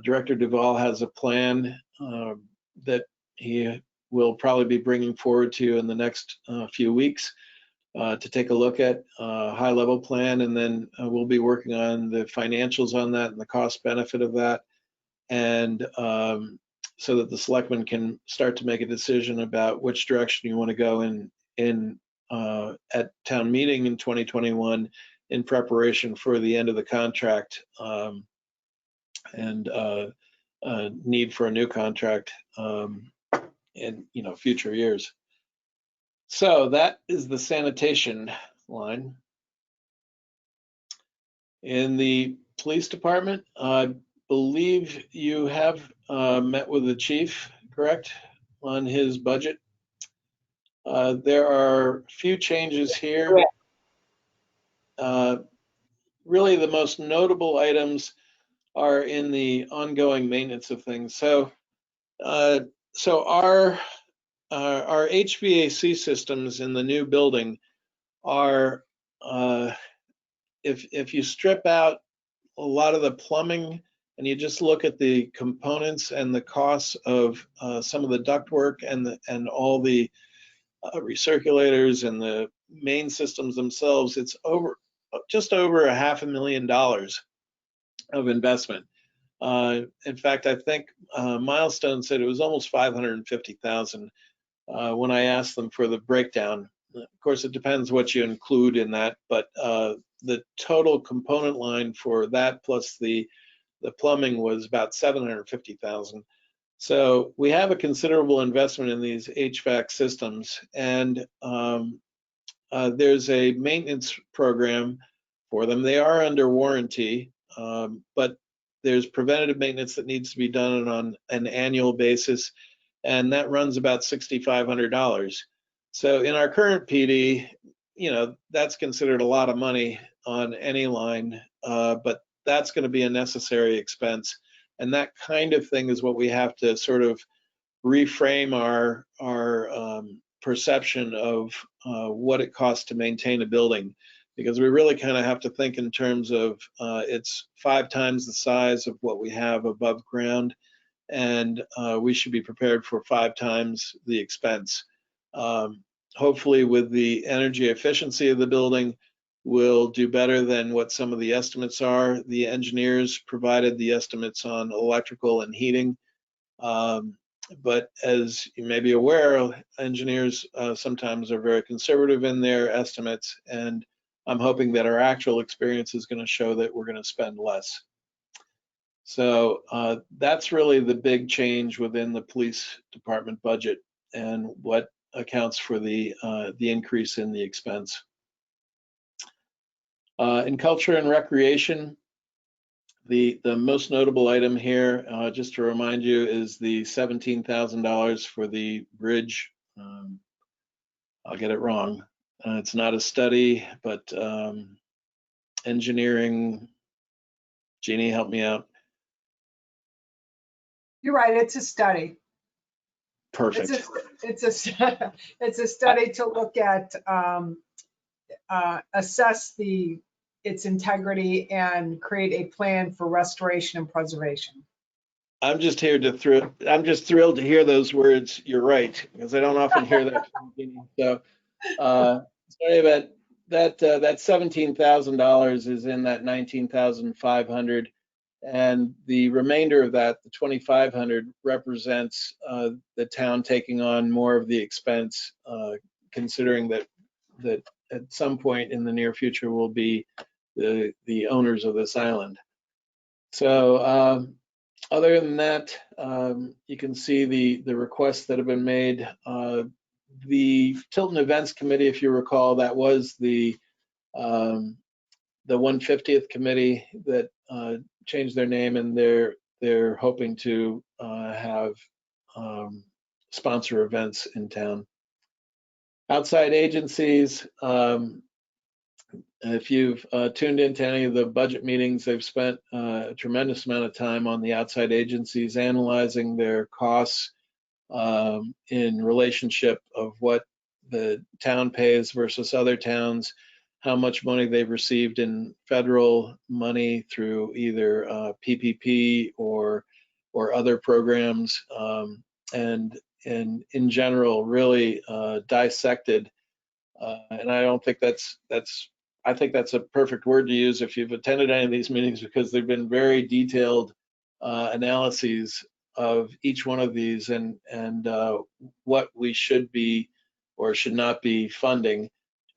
Director Duval has a plan that he will probably be bringing forward to you in the next few weeks to take a look at a high-level plan, and then we'll be working on the financials on that and the cost benefit of that, and so that the selectmen can start to make a decision about which direction you want to go in at town meeting in 2021 in preparation for the end of the contract and need for a new contract in future years. So that is the sanitation line. In the police department, I believe you have met with the chief, correct, on his budget. There are a few changes here. Really, the most notable items are in the ongoing maintenance of things. So our HVAC systems in the new building are, if you strip out a lot of the plumbing and you just look at the components and the costs of some of the ductwork and all the recirculators and the main systems themselves, it's just over $500,000 of investment. In fact, I think Milestone said it was almost $550,000 when I asked them for the breakdown. Of course, it depends what you include in that, but the total component line for that plus the plumbing was about $750,000. So we have a considerable investment in these HVAC systems, and there's a maintenance program for them. They are under warranty, but there's preventative maintenance that needs to be done on an annual basis, and that runs about $6,500. So in our current PD, that's considered a lot of money on any line, but that's going to be a necessary expense. And that kind of thing is what we have to sort of reframe our perception of what it costs to maintain a building, because we really kind of have to think in terms of it's 5 times the size of what we have above ground, and we should be prepared for 5 times the expense. Hopefully with the energy efficiency of the building, we'll do better than what some of the estimates are. The engineers provided the estimates on electrical and heating. But as you may be aware, engineers sometimes are very conservative in their estimates, and I'm hoping that our actual experience is going to show that we're going to spend less. So that's really the big change within the police department budget and what accounts for the increase in the expense. In culture and recreation, the most notable item here, just to remind you, is the $17,000 for the bridge. I'll get it wrong. It's not a study, but engineering. Jeannie, help me out. You're right, it's a study. Perfect. It's a study to look at, assess its integrity and create a plan for restoration and preservation. I'm just thrilled to hear those words. You're right, because I don't often hear that from Jeannie. So sorry about that. That $17,000 is in that $19,500, and the remainder of that, the $2,500, represents the town taking on more of the expense, considering that at some point in the near future we'll be the owners of this island. So other than that, you can see the requests that have been made. The Tilton Events Committee, if you recall, that was the 150th committee that changed their name, and they're hoping to have sponsor events in town. Outside agencies, if you've tuned into any of the budget meetings, they've spent a tremendous amount of time on the outside agencies, analyzing their costs in relationship of what the town pays versus other towns, how much money they've received in federal money through either PPP or other programs, and in general really dissected. And I don't think I think that's a perfect word to use if you've attended any of these meetings, because they've been very detailed analyses of each one of these and what we should be or should not be funding.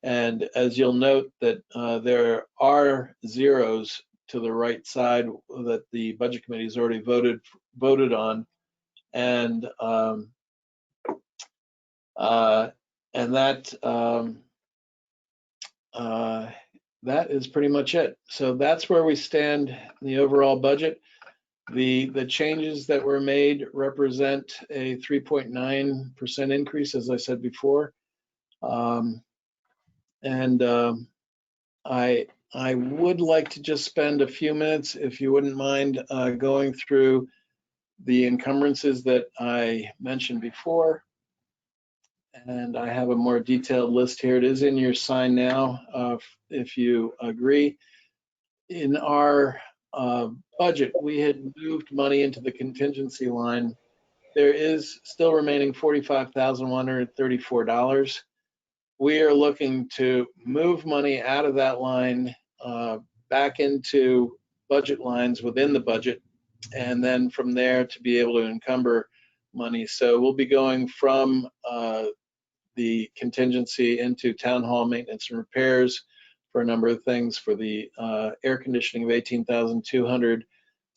And as you'll note that there are zeros to the right side that the budget committee has already voted on, and that is pretty much it. So that's where we stand in the overall budget. The changes that were made represent a 3.9% increase, as I said before. I would like to just spend a few minutes, if you wouldn't mind, going through the encumbrances that I mentioned before. And I have a more detailed list here. It is in your sign now, if you agree. In our budget, we had moved money into the contingency line. There is still remaining $45,134. We are looking to move money out of that line back into budget lines within the budget, and then from there to be able to encumber money. So we'll be going from the contingency into town hall maintenance and repairs for a number of things, for the air conditioning of $18,200,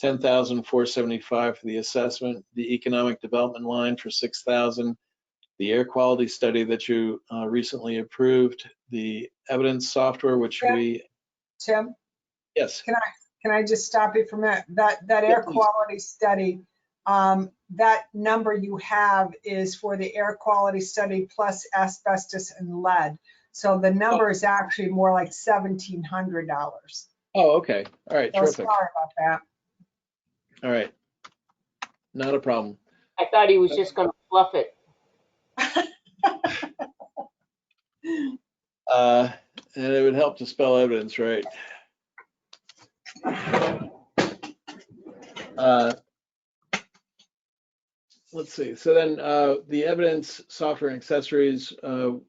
$10,475 for the assessment, the economic development line for $6,000, the air quality study that you recently approved, the evidence software, which Tim? Yes. Can I just stop you for a minute? That air quality study, that number you have is for the air quality study plus asbestos and lead. So the number is actually more like $1,700. Oh, okay. All right, So terrific. sorry about that. All right, not a problem. I thought he was just gonna fluff it. And it would help to spell evidence, right? Let's see. So then the evidence software and accessories,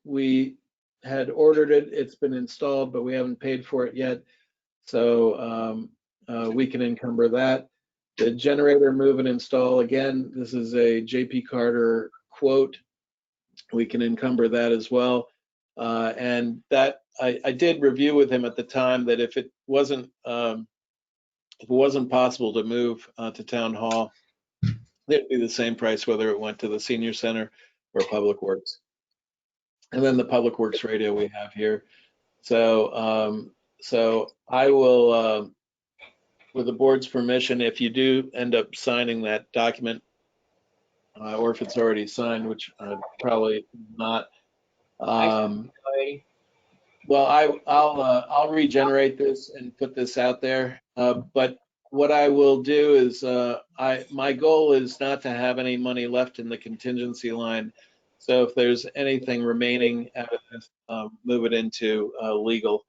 we had ordered it. It's been installed, but we haven't paid for it yet. So we can encumber that. The generator move and install, again, this is a JP Carter quote. We can encumber that as well. And that I did review with him at the time that if it wasn't possible to move to town hall, it'd be the same price whether it went to the senior center or public works. And then the public works radio we have here. So so I will, with the board's permission, if you do end up signing that document, or if it's already signed, which probably not. Already. Well, I'll regenerate this and put this out there. But what I will do is my goal is not to have any money left in the contingency line. So if there's anything remaining out of this, move it into legal.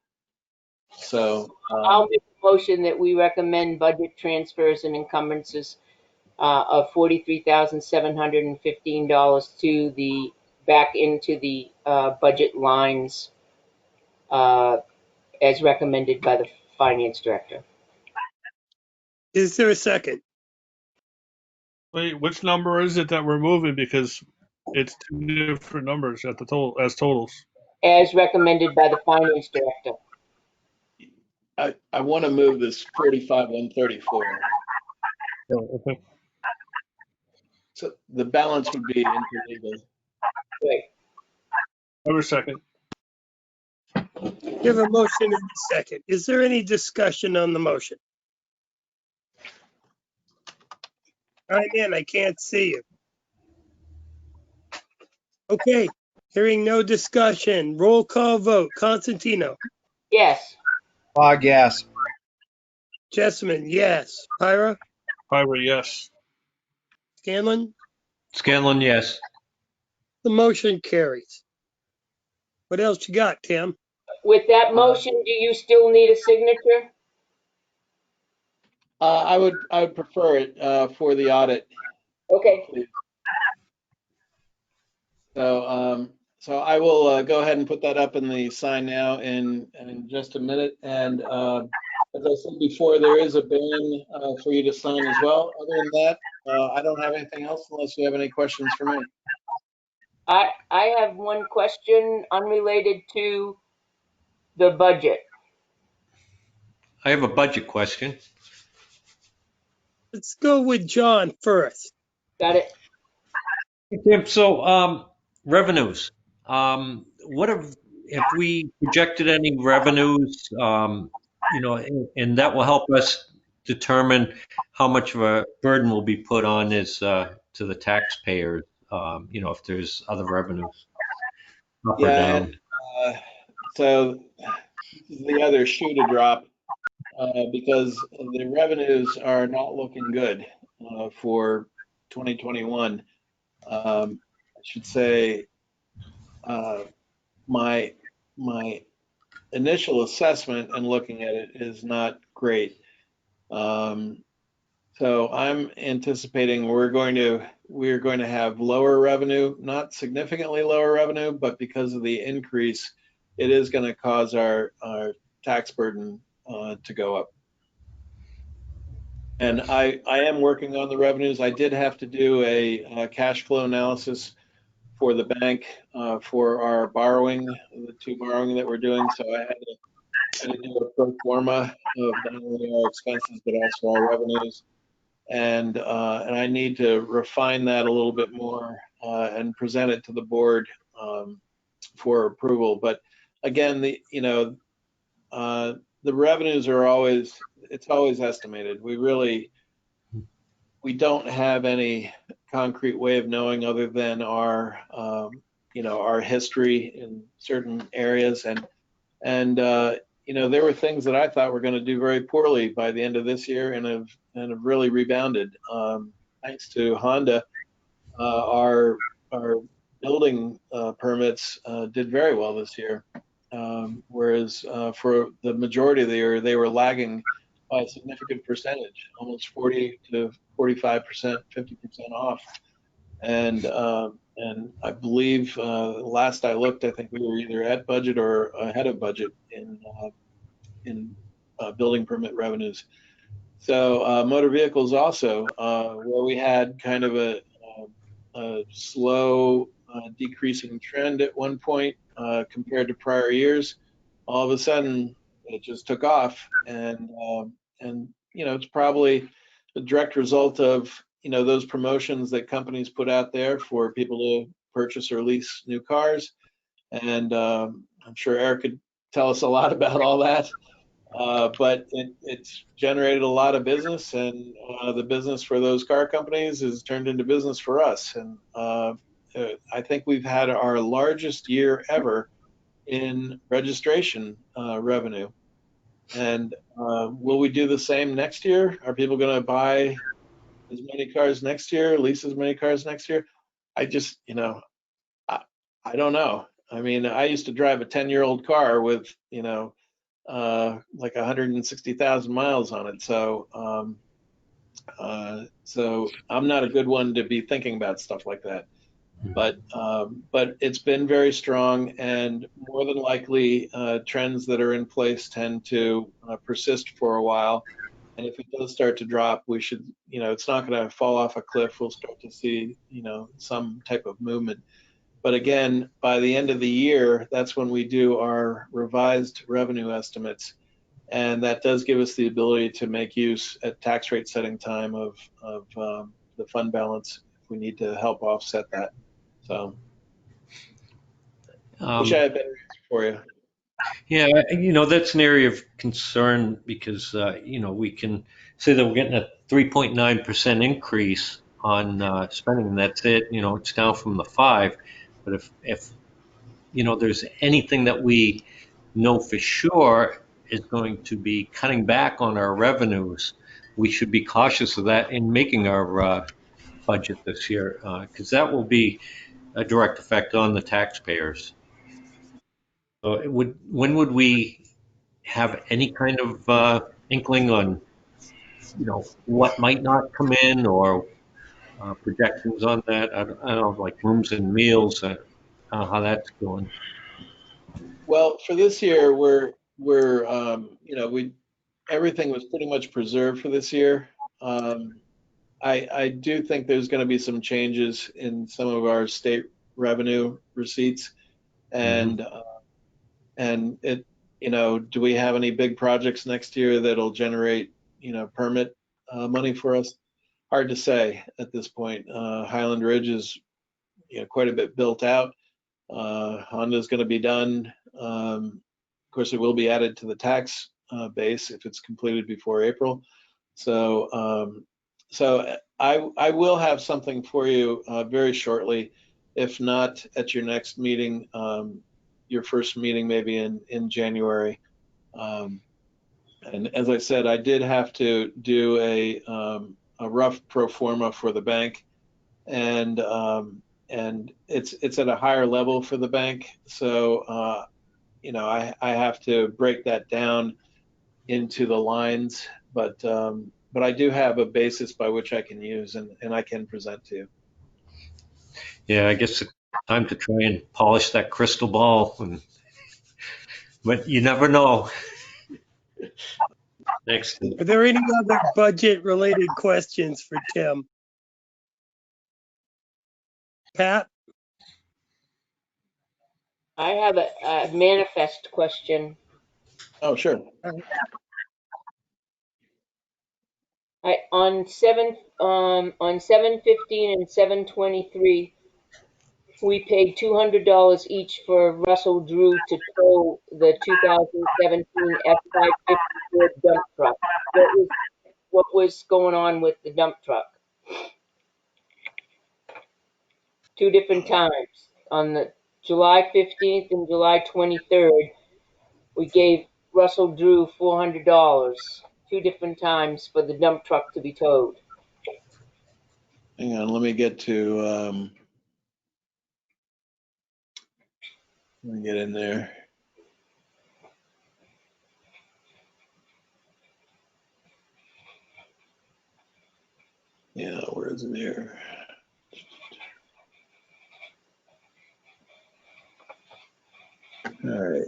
So I'll make a motion that we recommend budget transfers and encumbrances of $43,715 to the back into the budget lines as recommended by the finance director. Is there a second? Wait, which number is it that we're moving? Because it's two different numbers at the total as totals. As recommended by the finance director. I want to move this 45,134. Oh, okay. So the balance would be into legal. Right. Over second. You have a motion and a second. Is there any discussion on the motion? I'm in, I can't see you. Okay, hearing no discussion, roll call vote. Constantino, Yes. Bog, yes. Jessamine, yes. Pyra, Fiver, yes. Scanlon, Scanlon, yes. the motion carries. What else you got, Tim? With that motion, do you still need a signature? I would prefer it for the audit. Okay. Please. So I will go ahead and put that up in the sign now in just a minute. And as I said before, there is a ban for you to sign as well. Other than that, I don't have anything else unless you have any questions for me. I have one question unrelated to the budget. I have a budget question. Let's go with John first. Got it? Tim, so revenues. What have we projected any revenues? You know, and that will help us determine how much of a burden will be put on is to the taxpayers. You know, if there's other revenues up or Yeah, down. and so the other shoe to drop because the revenues are not looking good for 2021. I should say my initial assessment and looking at it is not great. So I'm anticipating we're going to have lower revenue, not significantly lower revenue, but because of the increase, it is going to cause our tax burden to go up. And I am working on the revenues. I did have to do a cash flow analysis for the bank for our borrowing, the two borrowing that we're doing. So I had to do a pro forma of not only our expenses but also our revenues. And I need to refine that a little bit more and present it to the board for approval. But again, the revenues are always estimated. We don't have any concrete way of knowing other than our our history in certain areas and there were things that I thought were going to do very poorly by the end of this year and have really rebounded. Thanks to Honda, our building permits did very well this year, whereas for the majority of the year they were lagging by a significant percentage, almost 40 to 45%, 50% off. And I believe last I looked, I think we were either at budget or ahead of budget in building permit revenues. So motor vehicles also, where we had kind of a slow decreasing trend at one point compared to prior years, all of a sudden it just took off, and it's probably the direct result of those promotions that companies put out there for people to purchase or lease new cars, and I'm sure Eric could tell us a lot about all that. But it's generated a lot of business, and the business for those car companies has turned into business for us. And I think we've had our largest year ever in registration revenue. And will we do the same next year? Are people going to buy as many cars next year, lease as many cars next year? I just, I don't know. I mean, I used to drive a 10-year-old car with, like 160,000 miles on it. So I'm not a good one to be thinking about stuff like that. But it's been very strong, and more than likely, trends that are in place tend to persist for a while. And if it does start to drop, we should, it's not going to fall off a cliff. We'll start to see, some type of movement. But again, by the end of the year, that's when we do our revised revenue estimates. And that does give us the ability to make use at tax rate setting time of the fund balance if we need to help offset that. So, wish I had better answer for you. Yeah, that's an area of concern because, we can say that we're getting a 3.9% increase on spending, and that's it. It's down from the 5. But if there's anything that we know for sure is going to be cutting back on our revenues, we should be cautious of that in making our budget this year, because that will be a direct effect on the taxpayers. So when would we have any kind of inkling on, what might not come in, or projections on that? I don't know, like rooms and meals, how that's going. Well, for this year, we're everything was pretty much preserved for this year. I do think there's going to be some changes in some of our state revenue receipts, and it, do we have any big projects next year that'll generate, permit money for us? Hard to say at this point. Highland Ridge is, quite a bit built out. Honda's going to be done. Of course, it will be added to the tax base if it's completed before April. So, I will have something for you very shortly, if not at your next meeting, your first meeting maybe in January. And as I said, I did have to do a rough pro forma for the bank, and it's at a higher level for the bank. So, I have to break that down into the lines, but I do have a basis by which I can use and I can present to you. Yeah, I guess it's time to try and polish that crystal ball, but you never know. Next. Are there any other budget-related questions for Tim? Pat? I have a manifest question. Oh, sure. On 7/15 and 7/23, we paid $200 each for Russell Drew to tow the 2017 F550 Ford dump truck. What was going on with the dump truck? 2 different times. On the July 15th and July 23rd, we gave Russell Drew $400, 2 different times for the dump truck to be towed. Hang on, let me get to, let me get in there. Yeah, where is it here? All right.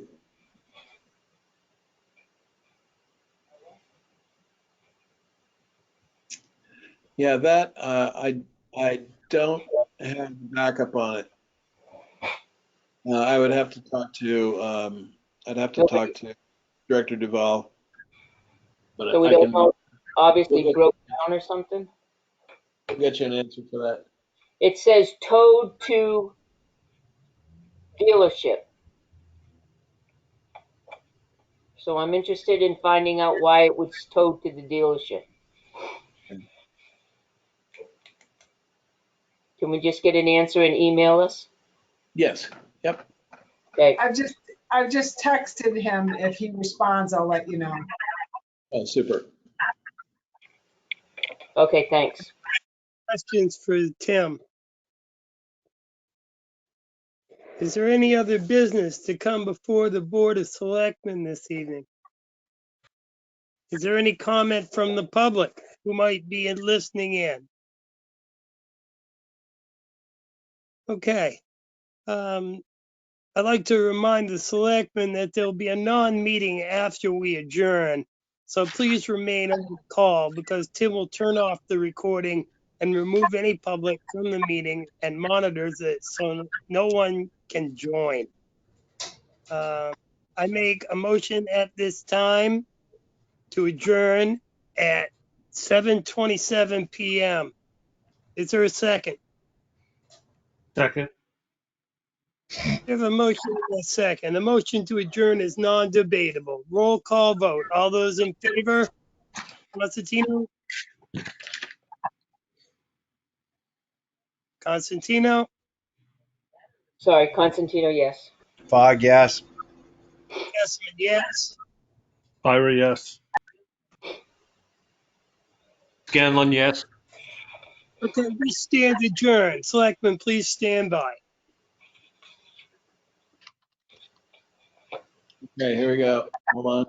Yeah, that I don't have backup on it. I would have to talk to I'd have to talk to Director Duval. But So we I don't can know, obviously we'll get, broke down or something. we'll get you an answer for that. It says towed to dealership. So I'm interested in finding out why it was towed to the dealership. Can we just get an answer and email us? Yes. Yep. Okay. I've just texted him. If he responds, I'll let you know. Oh, super. Okay, thanks. Questions for Tim? Is there any other business to come before the Board of Selectmen this evening? Is there any comment from the public who might be listening in? Okay. I'd like to remind the selectmen that there'll be a non-meeting after we adjourn. So please remain on the call because Tim will turn off the recording and remove any public from the meeting and monitors it so no one can join. I make a motion at this time to adjourn at 7:27 PM. Is there a second? Second. We have a motion and a second. The motion to adjourn is non-debatable. Roll call vote. All those in favor? Constantino? Constantino? Sorry, Constantino, yes. Fog, yes. Yes, yes. Ira, yes. Scanlon, yes. Okay, we stand adjourned. Selectmen, please stand by. Okay, here we go. Hold on.